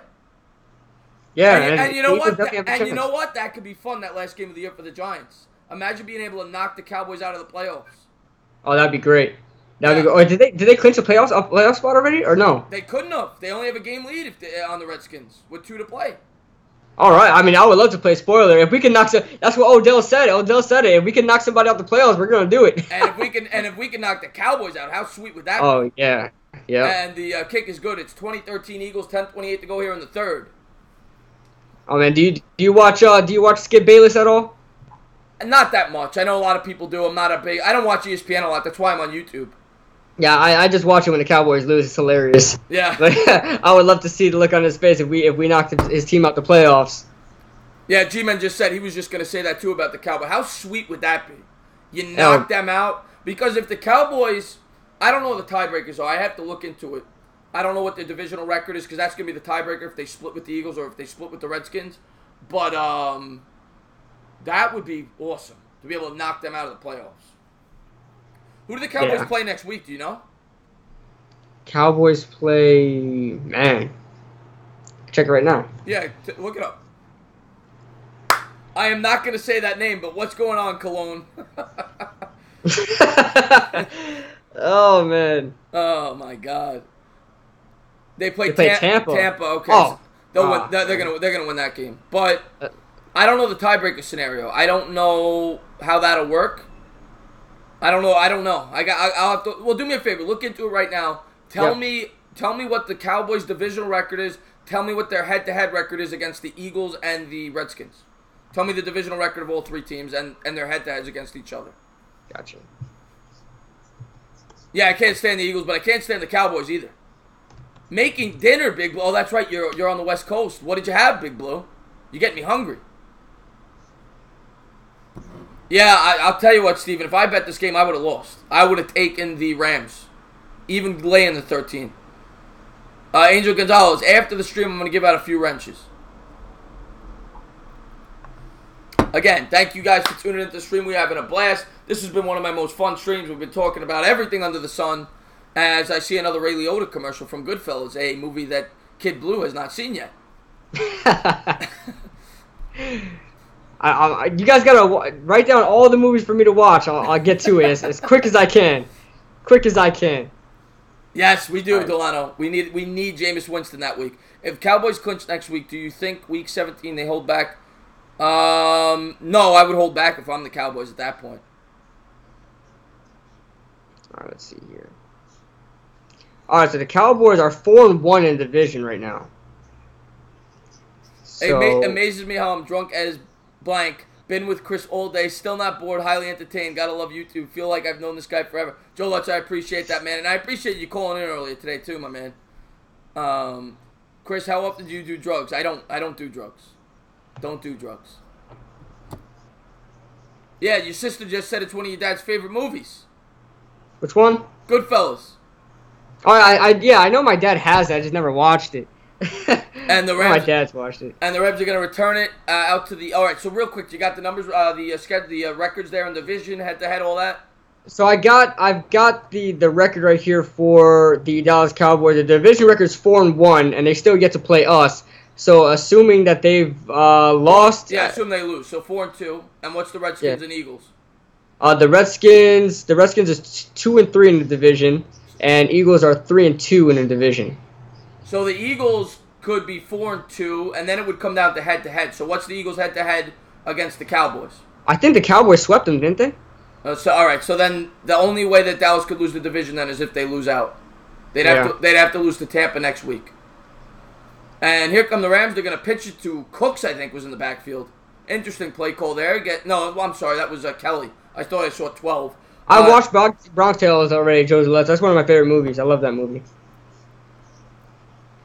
Speaker 2: Yeah,
Speaker 1: and you know what? You know what? That could be fun, that last game of the year for the Giants. Imagine being able to knock the Cowboys out of the playoffs. Oh,
Speaker 2: that'd be great. That'd be good. Did they clinch a playoff spot already, or no?
Speaker 1: They couldn't have. They only have a game lead on the Redskins with 2 to play.
Speaker 2: All right. I mean, I would love to play spoiler. If we can knock that's what Odell said. Odell said it. If we can knock somebody out the playoffs, we're gonna do it.
Speaker 1: and if we can knock the Cowboys out, how sweet would that be?
Speaker 2: Oh yeah.
Speaker 1: And the kick is good. It's 20-13 Eagles, 10-28 to go here in the third.
Speaker 2: Oh man, do you watch Skip Bayless at all?
Speaker 1: Not that much. I know a lot of people do. I don't watch ESPN a lot. That's why I'm on YouTube.
Speaker 2: Yeah, I just watch it when the Cowboys lose. It's hilarious.
Speaker 1: Yeah.
Speaker 2: But I would love to see the look on his face if we knocked his team out the playoffs.
Speaker 1: Yeah, G-Man just said he was just going to say that too about the Cowboys. How sweet would that be? You knock them out? Because if the Cowboys, I don't know what the tiebreakers are. I have to look into it. I don't know what their divisional record is because that's going to be the tiebreaker if they split with the Eagles or if they split with the Redskins. But that would be awesome to be able to knock them out of the playoffs. Who do the Cowboys play next week? Do you know?
Speaker 2: Cowboys play, man. Check it right now.
Speaker 1: Yeah, look it up. I am not going to say that name, but what's going on, Cologne?
Speaker 2: Oh, man.
Speaker 1: Oh, my God. They play
Speaker 2: Tampa.
Speaker 1: Tampa, okay.
Speaker 2: Oh.
Speaker 1: So win. They're gonna win that game. But I don't know the tiebreaker scenario. I don't know how that'll work. I don't know. I'll have to. Well, do me a favor. Look into it right now. Tell me what the Cowboys' divisional record is. Tell me what their head-to-head record is against the Eagles and the Redskins. Tell me the divisional record of all three teams and their head-to-heads against each other.
Speaker 2: Gotcha.
Speaker 1: Yeah, I can't stand the Eagles, but I can't stand the Cowboys either. Making dinner, Big Blue. Oh, that's right. You're on the West Coast. What did you have, Big Blue? You get me hungry. Yeah, I'll tell you what, Steven. If I bet this game, I would have lost. I would have taken the Rams. Even laying the 13. Angel Gonzalez, after the stream, I'm going to give out a few wrenches. Again, thank you guys for tuning into the stream. We're having a blast. This has been one of my most fun streams. We've been talking about everything under the sun. As I see another Ray Liotta commercial from Goodfellas, a movie that Kid Blue has not seen yet.
Speaker 2: You guys gotta write down all the movies for me to watch. I'll get to it as quick as I can. Quick as I can.
Speaker 1: Yes, we do, Delano. We need Jameis Winston that week. If Cowboys clinch next week, do you think Week 17 they hold back? No, I would hold back if I'm the Cowboys at that point.
Speaker 2: All right, let's see here. All right, so the Cowboys are 4-1 in the division right now.
Speaker 1: So, it amazes me how I'm drunk as blank. Been with Chris all day, still not bored, highly entertained. Gotta love YouTube. Feel like I've known this guy forever. Joe Lutz, I appreciate that, man. And I appreciate you calling in earlier today, too, my man. Chris, how often do you do drugs? I don't do drugs. Don't do drugs. Yeah, your sister just said it's one of your dad's favorite movies.
Speaker 2: Which one?
Speaker 1: Goodfellas.
Speaker 2: Oh, I know my dad has it. I just never watched it.
Speaker 1: And the Rams,
Speaker 2: my dad's watched it.
Speaker 1: And the Rams are going to return it out to the... All right, so real quick, you got the numbers, the records there in the division, head-to-head, all that?
Speaker 2: So I've got the record right here for the Dallas Cowboys. The division record's 4-1, and they still get to play us. So assuming that they've lost...
Speaker 1: Yeah, assume they lose. So 4-2. And what's the Redskins and Eagles?
Speaker 2: The Redskins is 2-3 in the division, and Eagles are 3-2 in the division. So
Speaker 1: the Eagles could be 4-2, and then it would come down to head-to-head. So what's the Eagles head-to-head against the Cowboys?
Speaker 2: I think the Cowboys swept them, didn't they?
Speaker 1: All right. So then the only way that Dallas could lose the division then is if they lose out. They'd have to lose to Tampa next week. And here come the Rams. They're going to pitch it to Cooks, I think, was in the backfield. Interesting play call there. No, I'm sorry. That was Kelly. I thought I saw 12.
Speaker 2: I watched Bronx Tales already, Joe's Let's. That's one of my favorite movies. I love that movie.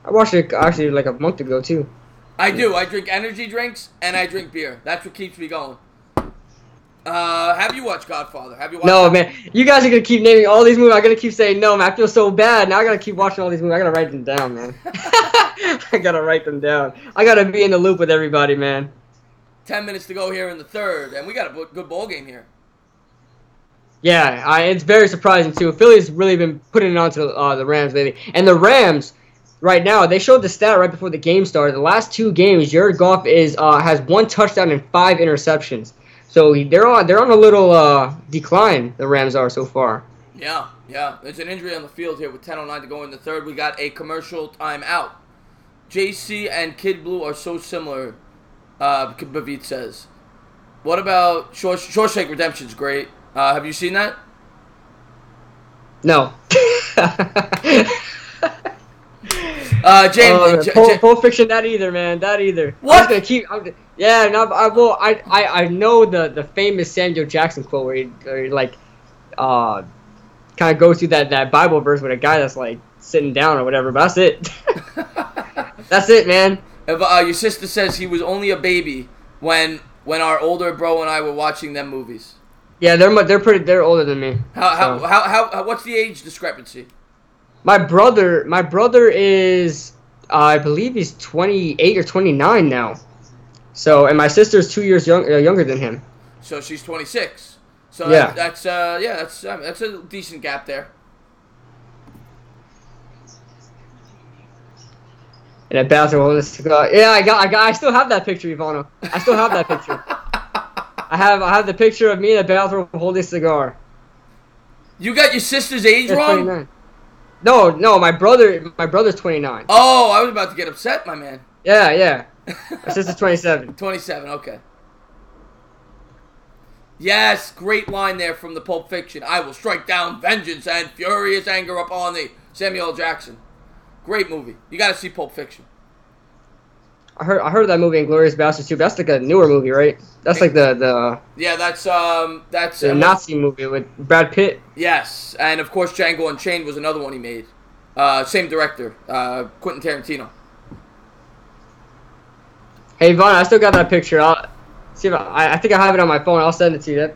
Speaker 2: I watched it actually like a month ago, too.
Speaker 1: I do. I drink energy drinks, and I drink beer. That's what keeps me going. Have you watched Godfather?
Speaker 2: No, man. You guys are going to keep naming all these movies. I'm going to keep saying no, man. I feel so bad. Now I got to keep watching all these movies. I got to write them down, man. I got to write them down. I got to be in the loop with everybody, man.
Speaker 1: 10 minutes to go here in the third, and we got a good ball game here.
Speaker 2: Yeah, it's very surprising, too. Philly's really been putting it onto the Rams lately. And the Rams, right now, they showed the stat right before the game started. The last 2 games, Jared Goff has 1 touchdown and 5 interceptions. So they're on a little decline, the Rams are so far.
Speaker 1: Yeah. There's an injury on the field here with 10:09 to go in the third. We got a commercial timeout. JC and Kid Blue are so similar, Bavit says. What about Shawshank Redemption's great. Have you seen that?
Speaker 2: No.
Speaker 1: James,
Speaker 2: Pulp Fiction, that either, man. That either.
Speaker 1: What?
Speaker 2: I know the famous Samuel Jackson quote where he like, kind of goes through that Bible verse with a guy that's like sitting down or whatever. But that's it. That's it, man.
Speaker 1: If your sister says he was only a baby when our older bro and I were watching them movies.
Speaker 2: Yeah, they're older than me.
Speaker 1: How what's the age discrepancy?
Speaker 2: My brother is I believe he's 28 or 29 now. So, and my sister's 2 years younger than him.
Speaker 1: So she's 26. So
Speaker 2: yeah,
Speaker 1: that's a decent gap there.
Speaker 2: In a bathroom holding a cigar. Yeah, I still have that picture, Ivano. I still have that picture. I have the picture of me in a bathroom holding a cigar.
Speaker 1: You got your sister's age wrong?
Speaker 2: 29. No, my brother's 29.
Speaker 1: Oh, I was about to get upset, my man.
Speaker 2: Yeah. My sister's 27.
Speaker 1: 27, okay. Yes, great line there from the Pulp Fiction. I will strike down vengeance and furious anger upon thee. Samuel L. Jackson. Great movie. You got to see Pulp Fiction.
Speaker 2: I heard that movie Inglourious Basterds too. But that's like a newer movie, right? That's like the
Speaker 1: yeah. That's
Speaker 2: the Nazi movie with Brad Pitt.
Speaker 1: Yes, and of course Django Unchained was another one he made. Same director, Quentin Tarantino.
Speaker 2: Hey Vaughn, I still got that picture. I'll see if I think I have it on my phone. I'll send it to you.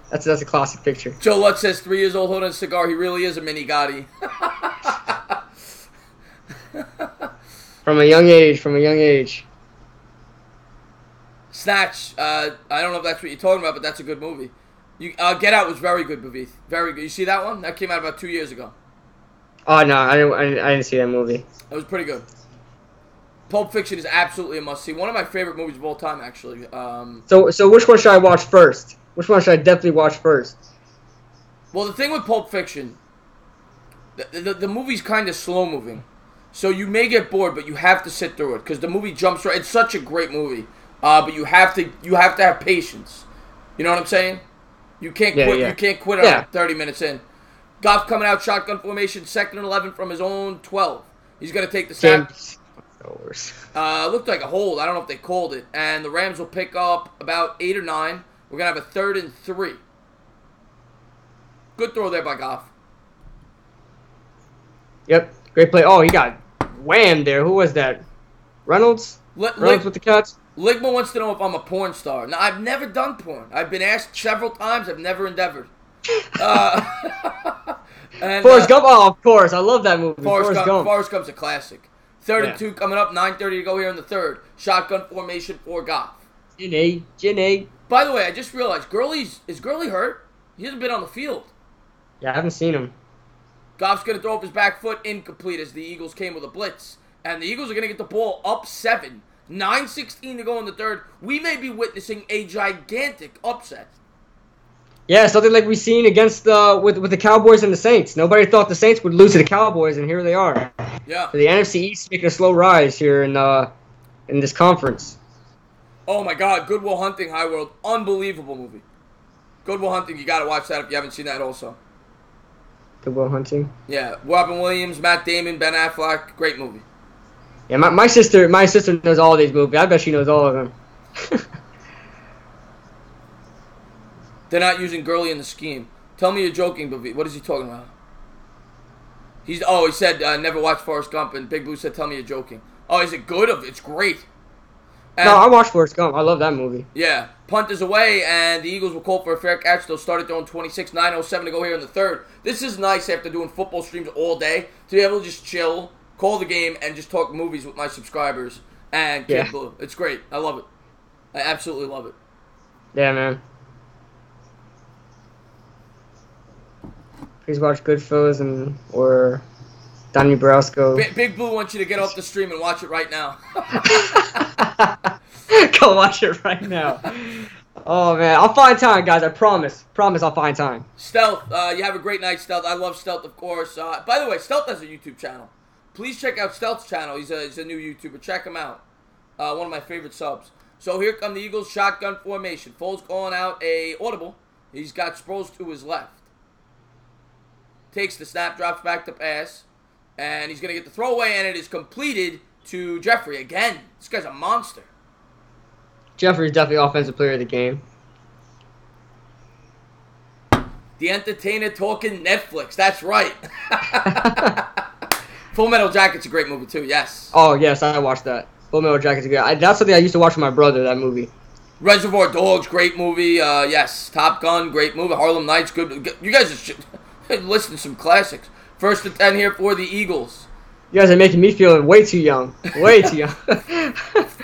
Speaker 2: That's a classic picture.
Speaker 1: Joe Lutz says 3 years old holding a cigar. He really is a mini Gotti.
Speaker 2: From a young age.
Speaker 1: Snatch. I don't know if that's what you're talking about, but that's a good movie. Get Out was very good, Bavith. Very good. You see that one? That came out about 2 years ago.
Speaker 2: Oh no, I didn't see that movie.
Speaker 1: It was pretty good. Pulp Fiction is absolutely a must-see. One of my favorite movies of all time, actually.
Speaker 2: So which one should I watch first? Which one should I definitely watch first?
Speaker 1: Well, the thing with Pulp Fiction, the movie's kind of slow-moving. So you may get bored, but you have to sit through it because the movie jumps right. It's such a great movie, but you have to have patience. You know what I'm saying? You can't quit. Yeah. You can't quit on 30 minutes in. Goff coming out shotgun formation, 2nd and 11 from his own 12. He's gonna take the snap. Looked like a hold. I don't know if they called it. And the Rams will pick up about 8 or 9. We're gonna have a 3rd and 3. Good throw there by Goff.
Speaker 2: Yep, great play. Oh, he got whammed there. Who was that? Reynolds? Reynolds with the catch?
Speaker 1: Ligma wants to know if I'm a porn star. Now, I've never done porn. I've been asked several times. I've never endeavored.
Speaker 2: Forrest Gump? Oh, of course. I love that movie. Forrest Gump.
Speaker 1: Forrest Gump's a classic. 3rd and 2 coming up. 9:30 to go here in the 3rd. Shotgun formation for Goff.
Speaker 2: Ginny.
Speaker 1: By the way, I just realized, is Gurley hurt? He hasn't been on the field.
Speaker 2: Yeah, I haven't seen him.
Speaker 1: Goff's going to throw up his back foot, incomplete as the Eagles came with a blitz. And the Eagles are going to get the ball up 7. 9:16 to go in the 3rd. We may be witnessing a gigantic upset.
Speaker 2: Yeah, something like we've seen against with the Cowboys and the Saints. Nobody thought the Saints would lose to the Cowboys, and here they are.
Speaker 1: Yeah.
Speaker 2: So the NFC East making a slow rise here in this conference.
Speaker 1: Oh my God, Good Will Hunting, High World, unbelievable movie. Good Will Hunting, you got to watch that if you haven't seen that also.
Speaker 2: Good Will Hunting.
Speaker 1: Yeah, Robin Williams, Matt Damon, Ben Affleck, great movie.
Speaker 2: Yeah, my sister knows all these movies. I bet she knows all of them.
Speaker 1: They're not using Gurley in the scheme. Tell me you're joking, but what is he talking about? He said never watched Forrest Gump, and Big Blue said tell me you're joking. Oh, is it good? It's great. And,
Speaker 2: no, I watched Forrest Gump. I love that movie.
Speaker 1: Yeah. Punt is away, and the Eagles will call for a fair catch. They'll start it throwing 26, 9:07 to go here in the 3rd. This is nice after doing football streams all day to be able to just chill, call the game, and just talk movies with my subscribers and Kid Blue. It's great. I love it. I absolutely love it.
Speaker 2: Yeah, man. Please watch Goodfellas or Donnie Brasco.
Speaker 1: Big Blue wants you to get off the stream and watch it right now.
Speaker 2: Go watch it right now. Oh, man. I'll find time, guys. I promise. Promise I'll find time.
Speaker 1: Stealth, you have a great night, Stealth. I love Stealth, of course. By the way, Stealth has a YouTube channel. Please check out Stealth's channel. He's a new YouTuber. Check him out. One of my favorite subs. So here come the Eagles, shotgun formation. Foles calling out a audible. He's got Sproles to his left. Takes the snap, drops back to pass. And he's going to get the throwaway, and it is completed to Jeffrey again. This guy's a monster.
Speaker 2: Jeffrey's definitely offensive player of the game.
Speaker 1: The Entertainer talking Netflix. That's right. Full Metal Jacket's a great movie, too. Yes.
Speaker 2: Oh, yes. I watched that. Full Metal Jacket's a good. That's something I used to watch with my brother, that movie.
Speaker 1: Reservoir Dogs, great movie. Yes, Top Gun, great movie. Harlem Nights, good. You guys are listening to some classics. First and 10 here for the Eagles.
Speaker 2: You guys are making me feel way too young. Way too young.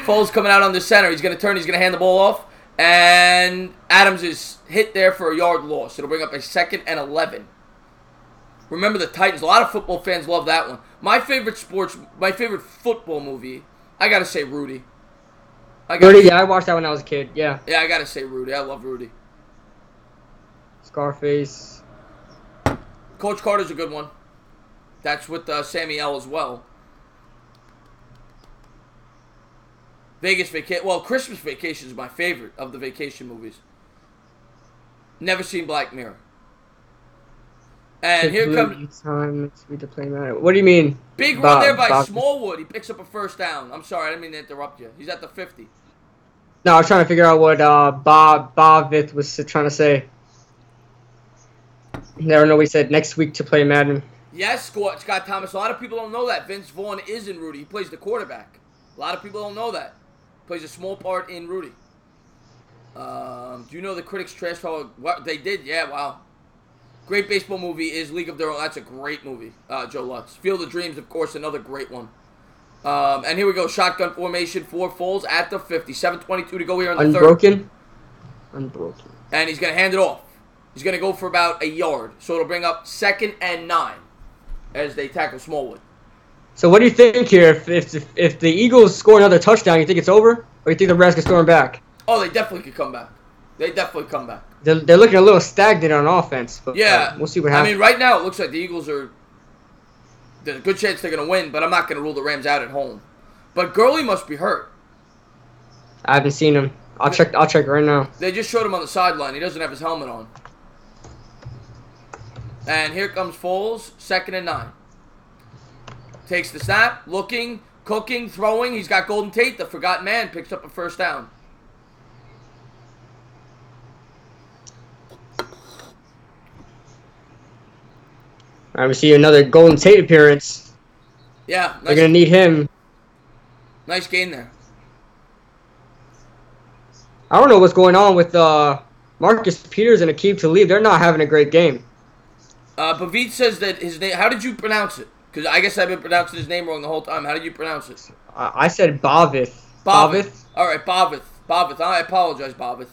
Speaker 1: Foles coming out on the center. He's going to turn. He's going to hand the ball off. And Adams is hit there for a yard loss. It'll bring up a 2nd and 11. Remember the Titans. A lot of football fans love that one. My favorite football movie, I got to say Rudy.
Speaker 2: Rudy, yeah, I watched that when I was a kid, yeah.
Speaker 1: Yeah, I got to say Rudy. I love Rudy.
Speaker 2: Scarface.
Speaker 1: Coach Carter's a good one. That's with Sammy L as well. Vegas Vacation. Well, Christmas Vacation is my favorite of the vacation movies. Never seen Black Mirror. And here comes
Speaker 2: time to play matter. What do you mean?
Speaker 1: Big run there by Smallwood. He picks up a first down. I'm sorry, I didn't mean to interrupt you. He's at the 50.
Speaker 2: No, I was trying to figure out what Bob was trying to say. Never know what he said. Next week to play Madden.
Speaker 1: Yes, Scott Thomas. A lot of people don't know that. Vince Vaughn is in Rudy. He plays the quarterback. A lot of people don't know that. Plays a small part in Rudy. Do you know the critics trash talk? What they did? Yeah, wow. Great baseball movie is League of Their Own. That's a great movie, Joe Lutz. Field of Dreams, of course, another great one. And here we go. Shotgun formation for Foles at the 50. 7:22 to go here in the third. Unbroken. And he's going to hand it off. He's going to go for about a yard. So it'll bring up 2nd and 9 as they tackle Smallwood.
Speaker 2: So what do you think here? If the Eagles score another touchdown, you think it's over? Or you think the Rams can storm back?
Speaker 1: Oh, they definitely could come back. They definitely come back.
Speaker 2: They're looking a little stagnant on offense. But,
Speaker 1: yeah.
Speaker 2: We'll see what happens.
Speaker 1: I mean, right now it looks like the Eagles are... There's a good chance they're going to win, but I'm not going to rule the Rams out at home. But Gurley must be hurt.
Speaker 2: I haven't seen him. I'll check right now.
Speaker 1: They just showed him on the sideline. He doesn't have his helmet on. And here comes Foles, 2nd and 9. Takes the snap, looking, cooking, throwing. He's got Golden Tate, the forgotten man, picks up a first down.
Speaker 2: All right, we see another Golden Tate appearance.
Speaker 1: Yeah.
Speaker 2: They're going to need him.
Speaker 1: Nice gain there.
Speaker 2: I don't know what's going on with Marcus Peters and Aqib Talib. They're not having a great game.
Speaker 1: Bavit says that his name... How did you pronounce it? Because I guess I've been pronouncing his name wrong the whole time. How did you pronounce it?
Speaker 2: I said Bavith.
Speaker 1: Bavith. All right, Bavith. Bavith. I apologize, Bavith.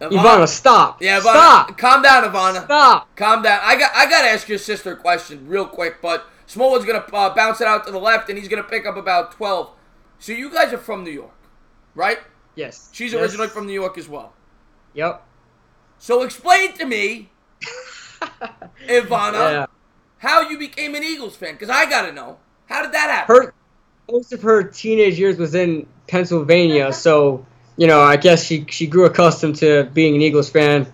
Speaker 2: Ivana, stop.
Speaker 1: Yeah, Ivana,
Speaker 2: stop.
Speaker 1: Calm down, Ivana.
Speaker 2: Stop.
Speaker 1: Calm down. I got to ask your sister a question real quick, but Smallwood's going to bounce it out to the left, and he's going to pick up about 12. So you guys are from New York, right?
Speaker 2: Yes.
Speaker 1: She's originally from New York as well.
Speaker 2: Yep.
Speaker 1: So explain to me, Ivana, how you became an Eagles fan, because I got to know. How did that happen?
Speaker 2: Most of her teenage years was in Pennsylvania, so... You know, I guess she grew accustomed to being an Eagles fan.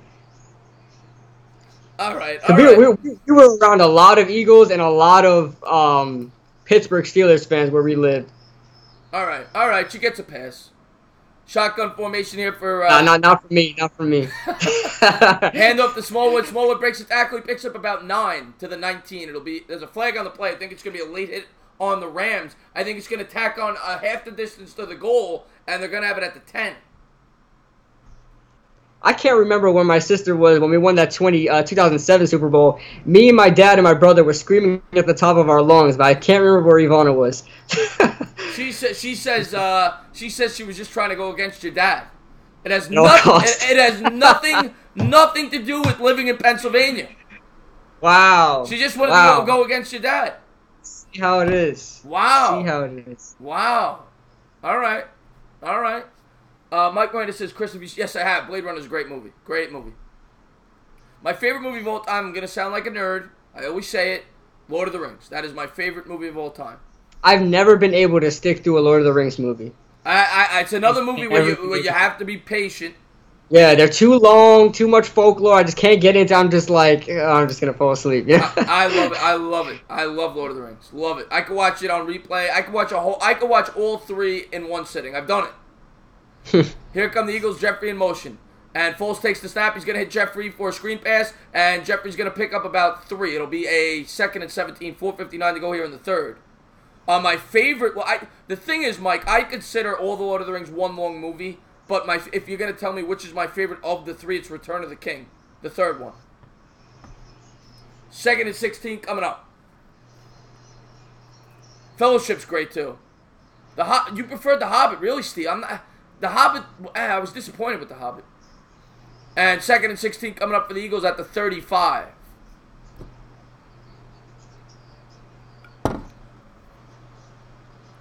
Speaker 1: All right.
Speaker 2: We were around a lot of Eagles and a lot of Pittsburgh Steelers fans where we lived.
Speaker 1: All right. She gets a pass. Shotgun formation here for...
Speaker 2: Not for me. Not for me.
Speaker 1: Hand off to Smallwood. Smallwood breaks the tackle. He picks up about 9 to the 19. There's a flag on the play. I think it's going to be a late hit on the Rams. I think it's going to tack on half the distance to the goal, and they're going to have it at the 10.
Speaker 2: I can't remember where my sister was when we won that 2007 Super Bowl. Me and my dad and my brother were screaming at the top of our lungs, but I can't remember where Ivana was.
Speaker 1: She says she was just trying to go against your dad. It has nothing to do with living in Pennsylvania.
Speaker 2: Wow.
Speaker 1: She just wanted to go against your dad.
Speaker 2: See how it is.
Speaker 1: Wow.
Speaker 2: See how it is.
Speaker 1: Wow. All right. Mike Miranda says, Chris, yes, I have. Blade Runner is a great movie. Great movie. My favorite movie of all time, I'm going to sound like a nerd. I always say it. Lord of the Rings. That is my favorite movie of all time.
Speaker 2: I've never been able to stick through a Lord of the Rings movie.
Speaker 1: It's another movie where you have to be patient.
Speaker 2: Yeah, they're too long, too much folklore. I just can't get into. I'm just like, I'm just gonna fall asleep. Yeah.
Speaker 1: I love it. I love Lord of the Rings. Love it. I could watch it on replay. I could watch all 3 in one sitting. I've done it. Here come the Eagles. Jeffrey in motion, and Foles takes the snap. He's gonna hit Jeffrey for a screen pass, and Jeffrey's gonna pick up about 3. It'll be a 2nd and 17. 4:59 to go here in the third. My favorite. Well, the thing is, Mike, I consider all the Lord of the Rings one long movie. But if you're gonna tell me which is my favorite of the three, it's Return of the King, the third one. 2nd and 16 coming up. Fellowship's great too. You preferred The Hobbit, really, Steve? I'm not. The Hobbit. I was disappointed with The Hobbit. And 2nd and 16 coming up for the Eagles at the 35.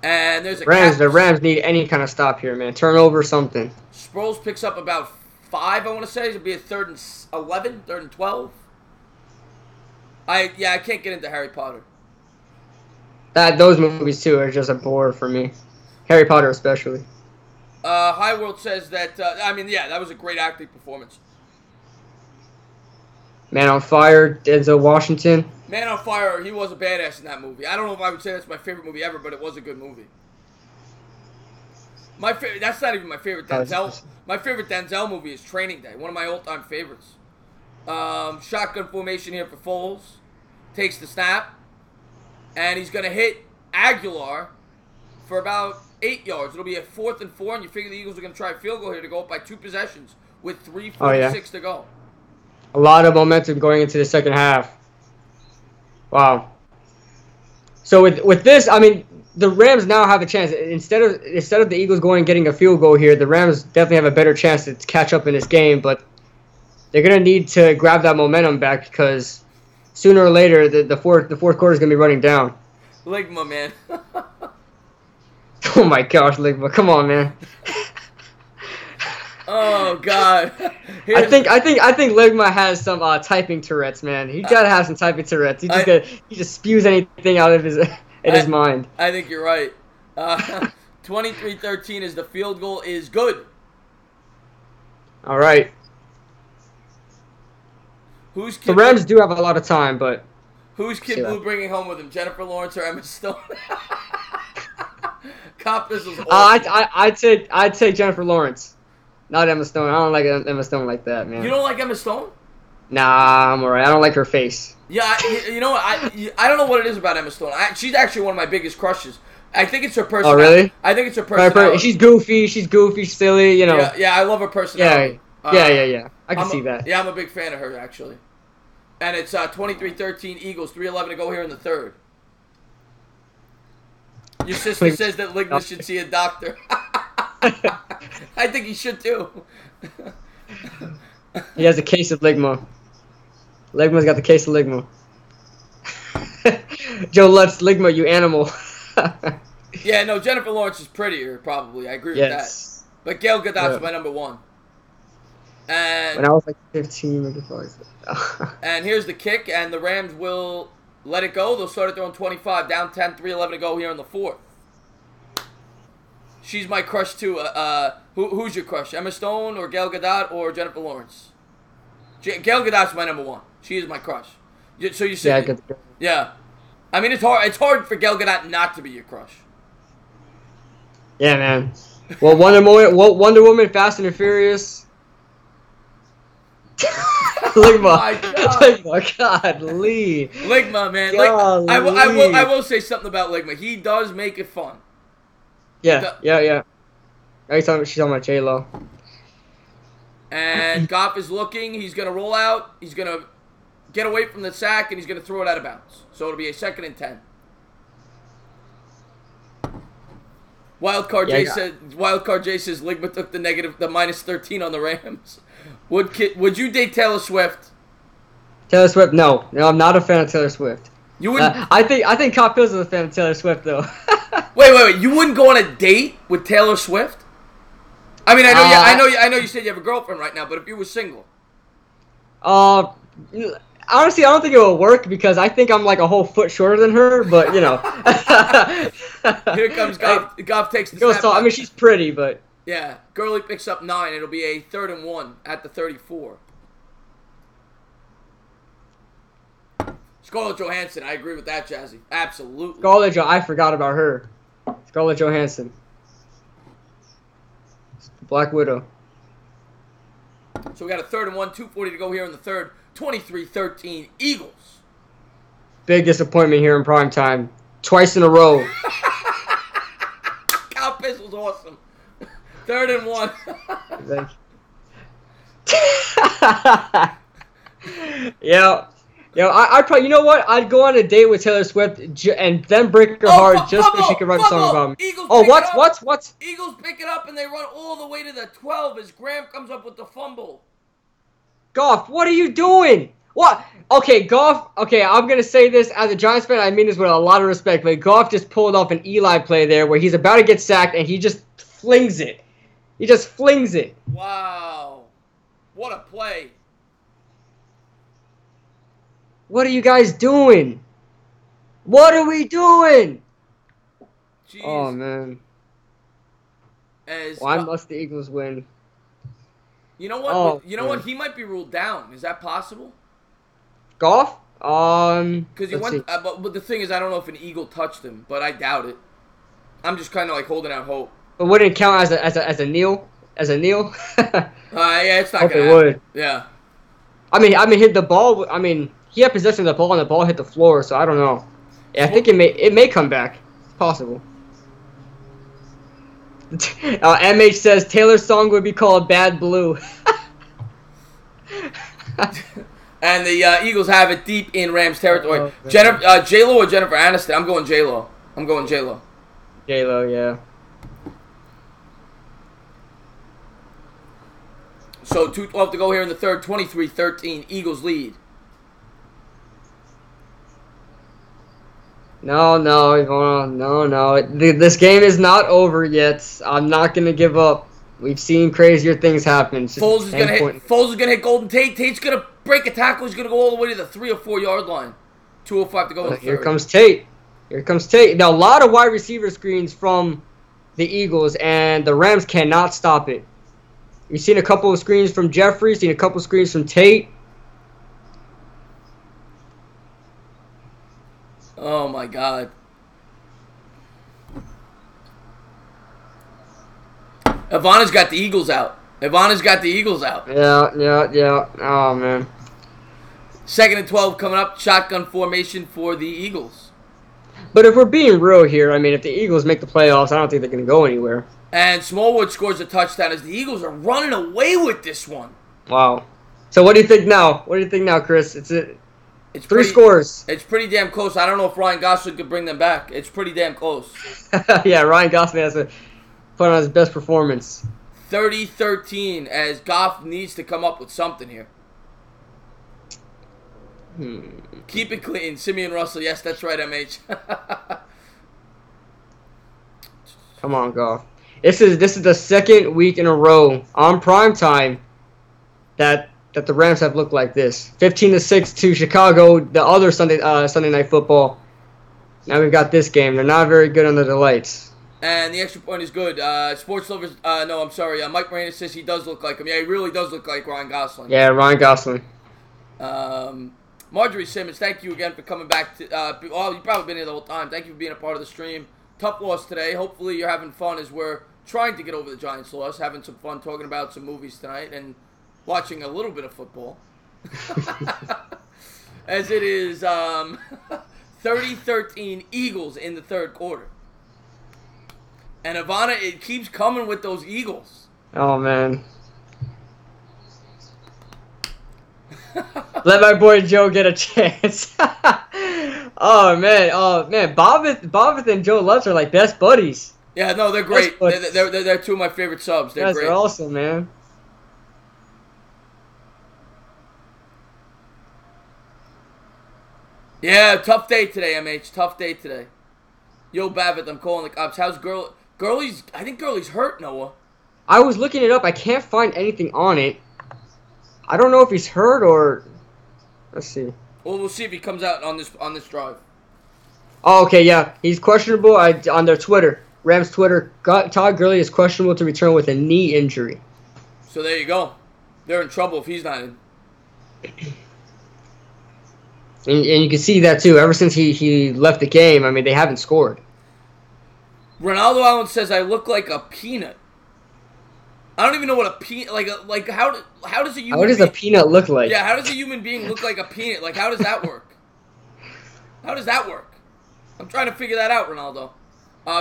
Speaker 1: And there's a
Speaker 2: Rams. The Rams need any kind of stop here, man. Turnover, something.
Speaker 1: Sproles picks up about 5. I want to say it'll be a 3rd and 11, 3rd and 12. I can't get into Harry Potter.
Speaker 2: Those movies too are just a bore for me. Harry Potter especially.
Speaker 1: High World says that. That was a great acting performance.
Speaker 2: Man on Fire, Denzel Washington.
Speaker 1: Man on Fire, he was a badass in that movie. I don't know if I would say that's my favorite movie ever, but it was a good movie. That's not even my favorite Denzel. My favorite Denzel movie is Training Day, one of my all-time favorites. Shotgun formation here for Foles. Takes the snap, and he's going to hit Aguilar for about 8 yards. It'll be a 4th and 4, and you figure the Eagles are going to try a field goal here to go up by 2 possessions with 3:46 to go.
Speaker 2: A lot of momentum going into the second half. Wow. So with this, I mean, the Rams now have a chance. Instead of the Eagles going and getting a field goal here, the Rams definitely have a better chance to catch up in this game, but they're going to need to grab that momentum back because sooner or later the fourth quarter is going to be running down.
Speaker 1: Ligma, man.
Speaker 2: Oh my gosh, Ligma. Come on, man.
Speaker 1: Oh God!
Speaker 2: I think Ligma has some typing Tourette's, man. He gotta have some typing Tourette's. He just spews anything out of his mind.
Speaker 1: I think you're right. 23-13 is the field goal is good.
Speaker 2: All right. The Rams do have a lot of time, but
Speaker 1: who's Kid Blue bringing home with him? Jennifer Lawrence or Emma Stone? Cop, this was awesome.
Speaker 2: I'd take Jennifer Lawrence. Not Emma Stone. I don't like Emma Stone like that, man.
Speaker 1: You don't like Emma Stone?
Speaker 2: Nah, I'm alright. I don't like her face.
Speaker 1: Yeah, you know what? I don't know what it is about Emma Stone. She's actually one of my biggest crushes. I think it's her personality.
Speaker 2: Oh, really?
Speaker 1: I think it's her personality.
Speaker 2: She's goofy, silly, you know.
Speaker 1: Yeah, I love her personality.
Speaker 2: Yeah. I can see that.
Speaker 1: Yeah, I'm a big fan of her, actually. And it's 23-13 Eagles, 3:11 to go here in the third. Your sister says that Ligma should see a doctor. I think he should too.
Speaker 2: He has a case of Ligma. Ligma's got the case of Ligma. Joe Lutz, Ligma, you animal.
Speaker 1: Yeah, no, Jennifer Lawrence is prettier, probably. I agree with that. But Gail Gadot's my number one. And
Speaker 2: when I was like 15,
Speaker 1: and here's the kick, and the Rams will let it go. They'll start it throwing 25, down 10, 3:11 to go here in the fourth. She's my crush too. Who's your crush? Emma Stone or Gail Gadot or Jennifer Lawrence? Gail Gadot's my number one. She is my crush. So you said, yeah. I mean, it's hard. It's hard for Gail Gadot not to be your crush.
Speaker 2: Yeah, man. Well, Wonder Woman, Fast and Furious. Ligma.
Speaker 1: Ligma,
Speaker 2: godly.
Speaker 1: Ligma, man. I will say something about Ligma. He does make it fun.
Speaker 2: Yeah. She's talking about J-Lo.
Speaker 1: And Goff is looking. He's going to roll out. He's going to get away from the sack, and he's going to throw it out of bounds. So it'll be a 2nd and 10. Wildcard J says Ligma took the -13 on the Rams. Would you date Taylor Swift?
Speaker 2: Taylor Swift? No, I'm not a fan of Taylor Swift.
Speaker 1: You wouldn't?
Speaker 2: I think Cop Pills is a fan of Taylor Swift though.
Speaker 1: Wait! You wouldn't go on a date with Taylor Swift? I mean, I know you said you have a girlfriend right now, but if you were single.
Speaker 2: Honestly, I don't think it will work because I think I'm like a whole foot shorter than her. But you know.
Speaker 1: Here comes Goff. Goff takes the snap.
Speaker 2: I mean, she's pretty, but.
Speaker 1: Yeah, Gurley picks up 9. It'll be a 3rd and 1 at the 34. Scarlett Johansson, I agree with that, Jazzy. Absolutely.
Speaker 2: I forgot about her. Scarlett Johansson. Black Widow.
Speaker 1: So we got a 3rd and 1, 2:40 to go here in the third. 23-13 Eagles.
Speaker 2: Big disappointment here in prime time. twice in a row.
Speaker 1: Kyle Pitts was awesome. 3rd and 1.
Speaker 2: Yeah. I'd probably, you know what? I'd go on a date with Taylor Swift and then break her heart just so she could write a song about me.
Speaker 1: Eagles
Speaker 2: what?
Speaker 1: Eagles pick it up and they run all the way to the 12 as Graham comes up with the fumble.
Speaker 2: Goff, what are you doing? What? Okay, Goff. Okay, I'm gonna say this as a Giants fan. I mean this with a lot of respect, but Goff just pulled off an Eli play there where he's about to get sacked and he just flings it. He just flings it.
Speaker 1: Wow, what a play!
Speaker 2: What are you guys doing? What are we doing?
Speaker 1: Jeez.
Speaker 2: Oh man. Why must the Eagles win?
Speaker 1: You know what?
Speaker 2: Oh,
Speaker 1: you know what? He might be ruled down. Is that possible?
Speaker 2: Goff?
Speaker 1: Because he went. But the thing is, I don't know if an Eagle touched him, but I doubt it. I'm just kind of like holding out hope.
Speaker 2: But wouldn't it count as a kneel? As a kneel?
Speaker 1: Yeah, it's not
Speaker 2: hope
Speaker 1: gonna
Speaker 2: it
Speaker 1: happen.
Speaker 2: would.
Speaker 1: Yeah.
Speaker 2: I mean, hit the ball. I mean, he had possession of the ball, and the ball hit the floor. So I don't know. Yeah, I think it may come back. It's possible. MH says Taylor's song would be called Bad Blue.
Speaker 1: And the Eagles have it deep in Rams territory. J-Lo or Jennifer Aniston? I'm going J-Lo.
Speaker 2: J-Lo, yeah.
Speaker 1: So 2:12 to go here in the third. 23-13. Eagles lead.
Speaker 2: No. This game is not over yet. I'm not gonna give up. We've seen crazier things happen.
Speaker 1: Foles is gonna hit Golden Tate. Tate's gonna break a tackle. He's gonna go all the way to the 3 or 4 yard line. 2:05 to go in the third.
Speaker 2: Here comes Tate. Now a lot of wide receiver screens from the Eagles, and the Rams cannot stop it. We've seen a couple of screens from Jeffrey. Seen a couple of screens from Tate.
Speaker 1: Oh my God. Ivana's got the Eagles out.
Speaker 2: Yeah. Oh, man.
Speaker 1: 2nd and 12 coming up. Shotgun formation for the Eagles.
Speaker 2: But if we're being real here, I mean, if the Eagles make the playoffs, I don't think they're going to go anywhere.
Speaker 1: And Smallwood scores a touchdown as the Eagles are running away with this one.
Speaker 2: Wow. So what do you think now? Chris? It's 3 scores.
Speaker 1: It's pretty damn close. I don't know if Ryan Gosling could bring them back. It's pretty damn close.
Speaker 2: Yeah, Ryan Gosling has to put on his best performance.
Speaker 1: 30-13 as Goff needs to come up with something here. Keep it clean. Simeon Russell. Yes, that's right, MH.
Speaker 2: Come on, Goff. This is the 2nd week in a row on primetime that the Rams have looked like this. 15-6 to Chicago, the other Sunday night football. Now we've got this game. They're not very good under the lights.
Speaker 1: And the extra point is good. Sports Lovers, no, I'm sorry. Mike Moranis says he does look like him. Yeah, he really does look like Ryan Gosling.
Speaker 2: Yeah, Ryan Gosling.
Speaker 1: Marjorie Simmons, thank you again for coming back. You've probably been here the whole time. Thank you for being a part of the stream. Tough loss today. Hopefully you're having fun as we're trying to get over the Giants' loss, having some fun talking about some movies tonight and watching a little bit of football. As it is 30-13 Eagles in the third quarter. And Ivana, it keeps coming with those Eagles.
Speaker 2: Oh, man. Let my boy Joe get a chance. Oh, man. Bobbitt and Joe Lutz are like best buddies.
Speaker 1: Yeah, no, they're great. They're 2 of my favorite subs. They're great.
Speaker 2: They're awesome, man.
Speaker 1: Yeah, tough day today, MH. Tough day today. Yo, Babbitt, I'm calling the cops. How's Gurley's? I think Gurley's hurt, Noah.
Speaker 2: I was looking it up. I can't find anything on it. I don't know if he's hurt or... Let's see.
Speaker 1: Well, we'll see if he comes out on this drive.
Speaker 2: Oh, okay, yeah. He's questionable on their Twitter. Rams Twitter. Todd Gurley is questionable to return with a knee injury.
Speaker 1: So there you go. They're in trouble if he's not in.
Speaker 2: And you can see that, too. Ever since he left the game, I mean, they haven't scored.
Speaker 1: Ronaldo Allen says, I look like a peanut. I don't even know what a peanut... Like how does a human
Speaker 2: What does a peanut look like?
Speaker 1: Yeah, how does a human being look like a peanut? Like, how does that work? How does that work? I'm trying to figure that out, Ronaldo.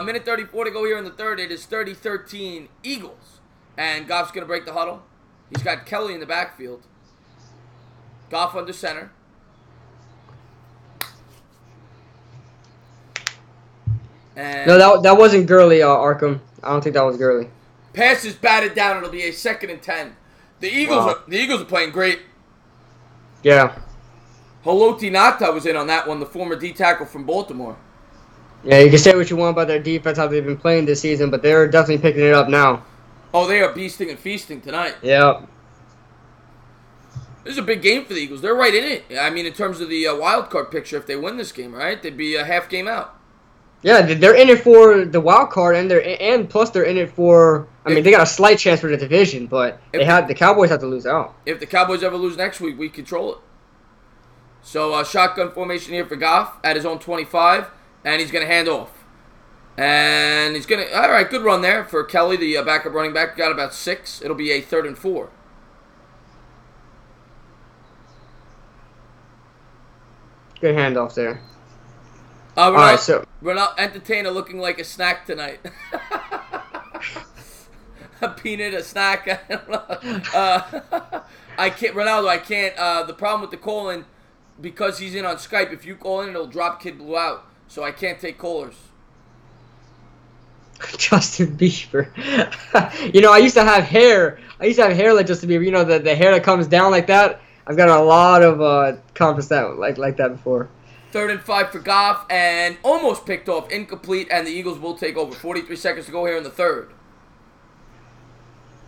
Speaker 1: Minute 34 to go here in the third. It is 30-13 Eagles. And Goff's going to break the huddle. He's got Kelly in the backfield. Goff under center. And
Speaker 2: no, that wasn't Gurley, Arkham. I don't think that was Gurley.
Speaker 1: Pass is batted down. It'll be a 2nd and 10. The Eagles are playing great.
Speaker 2: Yeah.
Speaker 1: Haloti Ngata was in on that one, the former D tackle from Baltimore.
Speaker 2: Yeah, you can say what you want about their defense, how they've been playing this season, but they're definitely picking it up now.
Speaker 1: Oh, they are beasting and feasting tonight.
Speaker 2: Yeah.
Speaker 1: This is a big game for the Eagles. They're right in it. I mean, in terms of the wild card picture, if they win this game, right, they'd be a half game out.
Speaker 2: Yeah, they're in it for the wild card, and plus they're in it for. I mean, they got a slight chance for the division, but the Cowboys have to lose out.
Speaker 1: If the Cowboys ever lose next week, we control it. So shotgun formation here for Goff at his own 25, and he's going to hand off. And he's going to. All right, good run there for Kelly, the backup running back. Got about 6. It'll be a 3rd and 4.
Speaker 2: Good handoff there.
Speaker 1: All
Speaker 2: right, so
Speaker 1: Ronaldo Entertainer looking like a snack tonight. A peanut, a snack. I can't, Ronaldo. I can't. The problem with the calling, because he's in on Skype. If you call in, it'll drop Kid Blue out. So I can't take callers.
Speaker 2: Justin Bieber. I used to have hair. Like Justin Bieber. You know, the hair that comes down like that. I've got a lot of comments that like that before.
Speaker 1: 3rd and 5 for Goff, and almost picked off, incomplete, and the Eagles will take over. 43 seconds to go here in the third.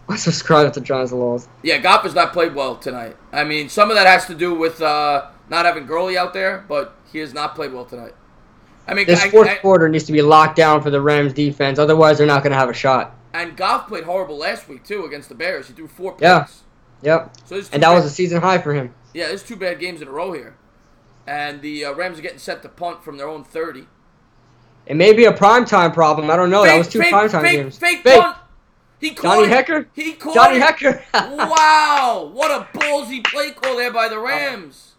Speaker 2: I'm subscribed to John's Laws.
Speaker 1: Yeah, Goff has not played well tonight. I mean, some of that has to do with not having Gurley out there, but he has not played well tonight. I mean,
Speaker 2: this fourth quarter needs to be locked down for the Rams defense, otherwise they're not going to have a shot.
Speaker 1: And Goff played horrible last week, too, against the Bears. He threw 4 picks.
Speaker 2: Yeah. Yep.
Speaker 1: So
Speaker 2: and that was a season high for him.
Speaker 1: Yeah, there's 2 bad games in a row here. And the Rams are getting set to punt from their own 30.
Speaker 2: It may be a primetime problem. I don't know. That was 2 primetime games.
Speaker 1: Fake punt. He called
Speaker 2: Johnny Hekker?
Speaker 1: He called
Speaker 2: Johnny Hekker.
Speaker 1: Wow. What a ballsy play call there by the Rams.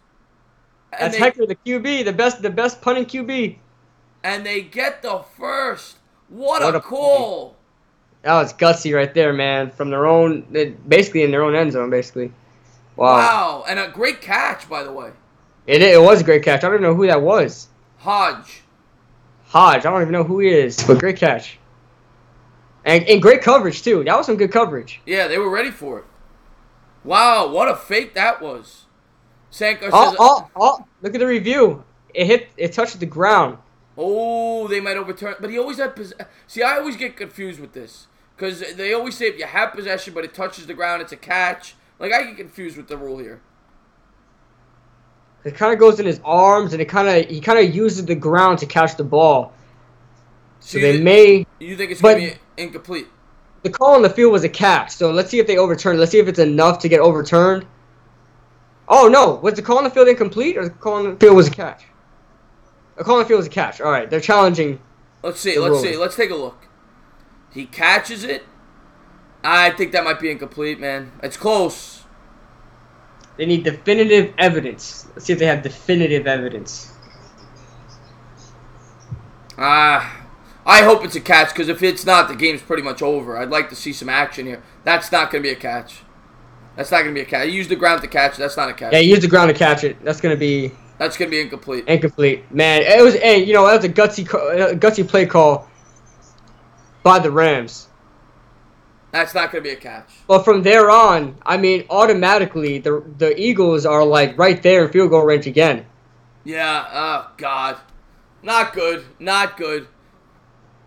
Speaker 2: That's Hekker, the QB, the best punting QB.
Speaker 1: And they get the first. What a call. Play.
Speaker 2: That was gutsy right there, man. From their own, basically in their own end zone, basically.
Speaker 1: Wow. And a great catch, by the way.
Speaker 2: It was a great catch. I don't even know who that was.
Speaker 1: Hodge.
Speaker 2: I don't even know who he is, but great catch. And great coverage, too. That was some good coverage.
Speaker 1: Yeah, they were ready for it. Wow, what a fake that was. Sanko says...
Speaker 2: Look at the review. It touched the ground.
Speaker 1: Oh, they might overturn... But he always had... See, I always get confused with this. Because they always say if you have possession, but it touches the ground, it's a catch. Like, I get confused with the rule here.
Speaker 2: It kind of goes in his arms, and he kind of uses the ground to catch the ball. So
Speaker 1: you think it's going to be incomplete?
Speaker 2: The call on the field was a catch, so let's see if they overturn it. Let's see if it's enough to get overturned. Oh, no. Was the call on the field incomplete, or the call on the field was a catch? The call on the field was a catch. All right, they're challenging. Let's see. Let's
Speaker 1: take a look. He catches it. I think that might be incomplete, man. It's close.
Speaker 2: They need definitive evidence. Let's see if they have definitive evidence.
Speaker 1: I hope it's a catch, because if it's not, the game's pretty much over. I'd like to see some action here. That's not going to be a catch. He used the ground to catch it. That's not a catch.
Speaker 2: Yeah, he used the ground to catch it. That's going to be
Speaker 1: incomplete.
Speaker 2: Incomplete. Man, it was a gutsy play call by the Rams.
Speaker 1: That's not going to be a catch.
Speaker 2: But from there on, I mean, automatically, the Eagles are, like, right there in field goal range again.
Speaker 1: Yeah, oh, God. Not good.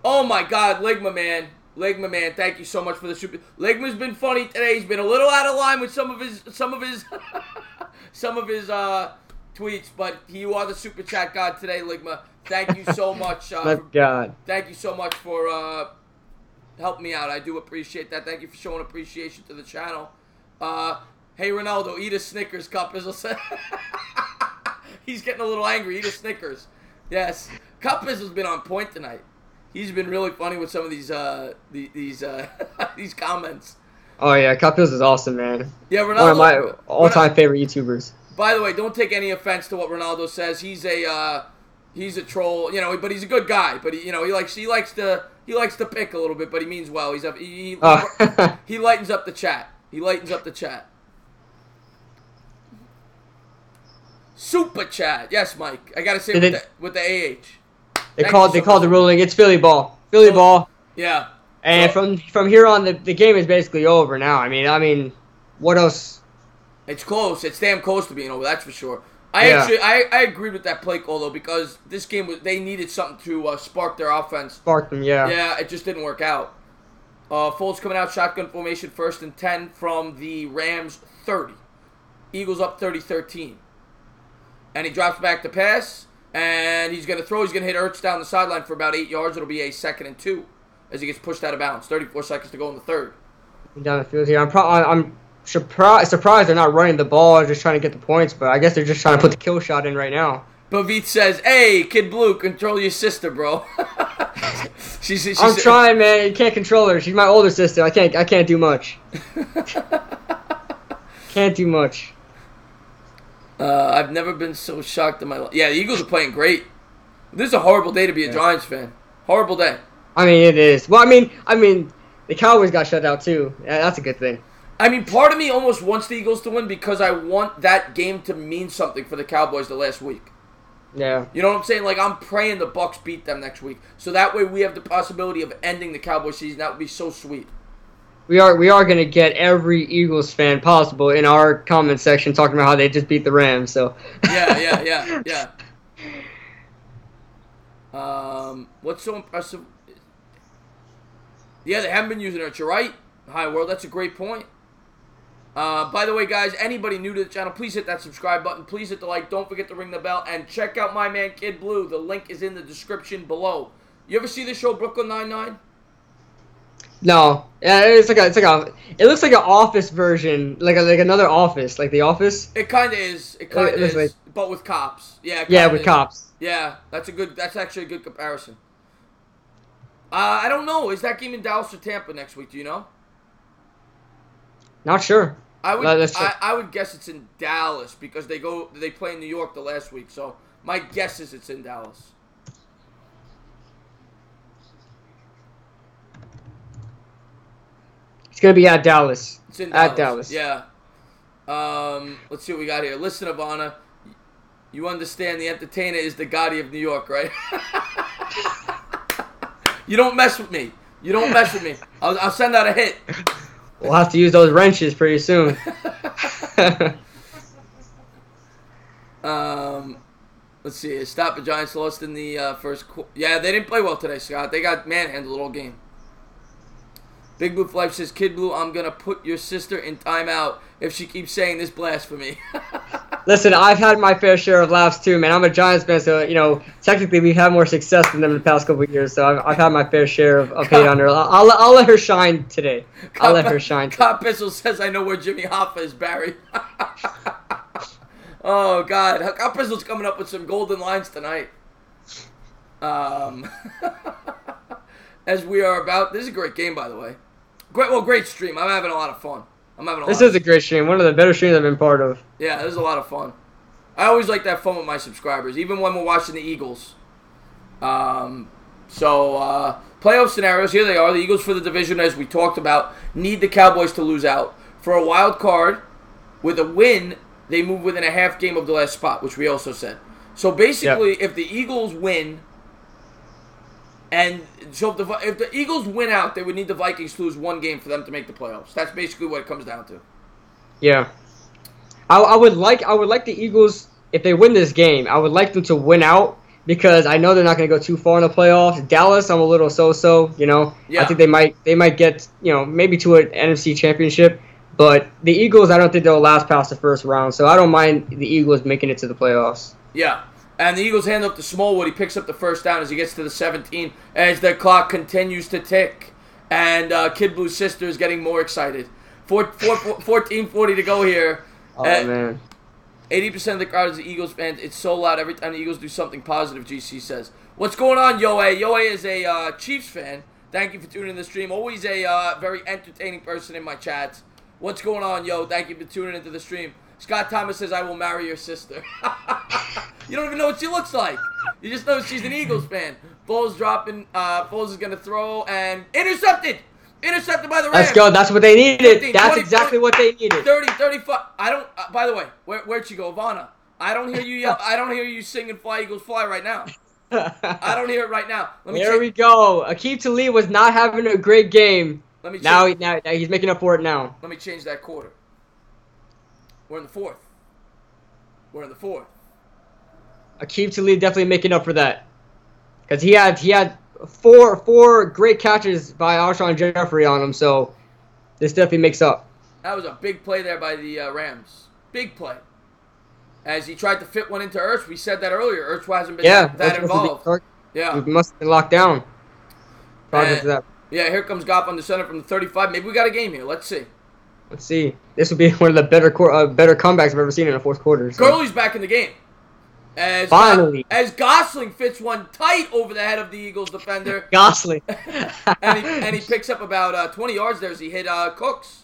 Speaker 1: Oh, my God, Ligma, man, thank you so much for the super... Ligma's been funny today. He's been a little out of line with some of his tweets, but you are the super chat god today, Ligma. Thank you so much.
Speaker 2: God.
Speaker 1: Thank you so much for... help me out. I do appreciate that. Thank you for showing appreciation to the channel. Hey, Ronaldo, eat a Snickers, Cup Bizzle said. He's getting a little angry. Eat a Snickers. Yes. Cup Bizzle's been on point tonight. He's been really funny with some of these these comments.
Speaker 2: Oh, yeah. Cup Bizzle is awesome, man.
Speaker 1: Yeah, Ronaldo.
Speaker 2: One of my all-time favorite YouTubers.
Speaker 1: By the way, don't take any offense to what Ronaldo says. He's He's a troll, you know, but he's a good guy. But he likes to pick a little bit, but he means well. He lightens up the chat. He lightens up the chat. Super chat, yes, Mike. I gotta say with the AH.
Speaker 2: They called the ruling. It's Philly ball. Philly ball.
Speaker 1: Yeah.
Speaker 2: And from here on, the game is basically over now. I mean, what else?
Speaker 1: It's close. It's damn close to being over. That's for sure. I agreed with that play call though, because this game they needed something to spark their offense.
Speaker 2: Spark them, yeah.
Speaker 1: Yeah, it just didn't work out. Foles coming out shotgun formation, 1st and 10 from the Rams 30. Eagles up 30-13. And he drops back to pass, and he's going to throw. He's going to hit Ertz down the sideline for about 8 yards. It'll be a 2nd and 2 as he gets pushed out of bounds. 34 seconds to go in the third.
Speaker 2: Down the field here. I'm surprised they're not running the ball, just trying to get the points, but I guess they're just trying to put the kill shot in right now.
Speaker 1: Bavit says, "Hey, Kid Blue, control your sister, bro."
Speaker 2: I'm trying, man. You can't control her. She's my older sister. I can't do much. Can't do much.
Speaker 1: I've never been so shocked in my life. Yeah, the Eagles are playing great. This is a horrible day to be a Giants fan. Horrible day.
Speaker 2: I mean, it is. Well, I mean, the Cowboys got shut out too. Yeah, that's a good thing.
Speaker 1: I mean, part of me almost wants the Eagles to win because I want that game to mean something for the Cowboys the last week.
Speaker 2: Yeah.
Speaker 1: You know what I'm saying? Like, I'm praying the Bucs beat them next week. So that way we have the possibility of ending the Cowboys season. That would be so sweet.
Speaker 2: We are going to get every Eagles fan possible in our comment section talking about how they just beat the Rams. So.
Speaker 1: Yeah. What's so impressive? Yeah, they haven't been using it. You're right. Hi, world. That's a great point. By the way, guys, anybody new to the channel, please hit that subscribe button. Please hit the like. Don't forget to ring the bell. And check out my man, Kid Blue. The link is in the description below. You ever see the show Brooklyn Nine-Nine?
Speaker 2: No. Yeah, it looks like an Office version, like another Office, like The Office.
Speaker 1: It kind of is. It kind of is, like, but with cops. Yeah.
Speaker 2: Yeah, with cops.
Speaker 1: Yeah, that's actually a good comparison. I don't know. Is that game in Dallas or Tampa next week? Do you know?
Speaker 2: Not sure.
Speaker 1: I would guess it's in Dallas because they play in New York the last week. So my guess is it's in Dallas.
Speaker 2: It's gonna be at Dallas.
Speaker 1: It's in Dallas.
Speaker 2: At Dallas.
Speaker 1: Yeah. Let's see what we got here. Listen, Ivana, you understand the entertainer is the Gotti of New York, right? You don't mess with me. I'll send out a hit.
Speaker 2: We'll have to use those wrenches pretty soon.
Speaker 1: Let's see. Stop the Giants lost in the first quarter. Yeah, they didn't play well today, Scott. They got manhandled all game. Big Blue for Life says, Kid Blue, I'm going to put your sister in timeout if she keeps saying this blasphemy.
Speaker 2: Listen, I've had my fair share of laughs too, man. I'm a Giants fan, so, technically we've had more success than them in the past couple of years, so I've had my fair share of hate on her. I'll let her shine today. I'll let her shine.
Speaker 1: Cop Pistol says, I know where Jimmy Hoffa is, Barry. Oh, God. Cop Pistol's coming up with some golden lines tonight. As we are about... This is a great game, by the way. Great stream. I'm having a lot of fun.
Speaker 2: This is a great stream. One of the better streams I've been part of.
Speaker 1: Yeah, this is a lot of fun. I always like to have fun with my subscribers, even when we're watching the Eagles. Playoff scenarios, here they are. The Eagles for the division, as we talked about, need the Cowboys to lose out. For a wild card, with a win, they move within a half game of the last spot, which we also said. So basically, if the Eagles win... And so if the Eagles win out, they would need the Vikings to lose one game for them to make the playoffs. That's basically what it comes down to.
Speaker 2: Yeah. I would like the Eagles, if they win this game, I would like them to win out because I know they're not going to go too far in the playoffs. Dallas, I'm a little so-so, Yeah. I think they might get, maybe to an NFC championship. But the Eagles, I don't think they'll last past the first round. So I don't mind the Eagles making it to the playoffs.
Speaker 1: Yeah. And the Eagles hand up to Smallwood. He picks up the first down as he gets to the 17 as the clock continues to tick. And Kid Blue's sister is getting more excited. 14:40 to go here.
Speaker 2: Oh, man.
Speaker 1: 80% of the crowd is the Eagles fans. It's so loud every time the Eagles do something positive, GC says. What's going on, Yohei? Yohei is a Chiefs fan. Thank you for tuning in the stream. Always a very entertaining person in my chats. What's going on, yo? Thank you for tuning into the stream. Scott Thomas says, I will marry your sister. You don't even know what she looks like. You just know she's an Eagles fan. Foles dropping. Foles is gonna throw and intercepted. Intercepted by the Rams.
Speaker 2: Let's go. That's what they needed.
Speaker 1: 15,
Speaker 2: That's
Speaker 1: 20,
Speaker 2: exactly what they needed.
Speaker 1: 30, 35. I don't. By the way, where'd she go, Ivana? I don't hear you yell. I don't hear you singing "Fly Eagles Fly" right now. I don't hear it right now.
Speaker 2: There we go. Aqib Talib was not having a great game. Now he's making up for it now.
Speaker 1: Let me change that quarter. We're in the fourth. We're in the fourth.
Speaker 2: Aqib Talib definitely making up for that, because he had four great catches by Alshon Jeffrey on him. So this definitely makes up.
Speaker 1: That was a big play there by the Rams. Big play. As he tried to fit one into Ertz, we said that earlier. Ertz hasn't been that involved.
Speaker 2: Yeah, he must have been locked down.
Speaker 1: Yeah, here comes Goff on the center from the 35. Maybe we got a game here. Let's see.
Speaker 2: Let's see. This would be one of the better comebacks I've ever seen in the fourth quarter. So.
Speaker 1: Gurley's back in the game.
Speaker 2: Finally.
Speaker 1: As Gosling fits one tight over the head of the Eagles defender.
Speaker 2: Gosling.
Speaker 1: and he picks up about 20 yards there as he hit Cooks.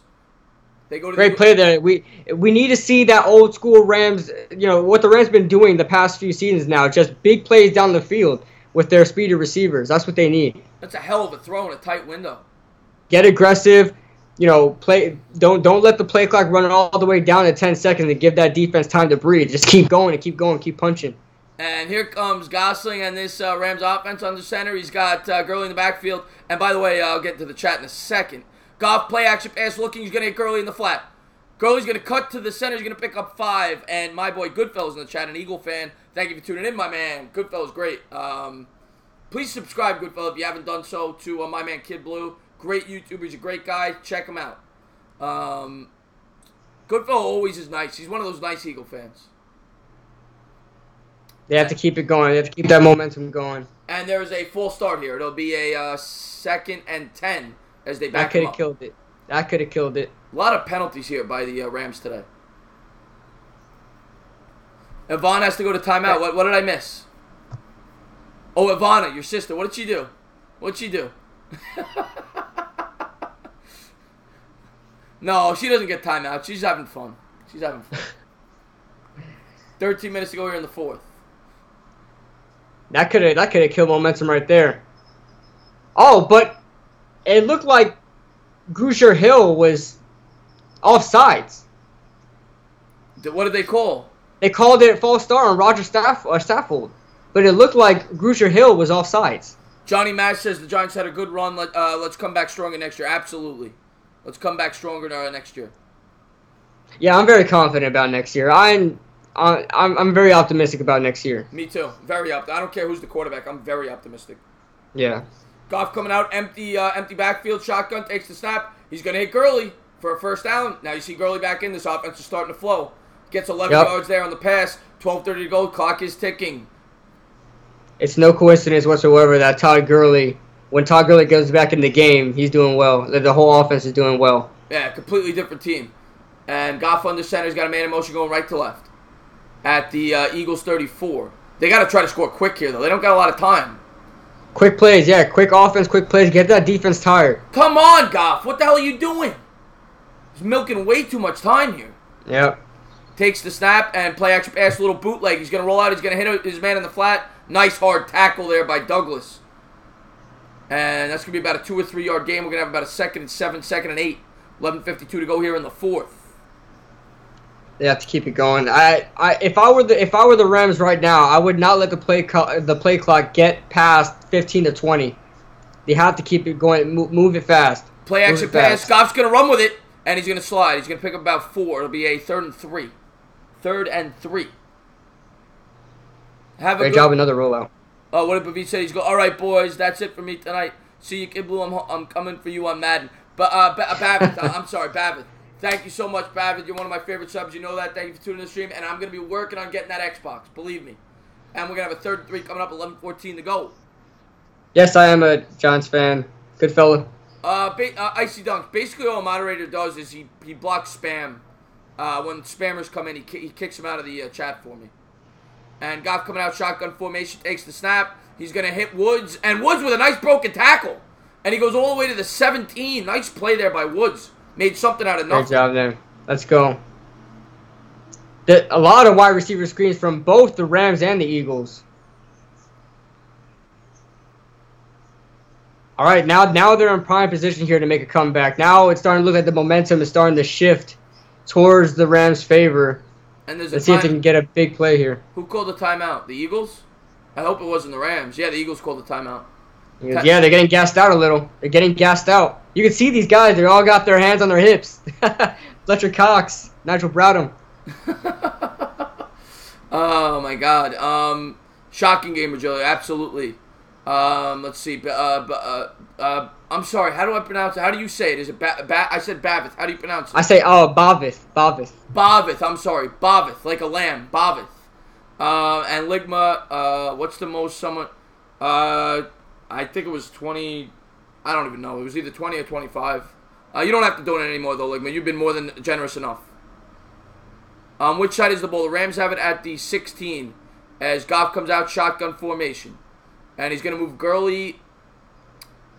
Speaker 1: They go to
Speaker 2: Great play there. We need to see that old school Rams, what the Rams been doing the past few seasons now, just big plays down the field with their speedy receivers. That's what they need.
Speaker 1: That's a hell of a throw in a tight window.
Speaker 2: Get aggressive, play don't let the play clock run all the way down to 10 seconds and give that defense time to breathe. Just keep going and keep going, keep punching.
Speaker 1: And here comes Gosling and this Rams offense under center. He's got Gurley in the backfield. And by the way, I'll get to the chat in a second. Goff play action pass looking. He's going to hit Gurley in the flat. Gurley's going to cut to the center. He's going to pick up 5. And my boy Goodfellas in the chat, an Eagle fan. Thank you for tuning in, my man. Goodfellas, great. Please subscribe, Goodfellas, if you haven't done so, to my man Kid Blue. Great YouTuber. He's a great guy. Check him out. Goodfellas always is nice. He's one of those nice Eagle fans.
Speaker 2: They have to keep it going. They have to keep that momentum going.
Speaker 1: And there's a full start here. It'll be a 2nd and 10. As they back
Speaker 2: that could have killed it. That could have killed it.
Speaker 1: A lot of penalties here by the Rams today. Ivana has to go to timeout. What did I miss? Oh, Ivana, your sister. What did she do? What'd she do? No, she doesn't get timeout. She's having fun. 13 minutes to go here in the fourth.
Speaker 2: That could have killed momentum right there. Oh, but it looked like Grugier Hill was offsides.
Speaker 1: What did they call?
Speaker 2: They called it false start on Roger Saffold. But it looked like Grugier Hill was offsides.
Speaker 1: Johnny Mash says the Giants had a good run. Let's come back stronger next year. Absolutely. Let's come back stronger next year.
Speaker 2: Yeah, I'm very confident about next year. I'm very optimistic about next year.
Speaker 1: Me too. Very optimistic. I don't care who's the quarterback. I'm very optimistic.
Speaker 2: Yeah.
Speaker 1: Goff coming out, empty backfield, shotgun, takes the snap. He's going to hit Gurley for a first down. Now you see Gurley back in. This offense is starting to flow. Gets 11 yards there on the pass. 12:30 to go. Clock is ticking.
Speaker 2: It's no coincidence whatsoever that when Todd Gurley goes back in the game, he's doing well. The whole offense is doing well.
Speaker 1: Yeah, completely different team. And Goff under center. He's got a man in motion going right to left. At the Eagles 34. They got to try to score quick here, though. They don't got a lot of time.
Speaker 2: Quick plays, yeah. Quick offense, quick plays. Get that defense tired.
Speaker 1: Come on, Goff. What the hell are you doing? He's milking way too much time here.
Speaker 2: Yep.
Speaker 1: Takes the snap and play action pass, little bootleg. He's going to roll out. He's going to hit his man in the flat. Nice hard tackle there by Douglas. And that's going to be about a 2 or 3 yard game. We're going to have about a 2nd and 7, 2nd and 8. 11:52 to go here in the fourth.
Speaker 2: They have to keep it going. If I were the Rams right now, I would not let the play clock get past 15 to 20. They have to keep it going. Move it fast.
Speaker 1: Play action pass. Goff's going to run with it, and he's going to slide. He's going to pick up about 4. It'll be a 3rd and 3. 3rd and 3.
Speaker 2: Great job, another rollout.
Speaker 1: Oh, what did Bavit say? He's going, all right, boys, that's it for me tonight. See you, Kid Blue. I'm coming for you on Madden. But Bavit, I'm sorry, Bavit. Thank you so much, Bavit. You're one of my favorite subs. You know that. Thank you for tuning in the stream. And I'm going to be working on getting that Xbox. Believe me. And we're going to have a 3rd and 3 coming up, 11:14 to go.
Speaker 2: Yes, I am a Giants fan. Good fella.
Speaker 1: Icy Dunks. Basically, all a moderator does is he blocks spam. When spammers come in, he kicks them out of the chat for me. And Goff coming out, shotgun formation, takes the snap. He's going to hit Woods. And Woods with a nice broken tackle. And he goes all the way to the 17. Nice play there by Woods. Made something out of nothing.
Speaker 2: Great job there. Let's go. A lot of wide receiver screens from both the Rams and the Eagles. All right, now they're in prime position here to make a comeback. Now it's starting to look like the momentum is starting to shift towards the Rams' favor.
Speaker 1: And
Speaker 2: let's see if they can get a big play here.
Speaker 1: Who called the timeout? The Eagles? I hope it wasn't the Rams. Yeah, the Eagles called the timeout.
Speaker 2: Yeah, they're getting gassed out a little. They're getting gassed out. You can see these guys. They all got their hands on their hips. Fletcher Cox, Nigel Bradham.
Speaker 1: Oh, my God. Shocking game, Rogelio. Absolutely. Let's see. I'm sorry. How do I pronounce it? How do you say it? Is it I said Bavith. How do you pronounce it?
Speaker 2: I say Bavith.
Speaker 1: Bavith. I'm sorry. Bavith, like a lamb. Bavith. And Ligma. What's the most someone? I think it was 20. I don't even know. It was either 20 or 25. You don't have to donate anymore though, Ligma. You've been more than generous enough. Which side is the ball? The Rams have it at the 16 as Goff comes out shotgun formation. And he's going to move Gurley.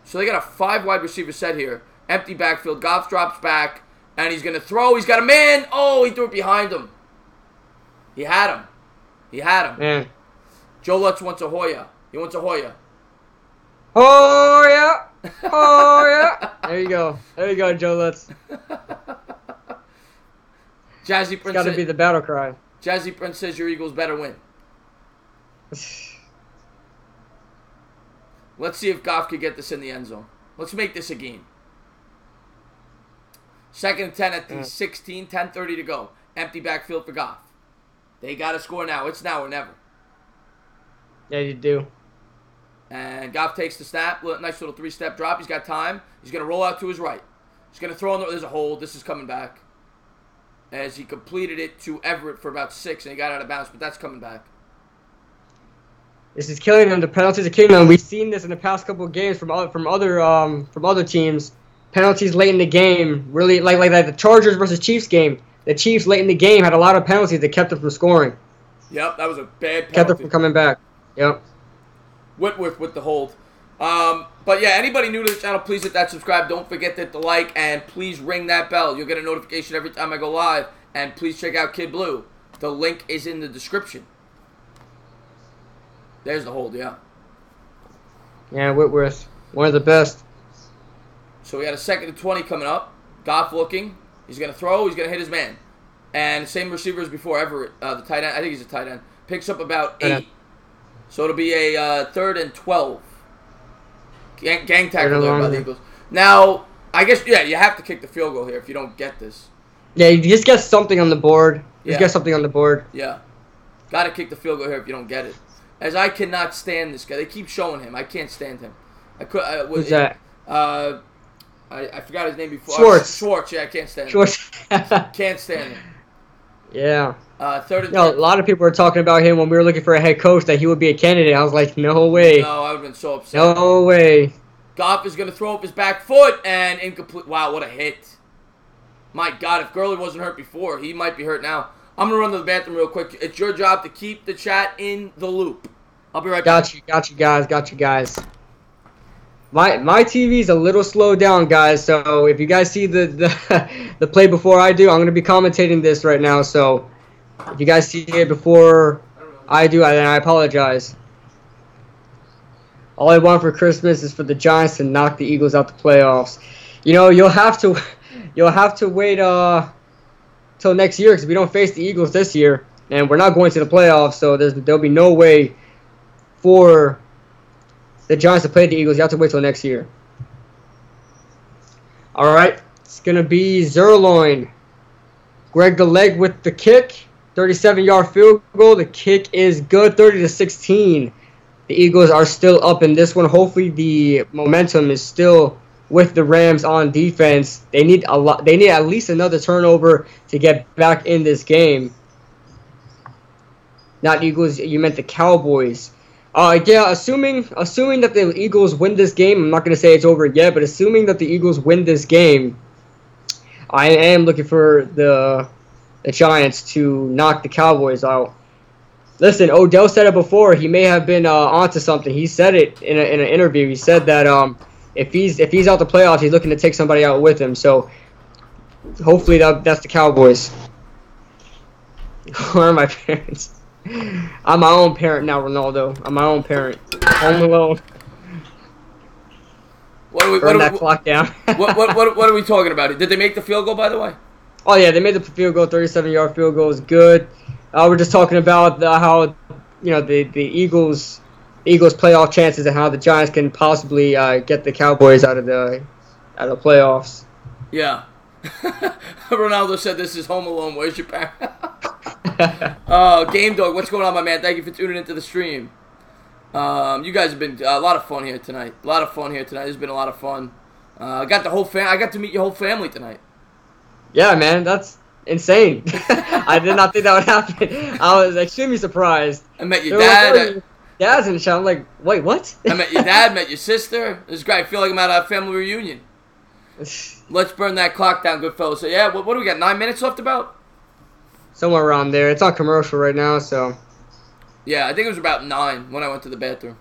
Speaker 1: So they got a 5 wide receiver set here. Empty backfield. Goff drops back. And he's going to throw. He's got a man. Oh, he threw it behind him. He had him.
Speaker 2: Man.
Speaker 1: Joe Lutz wants a Hoya. He wants a Hoya.
Speaker 2: Hoya. There you go, Joe Lutz.
Speaker 1: Jazzy Prince.
Speaker 2: It's got to be the battle cry.
Speaker 1: Jazzy Prince says your Eagles better win. Let's see if Goff can get this in the end zone. Let's make this a game. 2nd and 10 at the 16, 10:30 to go. Empty backfield for Goff. They got to score now. It's now or never.
Speaker 2: Yeah, you do.
Speaker 1: And Goff takes the snap. Nice little 3-step drop. He's got time. He's going to roll out to his right. He's going to throw on there's a hold. This is coming back. As he completed it to Everett for about 6, and he got out of bounds, but that's coming back.
Speaker 2: This is killing them. The penalties are killing them. We've seen this in the past couple of games from other teams. Penalties late in the game, really like the Chargers versus Chiefs game. The Chiefs late in the game had a lot of penalties that kept them from scoring.
Speaker 1: Yep, that was a bad penalty.
Speaker 2: Kept them from coming back. Yep.
Speaker 1: Whitworth with the hold. But yeah, anybody new to the channel, please hit that subscribe. Don't forget to hit the like, and please ring that bell. You'll get a notification every time I go live. And please check out Kid Blue. The link is in the description. There's the hold, yeah.
Speaker 2: Yeah, Whitworth, one of the best.
Speaker 1: So we got a 2nd and 20 coming up. Goff looking. He's going to throw. He's going to hit his man. And same receiver as before, Everett, the tight end. I think he's a tight end. Picks up about 8. So it'll be a 3rd and 12. Gang tackle there by the Eagles. Now, I guess, yeah, you have to kick the field goal here if you don't get this.
Speaker 2: Yeah, you just get something on the board. Just get something on the board.
Speaker 1: Yeah. Got to kick the field goal here if you don't get it. As I cannot stand this guy. They keep showing him. I can't stand him.
Speaker 2: Who's that?
Speaker 1: I forgot his name before.
Speaker 2: Schwartz,
Speaker 1: yeah, I can't stand him.
Speaker 2: Schwartz.
Speaker 1: Can't stand him.
Speaker 2: Yeah.
Speaker 1: 3rd and 10.
Speaker 2: A lot of people were talking about him when we were looking for a head coach that he would be a candidate. I was like, no way.
Speaker 1: No, I would have been so upset.
Speaker 2: No way.
Speaker 1: Goff is going to throw up his back foot and incomplete. Wow, what a hit. My God, if Gurley wasn't hurt before, he might be hurt now. I'm going to run to the bathroom real quick. It's your job to keep the chat in the loop. I'll be right back.
Speaker 2: Got you guys. My TV's a little slowed down, guys, so if you guys see the play before I do, I'm going to be commentating this right now, so if you guys see it before I do, then I apologize. All I want for Christmas is for the Giants to knock the Eagles out the playoffs. You know, you'll have to wait till next year because we don't face the Eagles this year, and we're not going to the playoffs, so there'll be no way for the Giants to play the Eagles. You have to wait till next year. All right, it's gonna be Zerloin. Greg the leg with the kick, 37-yard field goal. The kick is good, 30-16. The Eagles are still up in this one. Hopefully, the momentum is still with the Rams on defense. They need a lot. They need at least another turnover to get back in this game. Not Eagles. You meant the Cowboys. Yeah, assuming that the Eagles win this game, I'm not going to say it's over yet, but assuming that the Eagles win this game, I am looking for the Giants to knock the Cowboys out. Listen, Odell said it before. He may have been onto something. He said it in an interview. He said that if he's out the playoffs, he's looking to take somebody out with him. So hopefully that's the Cowboys. Where are my parents? I'm my own parent now, Ronaldo. I'm my own parent. Home alone. Burn that clock down.
Speaker 1: What are we talking about? Did they make the field goal, by the way?
Speaker 2: Oh yeah, they made the field goal. 37-yard field goal is good. We're just talking about how the Eagles playoff chances and how the Giants can possibly get the Cowboys out of the playoffs.
Speaker 1: Yeah. Ronaldo said this is Home Alone. Where's your parent? Game Dog, what's going on, my man? Thank you for tuning into the stream. You guys have been a lot of fun here tonight. This has been a lot of fun. I got to meet your whole family tonight.
Speaker 2: Yeah, man, that's insane. I did not think that would happen. I was extremely surprised.
Speaker 1: I met your dad.
Speaker 2: Dad's in the show. I'm like, wait, what?
Speaker 1: I met your dad, met your sister. It was great. I feel like I'm at a family reunion. Let's burn that clock down, good fellas. So, yeah, what do we got, 9 minutes left about?
Speaker 2: Somewhere around there. It's on commercial right now, so.
Speaker 1: Yeah, I think it was about 9 when I went to the bathroom.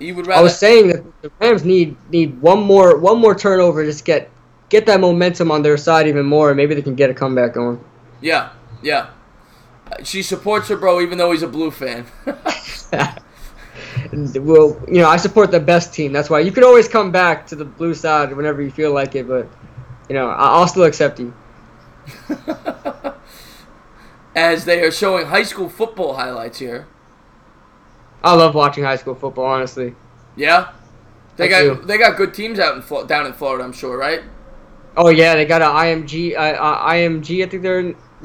Speaker 2: I was saying that the Rams need one more turnover just to get that momentum on their side even more. Maybe they can get a comeback going.
Speaker 1: Yeah. She supports her bro, even though he's a Blue fan.
Speaker 2: Well, I support the best team. That's why you can always come back to the blue side whenever you feel like it. But I'll still accept you.
Speaker 1: As they are showing high school football highlights here.
Speaker 2: I love watching high school football, honestly.
Speaker 1: Yeah, they got good teams down in Florida, I'm sure, right?
Speaker 2: Oh yeah, they got an IMG. IMG, I think their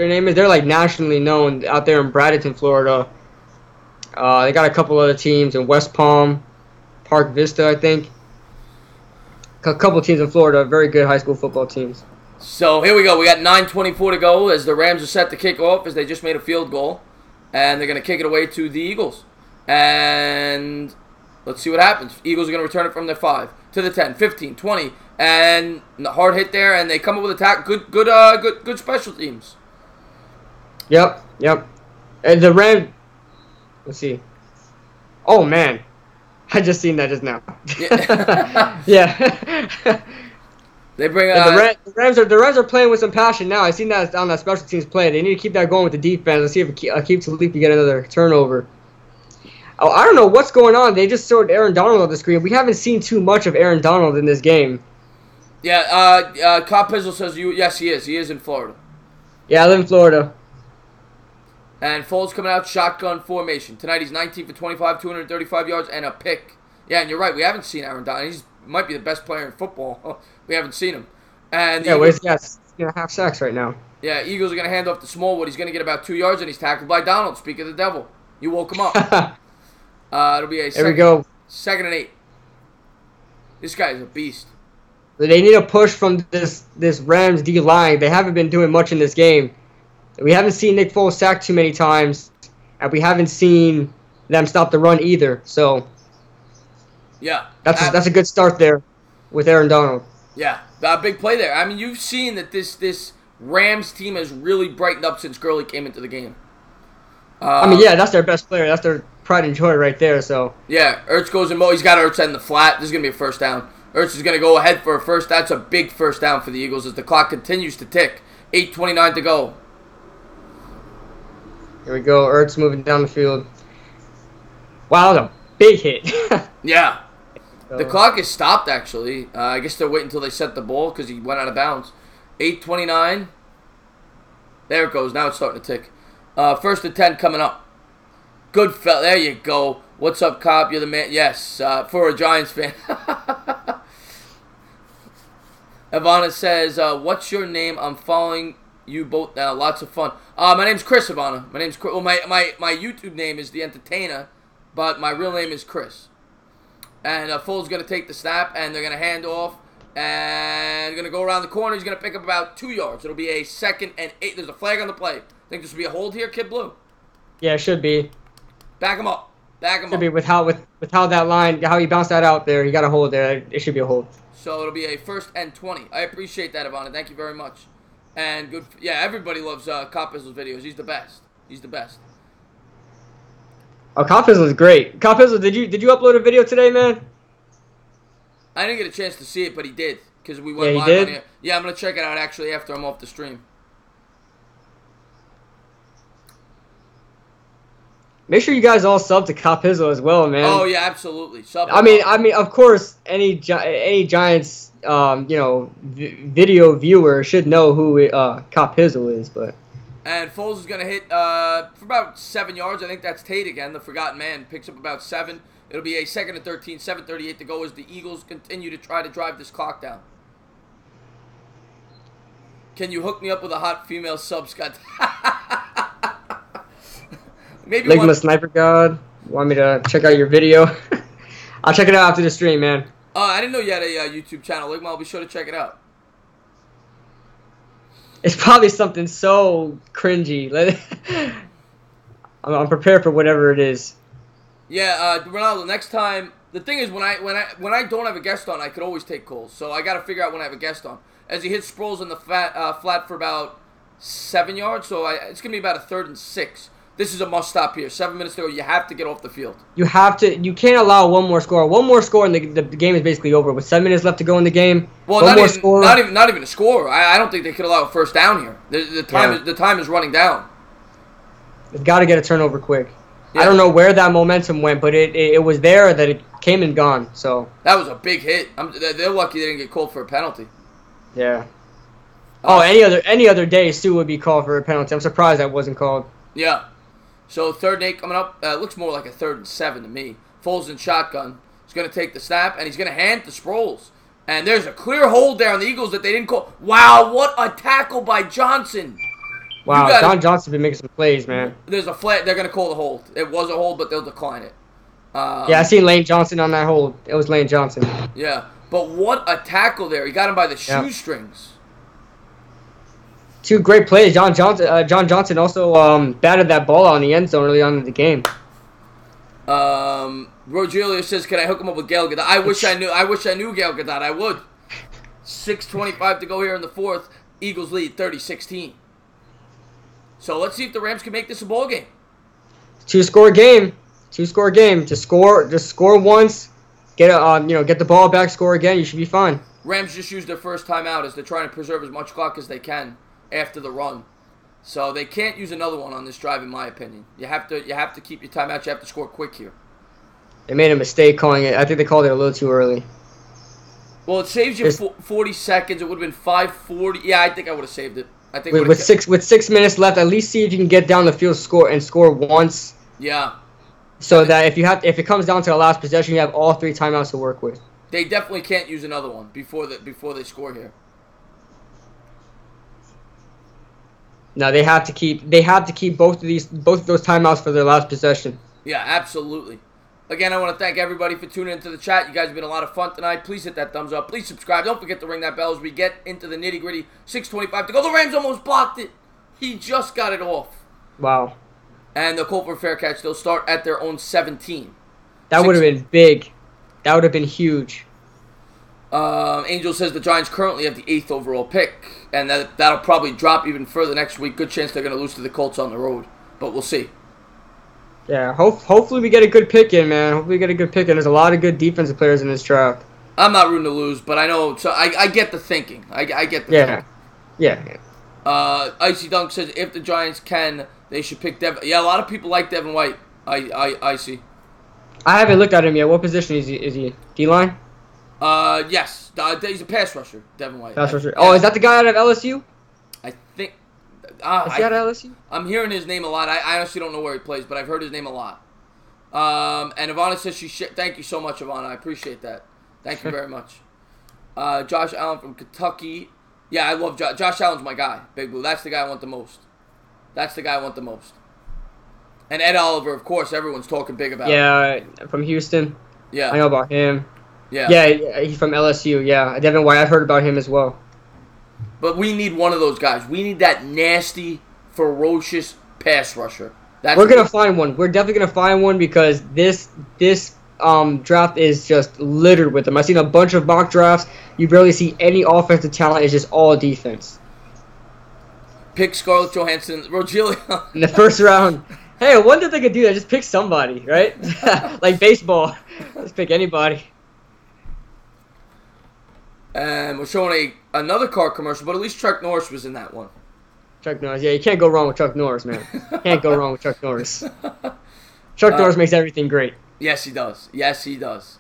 Speaker 2: name is. They're like nationally known out there in Bradenton, Florida. They got a couple other teams in West Palm, Park Vista, I think. A couple teams in Florida, very good high school football teams.
Speaker 1: So here we go. We got 9:24 to go as the Rams are set to kick off as they just made a field goal. And they're going to kick it away to the Eagles. And let's see what happens. Eagles are going to return it from their 5 to the 10, 15, 20. And the hard hit there, and they come up with attack. Good special teams.
Speaker 2: Yep. And the Rams, let's see. Oh, man. I just seen that just now.
Speaker 1: Yeah.
Speaker 2: Yeah.
Speaker 1: They bring
Speaker 2: the Rams are playing with some passion now. I seen that on that special teams play. They need to keep that going with the defense. Let's see if Aqib Talib can get another turnover. Oh, I don't know what's going on. They just showed Aaron Donald on the screen. We haven't seen too much of Aaron Donald in this game.
Speaker 1: Yeah, Cobb Pizzle says yes, he is. He is in Florida.
Speaker 2: Yeah, I live in Florida.
Speaker 1: And Foles coming out shotgun formation. Tonight he's 19 for 25, 235 yards, and a pick. Yeah, and you're right. We haven't seen Aaron Donald. He might be the best player in football. We haven't seen him. And
Speaker 2: he's got half sacks right now.
Speaker 1: Yeah, Eagles are going to hand off to Smallwood. He's going to get about 2 yards, and he's tackled by Donald. Speak of the devil. You woke him up. It'll be
Speaker 2: there we go.
Speaker 1: 2nd and 8. This guy is a beast.
Speaker 2: They need a push from this Rams D line. They haven't been doing much in this game. We haven't seen Nick Foles sacked too many times, and we haven't seen them stop the run either. So,
Speaker 1: yeah,
Speaker 2: that's a good start there with Aaron Donald.
Speaker 1: Yeah, big play there. I mean, you've seen that this Rams team has really brightened up since Gurley came into the game.
Speaker 2: That's their best player. That's their pride and joy right there. So
Speaker 1: yeah, Ertz goes in. He's got Ertz in the flat. This is gonna be a first down. Ertz is gonna go ahead for a first. That's a big first down for the Eagles as the clock continues to tick. 8:29 to go.
Speaker 2: Here we go. Ertz moving down the field. Wow, that was a big hit.
Speaker 1: Yeah. The clock is stopped, actually. I guess they're waiting until they set the ball because he went out of bounds. 8:29. There it goes. Now it's starting to tick. 1st and 10 coming up. Good fella. There you go. What's up, Cobb? You're the man. Yes, for a Giants fan. Ivana says, what's your name? I'm following you both now. Lots of fun. My name's Chris, Ivana. My name's Chris. Well, my YouTube name is The Entertainer, but my real name is Chris. And Foles going to take the snap, and they're going to hand off, and going to go around the corner. He's going to pick up about 2 yards. It'll be a 2nd and 8. There's a flag on the play. Think this will be a hold here, Kid Blue?
Speaker 2: Yeah, it should be.
Speaker 1: Back him up.
Speaker 2: Should be with how that line, how he bounced that out there. He got a hold there. It should be a hold.
Speaker 1: So it'll be a 1st and 20. I appreciate that, Ivana. Thank you very much. And good. Yeah, everybody loves Cop Pizzle's videos. He's the best. He's the best.
Speaker 2: Oh, Cop Pizzle is great. Cop Pizzle, did you upload a video today, man?
Speaker 1: I didn't get a chance to see it, but he did because we went live on here. Yeah, I'm gonna check it out actually after I'm off the stream.
Speaker 2: Make sure you guys all sub to Cop Hizzle as well, man.
Speaker 1: Oh yeah, absolutely. Sub.
Speaker 2: I mean, of course, any Giants, video viewer should know who Cop Hizzle is, but.
Speaker 1: And Foles is gonna hit for about 7 yards. I think that's Tate again, the forgotten man. Picks up about 7. It'll be a 2nd and 13, 7:38 to go as the Eagles continue to try to drive this clock down. Can you hook me up with a hot female sub, Scott? Maybe
Speaker 2: Ligma Sniper God, want me to check out your video? I'll check it out after the stream, man.
Speaker 1: I didn't know you had a YouTube channel, Ligma. I'll be sure to check it out.
Speaker 2: It's probably something so cringy. I'm prepared for whatever it is.
Speaker 1: Yeah, Ronaldo. Next time, the thing is, when I don't have a guest on, I could always take calls. So I got to figure out when I have a guest on. As he hits Sproles in the flat for about 7 yards, so it's gonna be about a 3rd and 6. This is a must stop here. 7 minutes to go. You have to get off the field. You have to.
Speaker 2: You can't allow one more score. One more score, and the game is basically over. With 7 minutes left to go in the game,
Speaker 1: well, not even a score. I don't think they could allow a first down here. The time is running down.
Speaker 2: They've got to get a turnover quick. Yeah. I don't know where that momentum went, but it was there. That it came and gone. So
Speaker 1: that was a big hit. They're lucky they didn't get called for a penalty.
Speaker 2: Yeah. Any other day, Stu would be called for a penalty. I'm surprised that wasn't called.
Speaker 1: Yeah. So 3rd and 8 coming up. Looks more like a 3rd and 7 to me. Foles in shotgun. He's going to take the snap, and he's going to hand to Sproles. And there's a clear hold there on the Eagles that they didn't call. Wow, what a tackle by Johnson.
Speaker 2: Wow, Don Johnson's been making some plays, man.
Speaker 1: There's a flag. They're going to call the hold. It was a hold, but they'll decline it.
Speaker 2: Yeah, I seen Lane Johnson on that hold. It was Lane Johnson.
Speaker 1: Yeah, but what a tackle there. He got him by the shoestrings.
Speaker 2: 2 great plays. John Johnson also batted that ball out in the end zone early on in the game.
Speaker 1: Rogelio says, "Can I hook him up with Gail Gadot?" I wish I knew Gail Gadot. I would. 6:25 to go here in the 4th. Eagles lead 30-16. So let's see if the Rams can make this a ball game.
Speaker 2: 2-score game. 2-score game. Just score once. Get the ball back. Score again. You should be fine.
Speaker 1: Rams just used their first timeout as they're trying to preserve as much clock as they can after the run. So they can't use another one on this drive, in my opinion. You have to keep your timeout. You have to score quick here.
Speaker 2: They made a mistake calling it. I think they called it a little too early.
Speaker 1: Well, it saves you 40 seconds. It would have been 5:40. Yeah, I think I would have saved it. I think
Speaker 2: with 6 minutes left, at least see if you can get down the field, score once.
Speaker 1: Yeah.
Speaker 2: So that if it comes down to the last possession, you have all 3 timeouts to work with.
Speaker 1: They definitely can't use another one before they score here.
Speaker 2: No, they have to keep both of those timeouts for their last possession.
Speaker 1: Yeah, absolutely. Again, I want to thank everybody for tuning into the chat. You guys have been a lot of fun tonight. Please hit that thumbs up. Please subscribe. Don't forget to ring that bell as we get into the nitty-gritty. 6:25 to go. The Rams almost blocked it. He just got it off.
Speaker 2: Wow.
Speaker 1: And the call for a fair catch. They'll start at their own 17.
Speaker 2: That would have been big. That would have been huge.
Speaker 1: Angel says the Giants currently have the 8th overall pick, and that'll probably drop even further next week. Good chance they're going to lose to the Colts on the road, but we'll see.
Speaker 2: Yeah, hopefully we get a good pick in, man. Hopefully we get a good pick in. There's a lot of good defensive players in this draft.
Speaker 1: I'm not rooting to lose, but I know. So I get the thinking. I get the thinking.
Speaker 2: Yeah.
Speaker 1: Icy Dunk says if the Giants can, they should pick Devin. Yeah, a lot of people like Devin White. Icy.
Speaker 2: I haven't looked at him yet. What position is he? D-line?
Speaker 1: Yes. He's a pass rusher, Devin White.
Speaker 2: Pass rusher. Oh, is that the guy out of LSU?
Speaker 1: I think.
Speaker 2: Is he out of LSU?
Speaker 1: I'm hearing his name a lot. I honestly don't know where he plays, but I've heard his name a lot. And Ivana says thank you so much, Ivana. I appreciate that. Thank you very much. Josh Allen from Kentucky. Yeah, I love Josh Allen's my guy, Big Blue. That's the guy I want the most. And Ed Oliver, of course, everyone's talking big about.
Speaker 2: Yeah, from Houston.
Speaker 1: Yeah.
Speaker 2: I know about him.
Speaker 1: Yeah,
Speaker 2: he's from LSU, yeah. Devin White, I've heard about him as well.
Speaker 1: But we need one of those guys. We need that nasty, ferocious pass rusher.
Speaker 2: We're going to find one. We're definitely going to find one because this draft is just littered with them. I've seen a bunch of mock drafts. You barely see any offensive talent. It's just all defense.
Speaker 1: Pick Scarlett Johansson, Rogelio.
Speaker 2: In the first round. Hey, I wonder if they could do that. Just pick somebody, right? Like baseball. Just pick anybody.
Speaker 1: And we're showing another car commercial, but at least Chuck Norris was in that one.
Speaker 2: Chuck Norris, yeah, you can't go wrong with Chuck Norris, man. Can't go wrong with Chuck Norris. Chuck Norris makes everything great.
Speaker 1: Yes, he does. Yes, he does.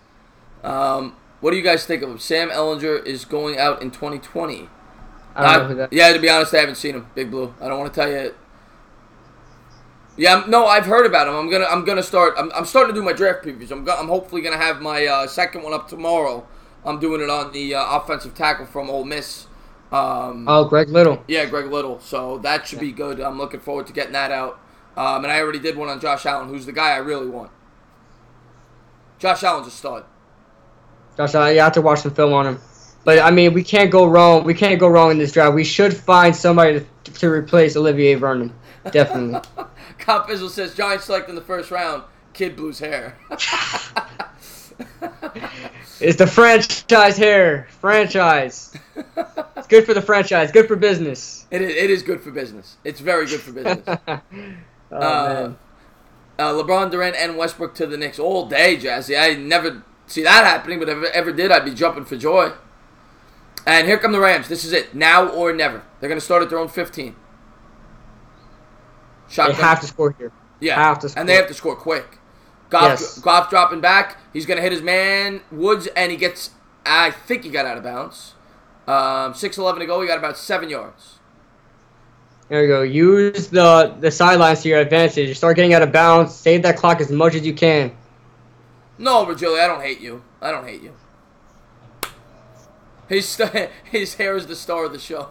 Speaker 1: What do you guys think of him? Sam Ellinger is going out in 2020.
Speaker 2: I don't know who that is.
Speaker 1: Yeah, to be honest, I haven't seen him. Big Blue. I don't want to tell you. Yeah, no, I've heard about him. I'm gonna start. I'm starting to do my draft previews. I'm hopefully gonna have my second one up tomorrow. I'm doing it on the offensive tackle from Ole Miss.
Speaker 2: Greg Little.
Speaker 1: Yeah, Greg Little. So that should be good. I'm looking forward to getting that out. And I already did one on Josh Allen, who's the guy I really want. Josh Allen's a stud.
Speaker 2: Josh Allen, you have to watch some film on him. But I mean, we can't go wrong. We can't go wrong in this draft. We should find somebody to replace Olivier Vernon. Definitely.
Speaker 1: Cop Bizzle says Giants select in the first round. Kid Blue's hair.
Speaker 2: It's the franchise hair. Franchise. It's good for the franchise. Good for business.
Speaker 1: It is good for business. It's very good for business.
Speaker 2: Man.
Speaker 1: LeBron, Durant, and Westbrook to the Knicks all day, Jazzy. I never see that happening, but if it ever did, I'd be jumping for joy. And here come the Rams. This is it. Now or never. They're going to start at their own 15. Shotgun.
Speaker 2: They have to score here.
Speaker 1: Yeah,
Speaker 2: have to score.
Speaker 1: And they have to score quick. Goff dropping back. He's going to hit his man, Woods, and he gets, I think he got out of bounds. 6:11 to go. He got about 7 yards.
Speaker 2: There you go. Use the sidelines to your advantage. You start getting out of bounds. Save that clock as much as you can.
Speaker 1: No, Virgilio, I don't hate you. I don't hate you. His hair is the star of the show.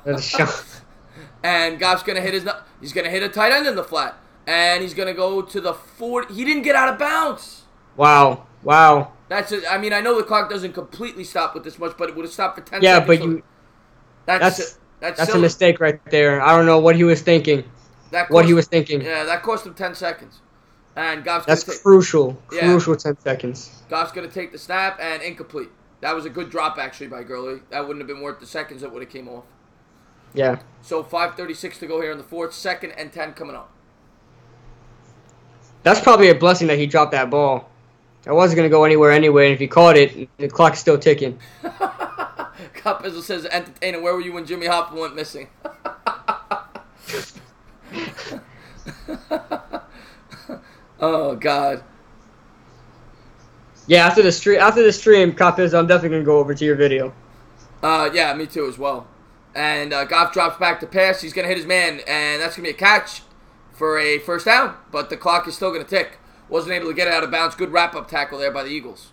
Speaker 1: And Goff's going to hit he's going to hit a tight end in the flat. And he's going to go to the 40. He didn't get out of bounds.
Speaker 2: Wow.
Speaker 1: That's it. I mean, I know the clock doesn't completely stop with this much, but it would have stopped for 10
Speaker 2: yeah,
Speaker 1: seconds.
Speaker 2: But that's
Speaker 1: silly.
Speaker 2: a mistake right there. I don't know what he was thinking. Yeah,
Speaker 1: that cost him 10 seconds. And Goff's
Speaker 2: That's crucial. Crucial 10 seconds.
Speaker 1: Goff's going to take the snap and incomplete. That was a good drop, actually, by Gurley. That wouldn't have been worth the seconds that would have came off.
Speaker 2: Yeah.
Speaker 1: So 5:36 to go here in the fourth. 2nd and 10 coming up.
Speaker 2: That's probably a blessing that he dropped that ball. That wasn't going to go anywhere anyway, and if he caught it, the clock's still ticking.
Speaker 1: Cup Bizzle says, entertaining, where were you when Jimmy Hoffa went missing? Oh, God.
Speaker 2: Yeah, after the stream, Cup Bizzle, I'm definitely going to go over to your video.
Speaker 1: Yeah, me too as well. And Goff drops back to pass. He's going to hit his man, and that's going to be a catch for a first down. But the clock is still going to tick. Wasn't able to get it out of bounds. Good wrap-up tackle there by the Eagles.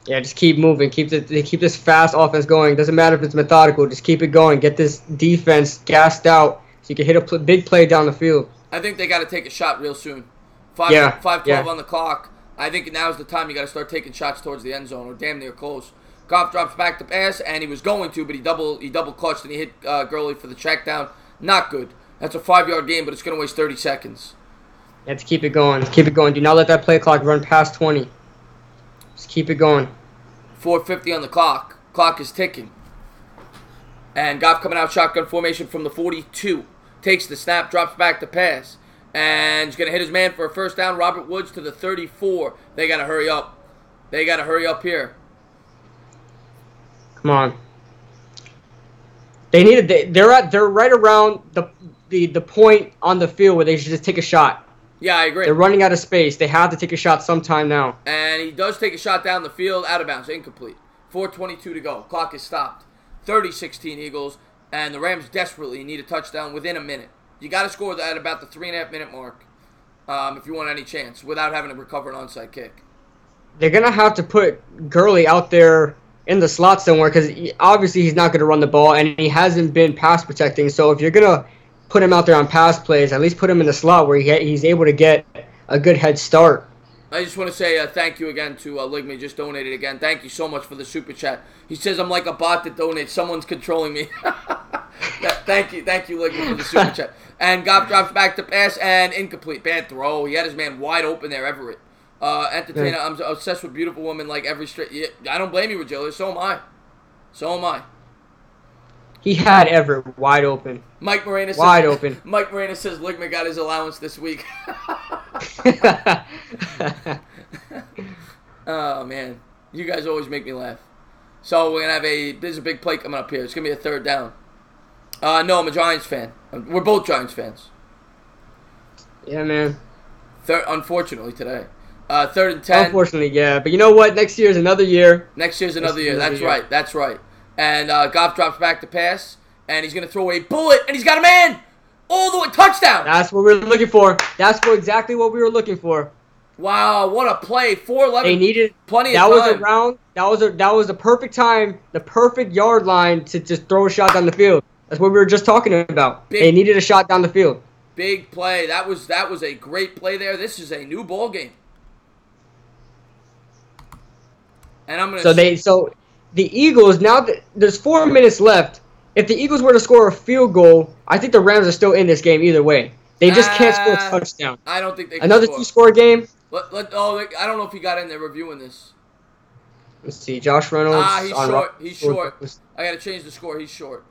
Speaker 2: Yeah, just keep moving. Keep this fast offense going. Doesn't matter if it's methodical. Just keep it going. Get this defense gassed out so you can hit a big play down the field.
Speaker 1: I think they got to take a shot real soon. 5:12 on the clock. I think now's the time you got to start taking shots towards the end zone or damn near close. Goff drops back to pass, and he was going to, but he double clutched and he hit Gurley for the check down. Not good. That's a 5-yard gain, but it's going to waste 30 seconds.
Speaker 2: You have to keep it going. Keep it going. Do not let that play clock run past 20. Just keep it going.
Speaker 1: 4:50 on the clock. Clock is ticking. And Goff coming out shotgun formation from the 42. Takes the snap, drops back to pass. And he's going to hit his man for a first down. Robert Woods to the 34. They got to hurry up. They got to hurry up here.
Speaker 2: Come on. They're right around the point on the field where they should just take a shot.
Speaker 1: Yeah, I agree.
Speaker 2: They're running out of space. They have to take a shot sometime now.
Speaker 1: And he does take a shot down the field, out of bounds, incomplete. 4:22 to go. Clock is stopped. 30-16 Eagles, and the Rams desperately need a touchdown within a minute. You got to score at about the 3.5-minute mark if you want any chance without having to recover an onside kick.
Speaker 2: They're going to have to put Gurley out there in the slot somewhere because obviously he's not going to run the ball, and he hasn't been pass protecting. So if you're going to put him out there on pass plays, at least put him in the slot where he's able to get a good head start.
Speaker 1: I just want to say thank you again to Ligmy, just donated again. Thank you so much for the super chat. He says I'm like a bot that donates. Someone's controlling me. Thank you, Ligmy, for the super chat. And Goff drops back to pass and incomplete. Bad throw. He had his man wide open there, Everett. Entertainer, I'm obsessed with beautiful women like every straight. Yeah, I don't blame you, Virgilio. So am I.
Speaker 2: He had Everett wide open.
Speaker 1: Mike Morena says,
Speaker 2: wide open.
Speaker 1: Mike Morena says Ligma got his allowance this week. Oh, man. You guys always make me laugh. So we're going to have there's a big play coming up here. It's going to be a third down. No, I'm a Giants fan. We're both Giants fans.
Speaker 2: Yeah, man.
Speaker 1: Unfortunately today. 3rd and 10.
Speaker 2: Unfortunately, yeah. But you know what? Next year is another year.
Speaker 1: Next year's another year. That's right. That's right. And Goff drops back to pass, and he's going to throw a bullet, and he's got a man all the way. Touchdown.
Speaker 2: That's what we were looking for. Exactly what we were looking for.
Speaker 1: Wow, what a play. 4-11.
Speaker 2: They needed
Speaker 1: plenty of time.
Speaker 2: That was the perfect time, the perfect yard line to just throw a shot down the field. That's what we were just talking about. They needed a shot down the field.
Speaker 1: Big play. That was a great play there. This is a new ball game. And I'm going to
Speaker 2: So the Eagles, now that there's 4 minutes left, if the Eagles were to score a field goal, I think the Rams are still in this game either way. They just can't score a touchdown.
Speaker 1: I don't think they can
Speaker 2: Another two-score game?
Speaker 1: I don't know if he got in there reviewing this.
Speaker 2: Let's see. Josh Reynolds.
Speaker 1: He's short. I got to change the score. He's short.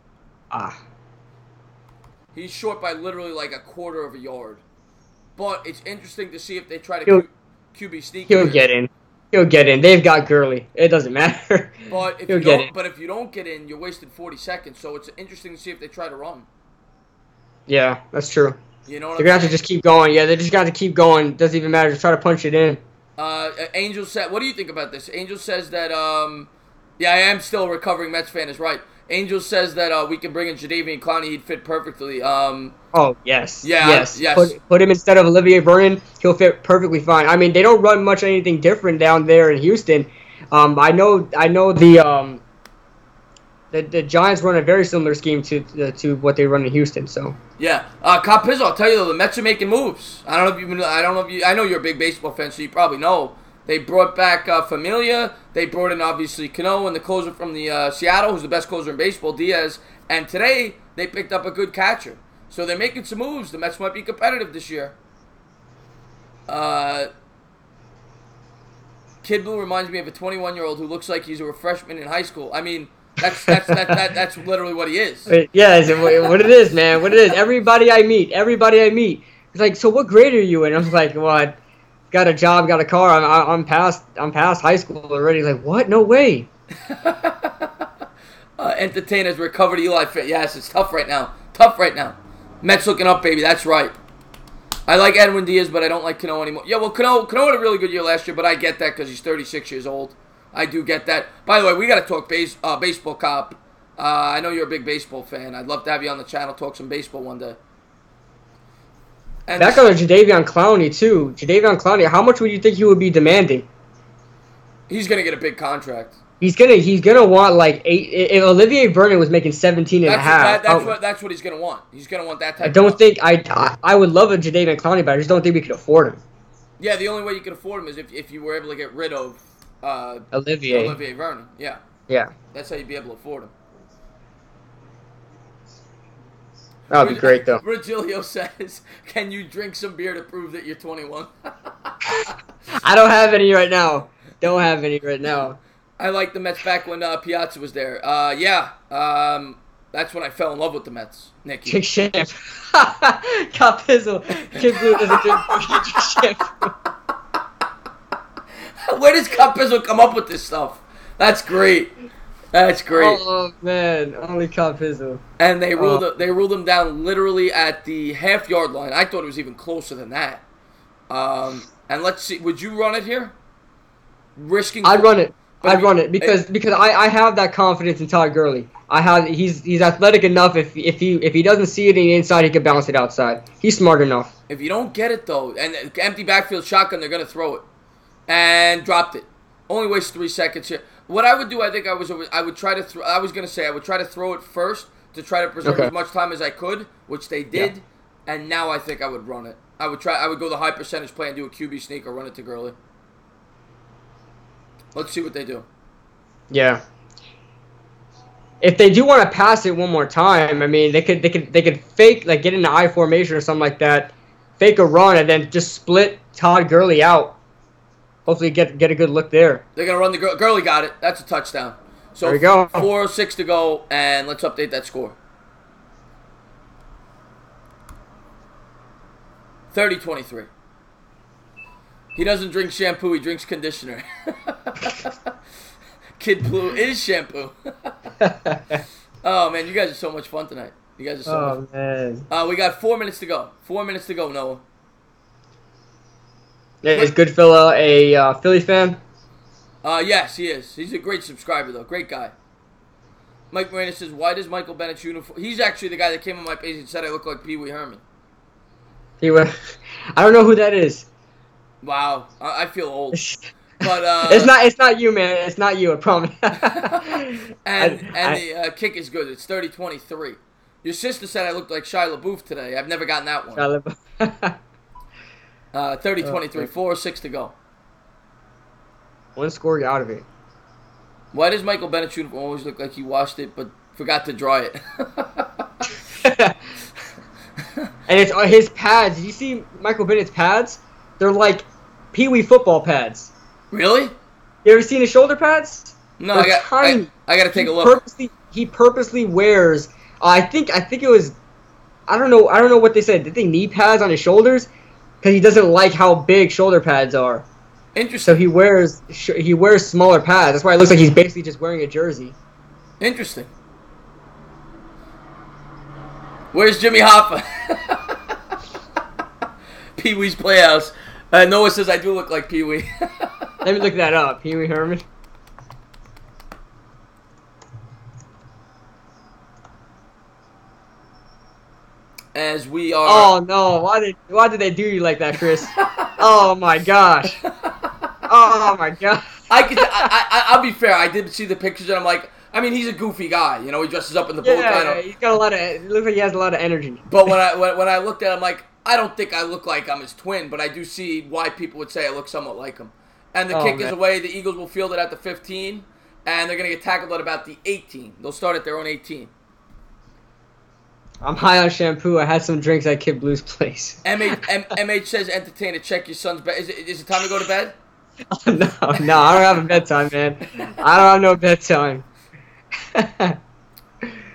Speaker 1: He's short by literally like a quarter of a yard. But it's interesting to see if they try to QB sneak.
Speaker 2: He'll get in. He'll get in. They've got Gurley. It doesn't matter.
Speaker 1: But if you don't get in, you're wasted 40 seconds. So it's interesting to see if they try to run.
Speaker 2: Yeah, that's true.
Speaker 1: You know what
Speaker 2: They're going to have to just keep going. Yeah, they just got to keep going. Doesn't even matter. Just try to punch it in.
Speaker 1: Angel said, what do you think about this? Angel says that, I am still a recovering Mets fan, is right. Angel says that we can bring in Jadeveon Clowney. He'd fit perfectly.
Speaker 2: Yes.
Speaker 1: Yes.
Speaker 2: Put him instead of Olivier Vernon. He'll fit perfectly fine. I mean, they don't run much anything different down there in Houston. I know the Giants run a very similar scheme to what they run in Houston. So
Speaker 1: yeah, Kyle Pizzo, I'll tell you though, the Mets are making moves. I know you're a big baseball fan, so you probably know. They brought back Familia. They brought in, obviously, Cano and the closer from the Seattle, who's the best closer in baseball, Diaz. And today, they picked up a good catcher. So they're making some moves. The Mets might be competitive this year. Kid Blue reminds me of a 21-year-old who looks like he's a freshman in high school. I mean, that's literally what he is.
Speaker 2: Yeah, what it is, man. What it is. Everybody I meet. It's like, so what grade are you in? I'm like, what? Got a job, got a car. I'm past high school already. Like, what? No way.
Speaker 1: Entertainers recovered Eli Fit. Yes, it's tough right now. Mets looking up, baby. That's right. I like Edwin Diaz, but I don't like Cano anymore. Yeah, well, Cano had a really good year last year, but I get that because he's 36 years old. I do get that. By the way, we got to talk baseball, Cop. I know you're a big baseball fan. I'd love to have you on the channel, talk some baseball one day. And
Speaker 2: back on Jadeveon Clowney, too. Jadeveon Clowney, how much would you think he would be demanding?
Speaker 1: He's going to get a big contract.
Speaker 2: He's gonna want like 8. If Olivier Vernon was making 17 and a half.
Speaker 1: That's what he's going to want. He's going to want that type.
Speaker 2: I would love a Jadeveon Clowney, but I just don't think we could afford him.
Speaker 1: Yeah, the only way you could afford him is if you were able to get rid of
Speaker 2: Olivier
Speaker 1: Vernon. Yeah.
Speaker 2: Yeah.
Speaker 1: That's how you'd be able to afford him.
Speaker 2: That would be great, though.
Speaker 1: Virgilio says, can you drink some beer to prove that you're 21?
Speaker 2: I don't have any right now.
Speaker 1: I liked the Mets back when Piazza was there. That's when I fell in love with the Mets, Nicky.
Speaker 2: Drink shampoo. Capizzle. Kid Blue doesn't drink shampoo.
Speaker 1: Where does Capizzle come up with this stuff? That's great.
Speaker 2: Oh man, only Capizzle.
Speaker 1: And they ruled him down literally at the half-yard line. I thought it was even closer than that. And let's see, would you run it here?
Speaker 2: I'd run it because I have that confidence in Todd Gurley. He's athletic enough. If he doesn't see it in the inside, he can bounce it outside. He's smart enough.
Speaker 1: If you don't get it though, and empty backfield shotgun, they're gonna throw it, and dropped it. Only wasted 3 seconds here. What I would do, I would try to throw it first to try to preserve as much time as I could, which they did, and now I think I would run it. I would go the high percentage play and do a QB sneak or run it to Gurley. Let's see what they do.
Speaker 2: Yeah. If they do want to pass it one more time, I mean, they could fake, like, get in the I formation or something like that, fake a run, and then just split Todd Gurley out. Hopefully get a good look there.
Speaker 1: They're going to run the Gurley got it. That's a touchdown. So
Speaker 2: there we go.
Speaker 1: 4:06 to go, and let's update that score. 30-23. He doesn't drink shampoo, he drinks conditioner. Kid Blue is shampoo. Oh, man, you guys are so much fun tonight. You guys are so much fun.
Speaker 2: Man.
Speaker 1: We got 4 minutes to go. 4 minutes to go, Noah.
Speaker 2: Yeah, is Goodfella a Philly fan?
Speaker 1: Yes, he is. He's a great subscriber, though. Great guy. Mike Moreno says, why does Michael Bennett's uniform... He's actually the guy that came on my page and said I look like Pee Wee Herman.
Speaker 2: I don't know who that is.
Speaker 1: Wow. I feel old. But
Speaker 2: it's not you, man. It's not you, I promise.
Speaker 1: The kick is good. It's 30-23. Your sister said I looked like Shia LaBeouf today. I've never gotten that one.
Speaker 2: Shia LaBeouf.
Speaker 1: 30-23. 4:06 to go.
Speaker 2: One score out of it.
Speaker 1: Why does Michael Bennett's uniform always look like he washed it but forgot to dry it?
Speaker 2: And it's his pads. Did you see Michael Bennett's pads? They're like Pee Wee football pads.
Speaker 1: Really?
Speaker 2: You ever seen his shoulder pads?
Speaker 1: No, I got to take a look.
Speaker 2: He purposely wears. I think it was. I don't know what they said. Did they knee pads on his shoulders? Because he doesn't like how big shoulder pads are.
Speaker 1: Interesting.
Speaker 2: So he wears smaller pads. That's why it looks like he's basically just wearing a jersey.
Speaker 1: Interesting. Where's Jimmy Hoffa? Pee Wee's Playhouse. Noah says I do look like Pee Wee.
Speaker 2: Let me look that up. Pee Wee Herman.
Speaker 1: As we are.
Speaker 2: Oh no! Why did they do you like that, Chris? Oh my gosh! Oh my god!
Speaker 1: I'll be fair. I did see the pictures and I'm like, I mean, he's a goofy guy. You know, he dresses up in the bow tie.
Speaker 2: Yeah, he's got a lot of. It looks like he has a lot of energy.
Speaker 1: But when I looked at him, like, I don't think I look like I'm his twin, but I do see why people would say I look somewhat like him. And the kick is away. The Eagles will field it at the 15, and they're going to get tackled at about the 18. They'll start at their own 18.
Speaker 2: I'm high on shampoo. I had some drinks at Kid Blue's place.
Speaker 1: MH says, entertain it. Check your son's bed. Is it time to go to bed?
Speaker 2: No, I don't have a bedtime, man. I don't have no bedtime.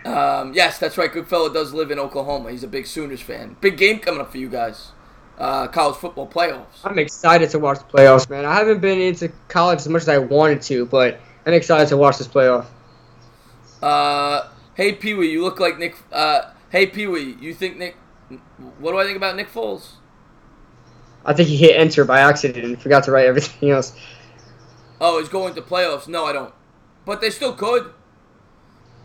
Speaker 1: Yes, that's right. Goodfella does live in Oklahoma. He's a big Sooners fan. Big game coming up for you guys. College football playoffs.
Speaker 2: I'm excited to watch the playoffs, man. I haven't been into college as much as I wanted to, but I'm excited to watch this playoff.
Speaker 1: Hey, Pee Wee, you look like Nick. Hey, Pee Wee, you think Nick. What do I think about Nick Foles?
Speaker 2: I think he hit enter by accident and forgot to write everything else.
Speaker 1: Oh, he's going to playoffs. No, I don't. But they still could.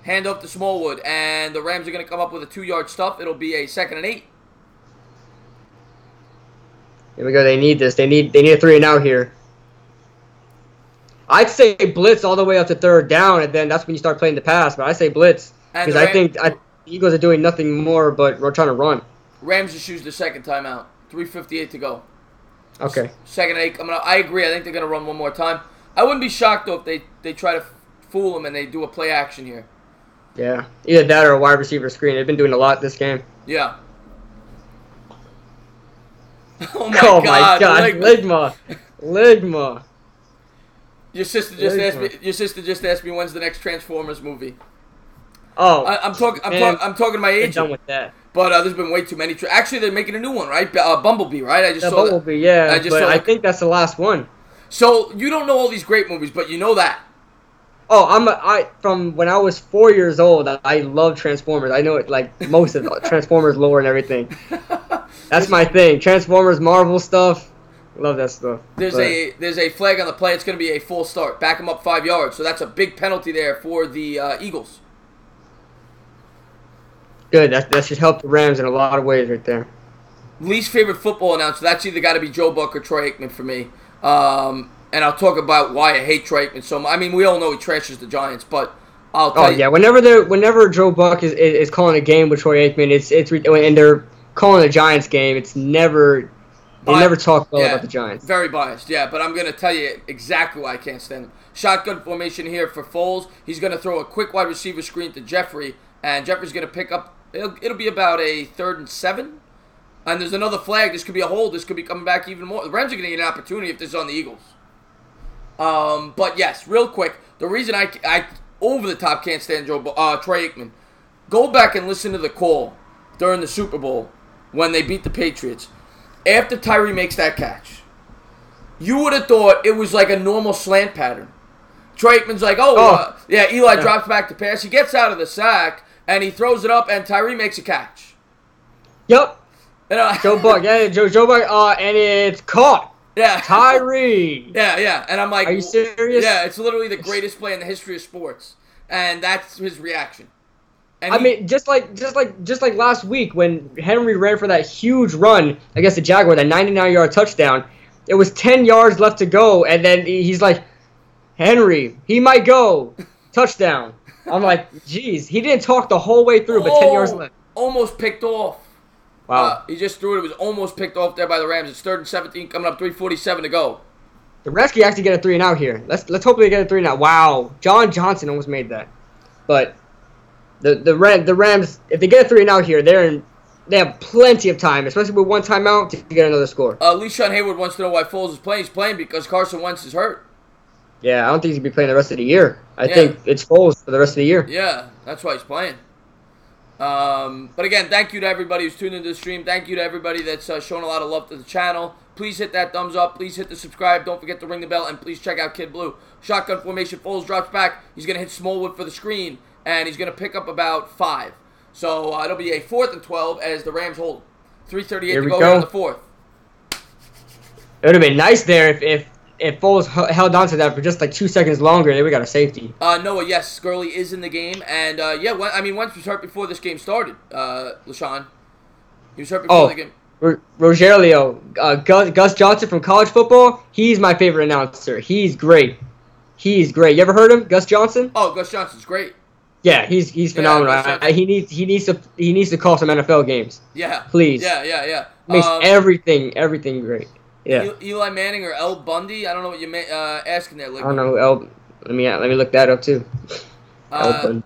Speaker 1: Hand off to Smallwood, and the Rams are going to come up with a 2-yard stuff. It'll be a 2nd and 8.
Speaker 2: Here we go. They need this. They need a 3 and out here. I'd say blitz all the way up to 3rd down, and then that's when you start playing the pass. But I say blitz because I think the Eagles are doing nothing more but we're trying to run.
Speaker 1: Rams just used the second timeout. 3:58 to go.
Speaker 2: Okay.
Speaker 1: 2nd and 8 coming up. I agree. I think they're going to run one more time. I wouldn't be shocked though if they try to fool them and they do a play action here.
Speaker 2: Yeah, either that or a wide receiver screen. They've been doing a lot this game.
Speaker 1: Yeah. Oh my God!
Speaker 2: Ligma.
Speaker 1: Your sister just asked me when's the next Transformers movie.
Speaker 2: Oh,
Speaker 1: I'm talking to my agent.
Speaker 2: Done with that.
Speaker 1: But there's been way too many. Actually, they're making a new one, right? Bumblebee, right? I just saw
Speaker 2: Bumblebee, yeah. I think that's the last one.
Speaker 1: So you don't know all these great movies, but you know that.
Speaker 2: Oh, from when I was 4 years old, I love Transformers. I know it like most of the Transformers lore and everything. That's my thing. Transformers, Marvel stuff. Love that stuff.
Speaker 1: There's a flag on the play. It's going to be a full start. Back them up 5 yards. So that's a big penalty there for the Eagles.
Speaker 2: Good. That should help the Rams in a lot of ways right there.
Speaker 1: Least favorite football announcer. That's either got to be Joe Buck or Troy Aikman for me. And I'll talk about why I hate Troy Aikman so much. I mean, we all know he trashes the Giants, but I'll tell you.
Speaker 2: Yeah, whenever Joe Buck is calling a game with Troy Aikman, and they're calling a Giants game, it's never they never talk well about the Giants.
Speaker 1: Very biased, yeah. But I'm going to tell you exactly why I can't stand him. Shotgun formation here for Foles. He's going to throw a quick wide receiver screen to Jeffrey, and Jeffrey's going to pick up. It'll be about a 3rd and 7. And there's another flag. This could be a hold. This could be coming back even more. The Rams are going to get an opportunity if this is on the Eagles. But yes, real quick, the reason I over the top can't stand Troy Aikman, go back and listen to the call during the Super Bowl when they beat the Patriots. After Tyree makes that catch, you would have thought it was like a normal slant pattern. Troy Aikman's like, Eli drops back to pass. He gets out of the sack, and he throws it up, and Tyree makes a catch.
Speaker 2: Yep. Joe Buck, Joe Buck, and it's caught.
Speaker 1: Yeah.
Speaker 2: Tyree.
Speaker 1: Yeah. And I'm like,
Speaker 2: are you serious?
Speaker 1: Yeah, it's literally the greatest play in the history of sports. And that's his reaction. And
Speaker 2: I mean, just like last week when Henry ran for that huge run against the Jaguar, that 99-yard touchdown. It was 10 yards left to go, and then he's like, Henry, he might go. Touchdown. I'm like, geez, he didn't talk the whole way through, but 10 yards left.
Speaker 1: Almost picked off.
Speaker 2: Wow.
Speaker 1: He just threw it. It was almost picked off there by the Rams. It's 3rd and 17, coming up 3:47 to go.
Speaker 2: The Rams can actually get a 3 and out here. Let's hope they get a 3 and out. Wow. John Johnson almost made that. But the Rams, if they get a 3 and out here, they have plenty of time, especially with one timeout, to get another score.
Speaker 1: LeSean Hayward wants to know why Foles is playing. He's playing because Carson Wentz is hurt.
Speaker 2: Yeah, I don't think he's going to be playing the rest of the year. I think it's Foles for the rest of the year.
Speaker 1: Yeah, that's why he's playing. But again, thank you to everybody who's tuned into the stream. Thank you to everybody that's shown a lot of love to the channel. Please hit that thumbs up. Please hit the subscribe. Don't forget to ring the bell. And please check out Kid Blue. Shotgun formation. Foles drops back. He's going to hit Smallwood for the screen. And he's going to pick up about 5. So it'll be a 4th and 12 as the Rams hold. 3:38 to go here in the 4th.
Speaker 2: It would have been nice there if Foles held on to that for just like 2 seconds longer. Then we got a safety.
Speaker 1: Noah, yes, Gurley is in the game. And, Wentz was hurt before this game started, LeSean. He was hurt before the game.
Speaker 2: Rogelio, Gus Johnson from college football, he's my favorite announcer. He's great. You ever heard him, Gus Johnson?
Speaker 1: Oh, Gus Johnson's great.
Speaker 2: Yeah, he's phenomenal. He needs to call some NFL games.
Speaker 1: Yeah.
Speaker 2: Please.
Speaker 1: Yeah.
Speaker 2: Makes everything great. Yeah.
Speaker 1: Eli Manning or El Bundy? I don't know what you're asking there.
Speaker 2: I don't know who let me look that up too. El Bundy.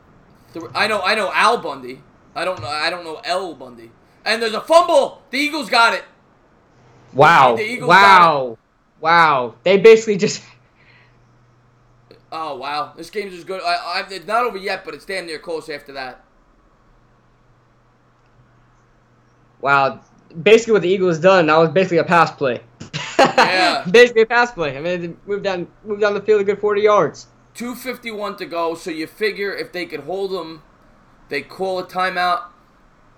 Speaker 1: I know Al Bundy. I don't know El Bundy. And there's a fumble. The Eagles got it.
Speaker 2: Wow.
Speaker 1: The Eagles got it.
Speaker 2: Wow. They basically just.
Speaker 1: Oh wow, this game's as good. It's not over yet, but it's damn near close after that.
Speaker 2: Wow, basically what the Eagles done, that was basically a pass play.
Speaker 1: Yeah,
Speaker 2: basically a pass play. I mean, they moved down the field a good 40 yards.
Speaker 1: 2:51 to go. So you figure if they could hold them, they call a timeout.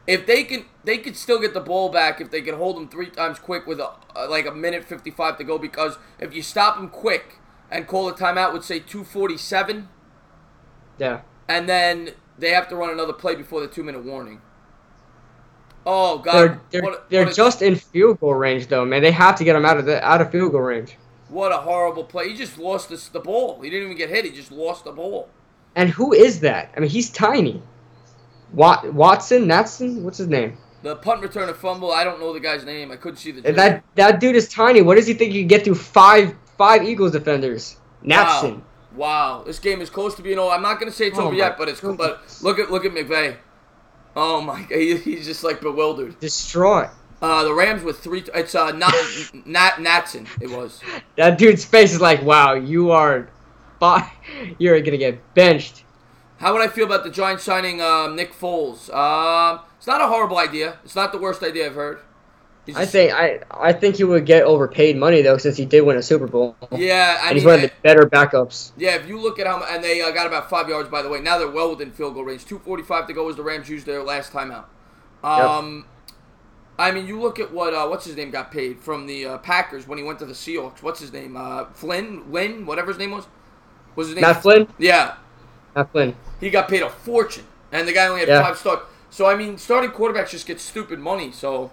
Speaker 1: If they could still get the ball back if they could hold them 3 times quick with a minute 55 to go. Because if you stop them quick and call a timeout, would say 2:47.
Speaker 2: Yeah.
Speaker 1: And then they have to run another play before the 2-minute warning. Oh God!
Speaker 2: They're just in field goal range though, man. They have to get them out of field goal range.
Speaker 1: What a horrible play! He just lost the ball. He didn't even get hit. He just lost the ball.
Speaker 2: And who is that? I mean, he's tiny. Natson? What's his name?
Speaker 1: The punt return and fumble. I don't know the guy's name. I couldn't see the jersey.
Speaker 2: That dude is tiny. What does he think he can get through five Eagles defenders? Natson.
Speaker 1: Wow. This game is close to being over. I'm not going to say it's over yet, but look at McVay. Oh my God, he's just like bewildered.
Speaker 2: Distraught.
Speaker 1: The Rams with 3. It's Natson. It was.
Speaker 2: That dude's face is like, wow, you're gonna get benched.
Speaker 1: How would I feel about the Giants signing Nick Foles? It's not a horrible idea. It's not the worst idea I've heard.
Speaker 2: I think he would get overpaid money though, since he did win a Super Bowl.
Speaker 1: Yeah,
Speaker 2: he's one of the better backups.
Speaker 1: Yeah, if you look at how, and they got about 5 yards by the way. Now they're well within field goal range. 2:45 to go as the Rams used their last timeout.
Speaker 2: Yep.
Speaker 1: I mean, you look at what's his name got paid from the Packers when he went to the Seahawks. What's his name? Lynn, whatever his name was. Was his name
Speaker 2: Matt Flynn?
Speaker 1: Yeah.
Speaker 2: Matt Flynn.
Speaker 1: He got paid a fortune, and the guy only had 5 starts. So I mean, starting quarterbacks just get stupid money. So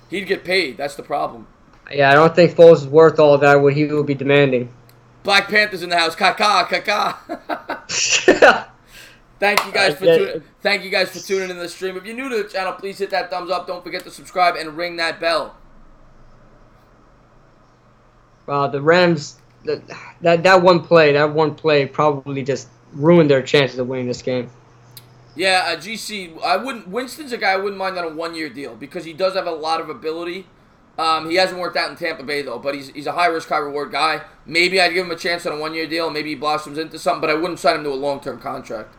Speaker 1: he'd get paid. That's the problem.
Speaker 2: Yeah, I don't think Foles is worth all that. What he will be demanding.
Speaker 1: Black Panthers in the house. Kaka. Thank you guys for tuning in the stream. If you're new to the channel, please hit that thumbs up. Don't forget to subscribe and ring that bell.
Speaker 2: The Rams, that one play probably just ruined their chances of winning this game.
Speaker 1: Yeah, GC, Winston's a guy I wouldn't mind on a 1-year deal because he does have a lot of ability. He hasn't worked out in Tampa Bay though, but he's a high risk, high reward guy. Maybe I'd give him a chance on a 1-year deal. Maybe he blossoms into something, but I wouldn't sign him to a long-term contract.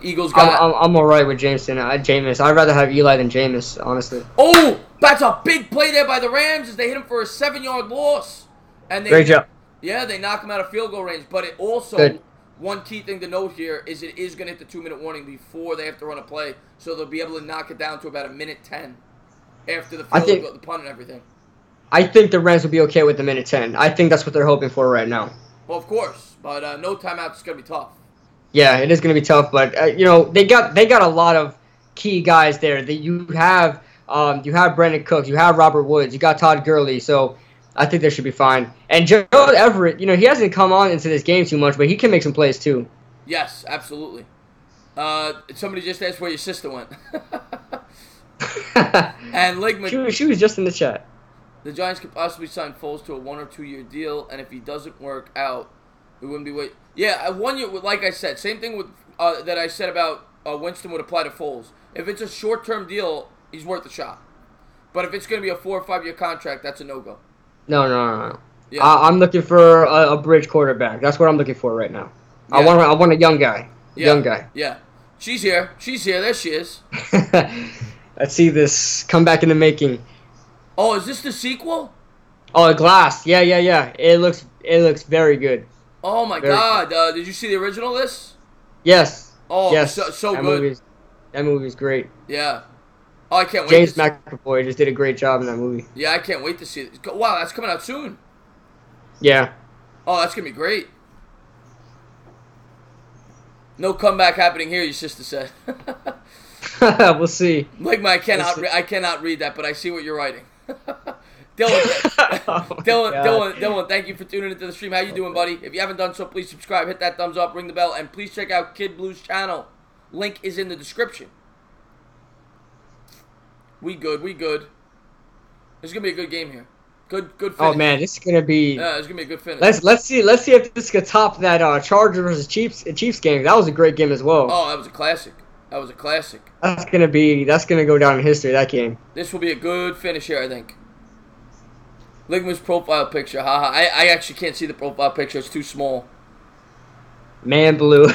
Speaker 1: Eagles got.
Speaker 2: I'm all right with Jameis. I'd rather have Eli than Jameis, honestly.
Speaker 1: Oh, that's a big play there by the Rams as they hit him for a 7-yard loss. And
Speaker 2: great job.
Speaker 1: Yeah, they knock him out of field goal range. But it also, one key thing to note here is it is going to hit the 2-minute warning before they have to run a play, so they'll be able to knock it down to about a minute 10. after the field, the punt and everything.
Speaker 2: I think the Rams will be okay with the minute 10. I think that's what they're hoping for right now.
Speaker 1: Well, of course, but no timeouts is gonna be tough.
Speaker 2: Yeah, it is gonna be tough, but they got a lot of key guys there. That you have Brandon Cooks, you have Robert Woods, you got Todd Gurley, so I think they should be fine. And Joe Everett, he hasn't come on into this game too much, but he can make some plays too.
Speaker 1: Yes, absolutely. Somebody just asked where your sister went. And Ligman,
Speaker 2: she was just in the chat.
Speaker 1: The Giants could possibly sign Foles to a 1 or 2 year deal, and if he doesn't work out, we wouldn't be waiting. Yeah, 1 year. Like I said, same thing with that I said about Winston would apply to Foles. If it's a short-term deal, he's worth a shot. But if it's going to be a 4 or 5 year contract, that's a no-go.
Speaker 2: No.
Speaker 1: Yeah.
Speaker 2: I'm looking for a bridge quarterback. That's what I'm looking for right now. Yeah. I want a young guy. Young guy.
Speaker 1: Yeah. She's here. There she is.
Speaker 2: Let's see this comeback in the making.
Speaker 1: Oh, is this the sequel?
Speaker 2: Oh, Glass. Yeah. It looks very good.
Speaker 1: Oh my God! Did you see the original of this?
Speaker 2: Yes.
Speaker 1: Oh,
Speaker 2: yes.
Speaker 1: So good.
Speaker 2: That movie's great.
Speaker 1: Yeah. Oh, I can't wait.
Speaker 2: James McAvoy just did a great job in that movie.
Speaker 1: Yeah, I can't wait to see it. Wow, that's coming out soon.
Speaker 2: Yeah.
Speaker 1: Oh, that's gonna be great. No comeback happening here, your sister said.
Speaker 2: We'll see.
Speaker 1: I cannot read that, but I see what you're writing. Dylan, thank you for tuning into the stream. How you doing, buddy? If you haven't done so, please subscribe, hit that thumbs up, ring the bell, and please check out Kid Blue's channel. Link is in the description. We good. It's gonna be a good game here. Good finish.
Speaker 2: Oh man, this is gonna be.
Speaker 1: Yeah, it's gonna be a good finish.
Speaker 2: Let's see if this could top that Chargers versus Chiefs game. That was a great game as well.
Speaker 1: Oh, that was a classic.
Speaker 2: That's gonna go down in history. That game.
Speaker 1: This will be a good finish here, I think. Ligman's profile picture, haha. I actually can't see the profile picture. It's too small.
Speaker 2: Man blue.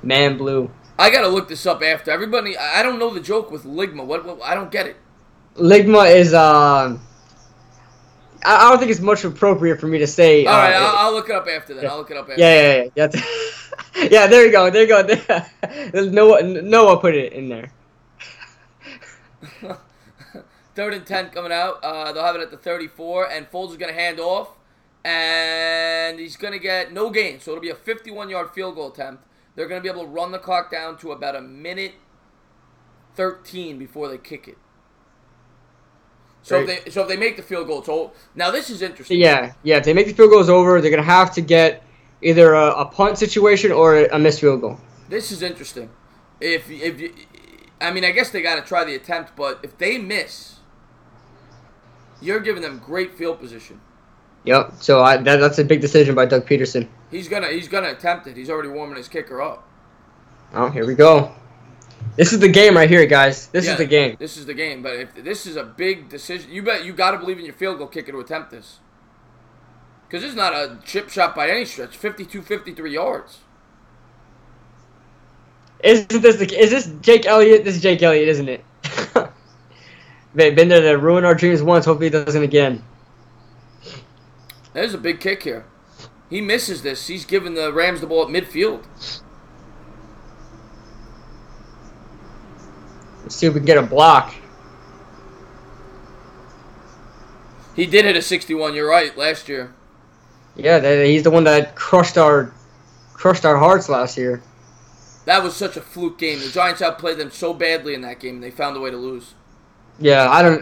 Speaker 2: Man blue.
Speaker 1: I gotta look this up after. Everybody, I don't know the joke with Ligma. What I don't get it.
Speaker 2: Ligma is I don't think it's much appropriate for me to say.
Speaker 1: All right, I'll look it up after that.
Speaker 2: Yeah. Yeah, there you go. Noah put it in there.
Speaker 1: 3rd and 10 coming out. They'll have it at the 34, and Foles is going to hand off, and he's going to get no gain. So it'll be a 51-yard field goal attempt. They're going to be able to run the clock down to about a minute 13 before they kick it. So if they make the field goal, it's over. Now this is interesting.
Speaker 2: Yeah. If they make the field goal, it's over. They're going to have to get either a punt situation or a missed field goal.
Speaker 1: This is interesting. I guess they got to try the attempt, but if they miss, you're giving them great field position.
Speaker 2: Yep. So that's a big decision by Doug Peterson.
Speaker 1: He's gonna attempt it. He's already warming his kicker up.
Speaker 2: Oh, here we go. This is the game right here, guys. This is the game.
Speaker 1: This is the game. But if this is a big decision, you got to believe in your field goal kicker to attempt this. Because this is not a chip shot by any stretch. 52, 53 yards.
Speaker 2: Is this Jake Elliott? This is Jake Elliott, isn't it? Been there to ruin our dreams once. Hopefully he doesn't again.
Speaker 1: There's a big kick here. He misses this. He's giving the Rams the ball at midfield.
Speaker 2: Let's see if we can get a block.
Speaker 1: He did hit a 61. You're right. Last year.
Speaker 2: Yeah, he's the one that crushed our hearts last year.
Speaker 1: That was such a fluke game. The Giants outplayed them so badly in that game, and they found a way to lose.
Speaker 2: Yeah,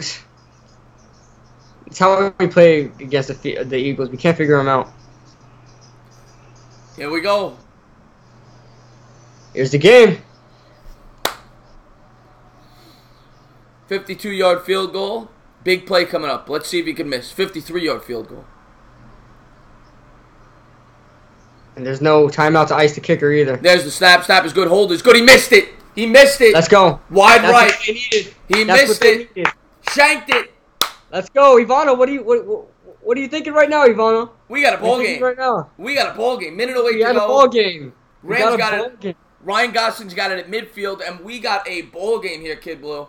Speaker 2: it's how we play against the Eagles. We can't figure them out.
Speaker 1: Here we go.
Speaker 2: Here's the game.
Speaker 1: 52-yard field goal. Big play coming up. Let's see if he can miss. 53-yard field goal.
Speaker 2: And there's no timeout to ice the kicker either.
Speaker 1: There's the snap. Snap is good. Hold is good. He missed it.
Speaker 2: Let's go.
Speaker 1: Wide
Speaker 2: That's
Speaker 1: right.
Speaker 2: What they needed.
Speaker 1: He missed it. Shanked it.
Speaker 2: Let's go, Ivana. What are you thinking right now, Ivana?
Speaker 1: We got a ball game
Speaker 2: right now.
Speaker 1: We got a ball game. Minute away to go.
Speaker 2: We got a ball game.
Speaker 1: Rams got it. Ryan Gosling's got it at midfield, and we got a ball game here, Kid Blue.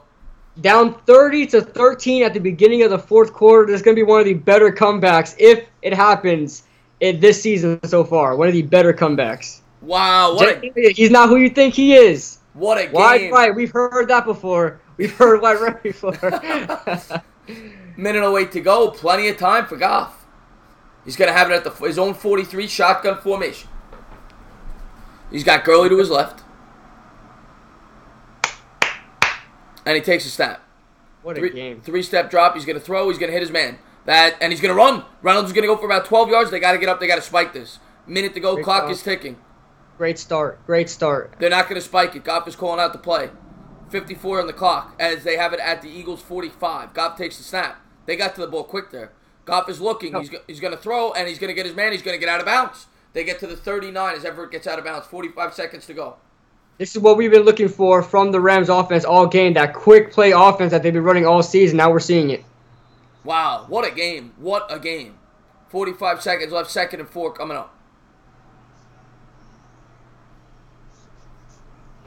Speaker 2: Down 30-13 at the beginning of the fourth quarter. This is going to be one of the better comebacks if it happens this season so far. One of the better comebacks.
Speaker 1: Wow.
Speaker 2: He's not who you think he is.
Speaker 1: What a game.
Speaker 2: Wide right. We've heard that before. We've heard wide right before.
Speaker 1: Minute 08 to go. Plenty of time for Goff. He's going to have it at his own 43 shotgun formation. He's got Gurley to his left. And he takes a snap.
Speaker 2: What a game.
Speaker 1: 3-step drop. He's going to throw. He's going to hit his man. And he's going to run. Reynolds is going to go for about 12 yards. They got to get up. They got to spike this. Minute to go. Clock is ticking.
Speaker 2: Great start. Great start.
Speaker 1: They're not going to spike it. Goff is calling out the play. 54 on the clock as they have it at the Eagles' 45. Goff takes the snap. They got to the ball quick there. Goff is looking. He's going to throw, and he's going to get his man. He's going to get out of bounds. They get to the 39 as Everett gets out of bounds. 45 seconds to go.
Speaker 2: This is what we've been looking for from the Rams offense all game. That quick play offense that they've been running all season. Now we're seeing it.
Speaker 1: Wow. What a game. What a game. 45 seconds left. 2nd and 4 coming up.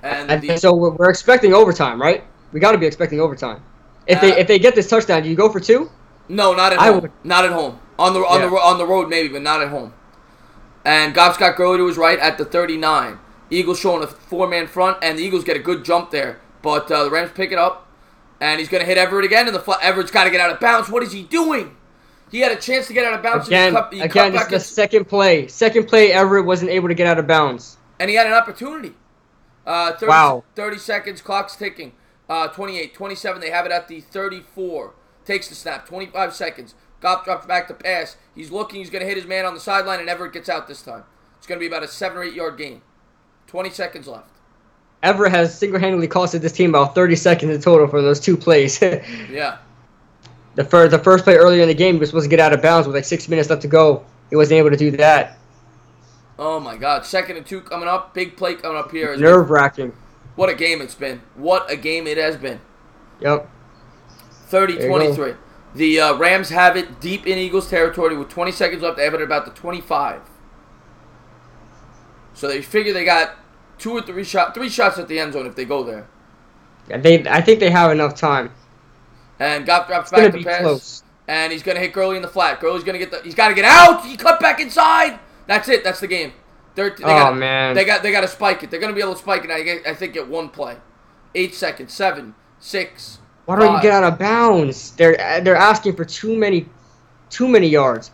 Speaker 1: And
Speaker 2: so we're expecting overtime, right? We got to be expecting overtime. If they get this touchdown, do you go for 2?
Speaker 1: No, not at home. Not at home. On the road maybe, but not at home. And Goff's got Gurley to his right at the 39. Eagles showing a 4-man front, and the Eagles get a good jump there. But the Rams pick it up, and he's going to hit Everett again, and Everett's got to get out of bounds. What is he doing? He had a chance to get out of bounds.
Speaker 2: Again, this is the second play. Second play, Everett wasn't able to get out of bounds.
Speaker 1: And he had an opportunity. 30 seconds, clock's ticking. 28, 27, they have it at the 34. Takes the snap, 25 seconds. Goff drops back to pass. He's looking, he's going to hit his man on the sideline, and Everett gets out this time. It's going to be about a 7 or 8 yard gain. 20 seconds left.
Speaker 2: Everett has single-handedly costed this team about 30 seconds in total for those 2 plays.
Speaker 1: Yeah.
Speaker 2: The first play earlier in the game, he was supposed to get out of bounds with like 6 minutes left to go. He wasn't able to do that.
Speaker 1: Oh, my God. 2nd and 2 coming up. Big play coming up here.
Speaker 2: Nerve-wracking.
Speaker 1: What a game it's been. What a game it has been.
Speaker 2: Yep.
Speaker 1: 30-23. The Rams have it deep in Eagles territory with 20 seconds left. They have it at about the 25. So they figure they got 2 or 3 shots at the end zone if they go there.
Speaker 2: Yeah, I think they have enough time.
Speaker 1: And Goff drops back to pass. Close. And he's going to hit Gurley in the flat. Gurley's going to get he's got to get out. He cut back inside. That's it. That's the game.
Speaker 2: Man.
Speaker 1: They got to spike it. They're going to be able to spike it, I think, at 1 play. 8 seconds. 7, 6.
Speaker 2: Why don't you get out of bounds? They're asking for too many yards.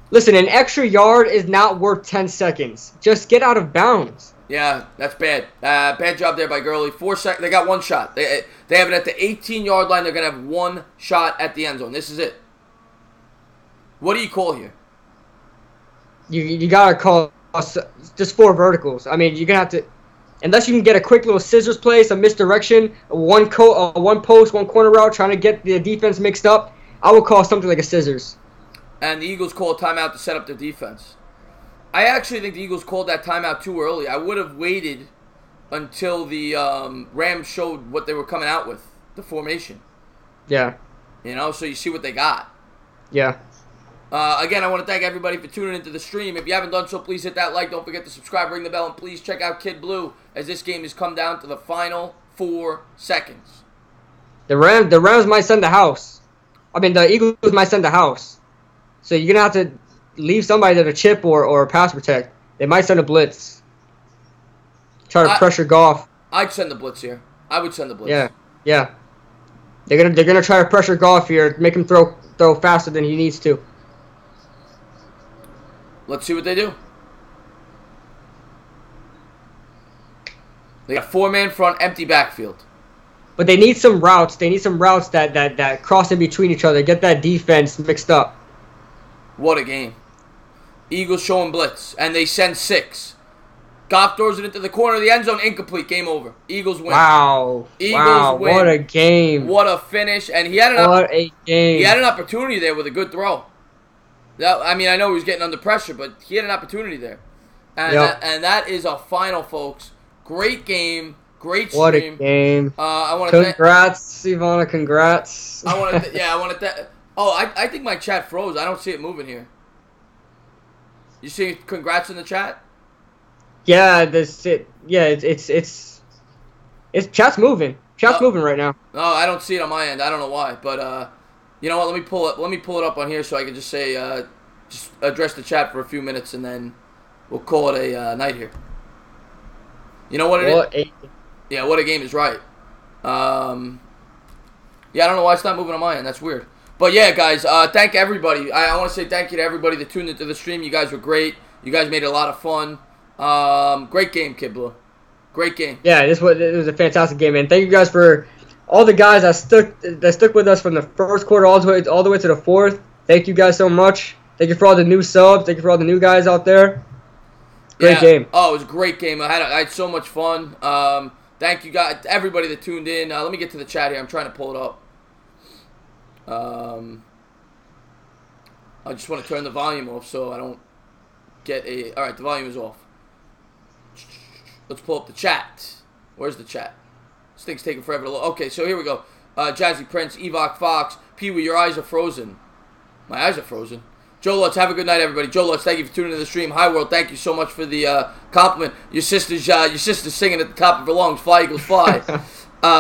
Speaker 2: Listen, an extra yard is not worth 10 seconds. Just get out of bounds.
Speaker 1: Yeah, that's bad. Bad job there by Gurley. 4 seconds. They got 1 shot. They have it at the 18-yard line. They're going to have 1 shot at the end zone. This is it. What do you call here?
Speaker 2: You gotta call just 4 verticals. I mean, you're gonna have to, unless you can get a quick little scissors play, some misdirection, one post, 1 corner route, trying to get the defense mixed up. I would call something like a scissors.
Speaker 1: And the Eagles call a timeout to set up their defense. I actually think the Eagles called that timeout too early. I would have waited until the Rams showed what they were coming out with, the formation.
Speaker 2: Yeah.
Speaker 1: So you see what they got.
Speaker 2: Yeah.
Speaker 1: Again, I want to thank everybody for tuning into the stream. If you haven't done so, please hit that like. Don't forget to subscribe, ring the bell, and please check out Kid Blue as this game has come down to the final 4 seconds.
Speaker 2: The Rams might send the house. I mean, the Eagles might send the house. So you're going to have to leave somebody there to chip or pass protect. They might send a blitz. Try to pressure Goff.
Speaker 1: I'd send the blitz here. I would send the blitz.
Speaker 2: Yeah. They're gonna try to pressure Goff here, make him throw faster than he needs to.
Speaker 1: Let's see what they do. They got 4-man front, empty backfield.
Speaker 2: But they need some routes. They need some routes that cross in between each other, get that defense mixed up.
Speaker 1: What a game. Eagles showing blitz, and they send 6. Goff throws it into the corner of the end zone, incomplete, game over. Eagles win.
Speaker 2: Wow.
Speaker 1: Eagles win.
Speaker 2: What a game.
Speaker 1: What a finish. And he had an opportunity there with a good throw. I mean, I know he was getting under pressure, but he had an opportunity there. And, and that is a final, folks. Great game. Great stream.
Speaker 2: What a game. Congrats, Ivana. Congrats.
Speaker 1: I want to I think my chat froze. I don't see it moving here. You see congrats in the chat?
Speaker 2: Yeah, it's chat's moving. Chat's moving right now.
Speaker 1: No, I don't see it on my end. I don't know why, but you know what? Let me pull it up on here so I can just say just address the chat for a few minutes and then we'll call it a night here. You know what it is? Yeah, what a game is right. Yeah, I don't know why it's not moving on my end. That's weird. But yeah, guys, thank everybody. I want to say thank you to everybody that tuned into the stream. You guys were great. You guys made it a lot of fun. Great game, Kid Blue. Great game.
Speaker 2: Yeah, it was a fantastic game, man. Thank you guys for all the guys that stuck with us from the first quarter all the way to the fourth. Thank you guys so much. Thank you for all the new subs. Thank you for all the new guys out there. Great game.
Speaker 1: Oh, it was a great game. I had so much fun. Thank you guys, everybody that tuned in. Let me get to the chat here. I'm trying to pull it up. I just want to turn the volume off so I don't get a... All right, the volume is off. Let's pull up the chat. Where's the chat? This thing's taking forever to load. Okay, so here we go. Jazzy Prince, Evoc Fox, Pee-wee, your eyes are frozen. My eyes are frozen. Joe Lutz, have a good night, everybody. Joe Lutz, thank you for tuning into the stream. Hi, world, thank you so much for the compliment. Your sister's singing at the top of her lungs. Fly, Eagles, fly.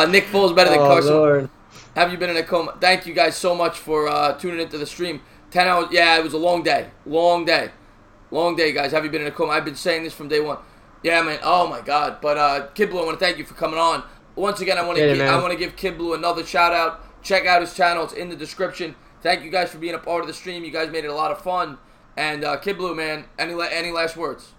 Speaker 1: Nick Foles better than Carson.
Speaker 2: Lord.
Speaker 1: Have you been in a coma? Thank you guys so much for tuning into the stream. 10 hours. Yeah, it was a long day. Long day. Long day, guys. Have you been in a coma? I've been saying this from day one. Yeah, man. Oh, my God. But, Kid Blue, I want to thank you for coming on. Once again, I want to give Kid Blue another shout-out. Check out his channel. It's in the description. Thank you guys for being a part of the stream. You guys made it a lot of fun. And, Kid Blue, man, any last words?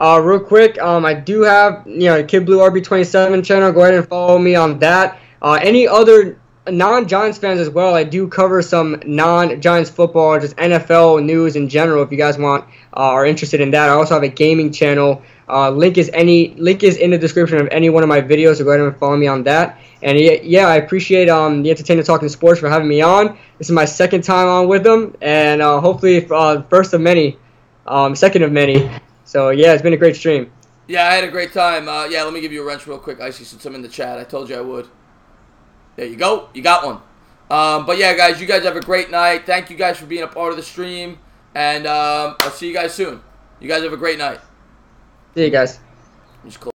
Speaker 2: Real quick, I do have, Kid Blue RB27 channel. Go ahead and follow me on that. Any other non-Giants fans as well, I do cover some non-Giants football, just NFL news in general. If you guys are interested in that, I also have a gaming channel. Link is in the description of any one of my videos, so go ahead and follow me on that. And yeah, I appreciate the Entertainment Talking Sports for having me on. This is my second time on with them, and hopefully first of many, second of many. So yeah, it's been a great stream.
Speaker 1: Yeah, I had a great time. Yeah, let me give you a wrench real quick, Icy, since I'm in the chat. I told you I would. There you go. You got one. But yeah, guys, you guys have a great night. Thank you guys for being a part of the stream. And I'll see you guys soon. You guys have a great night.
Speaker 2: See you guys.
Speaker 1: Just close.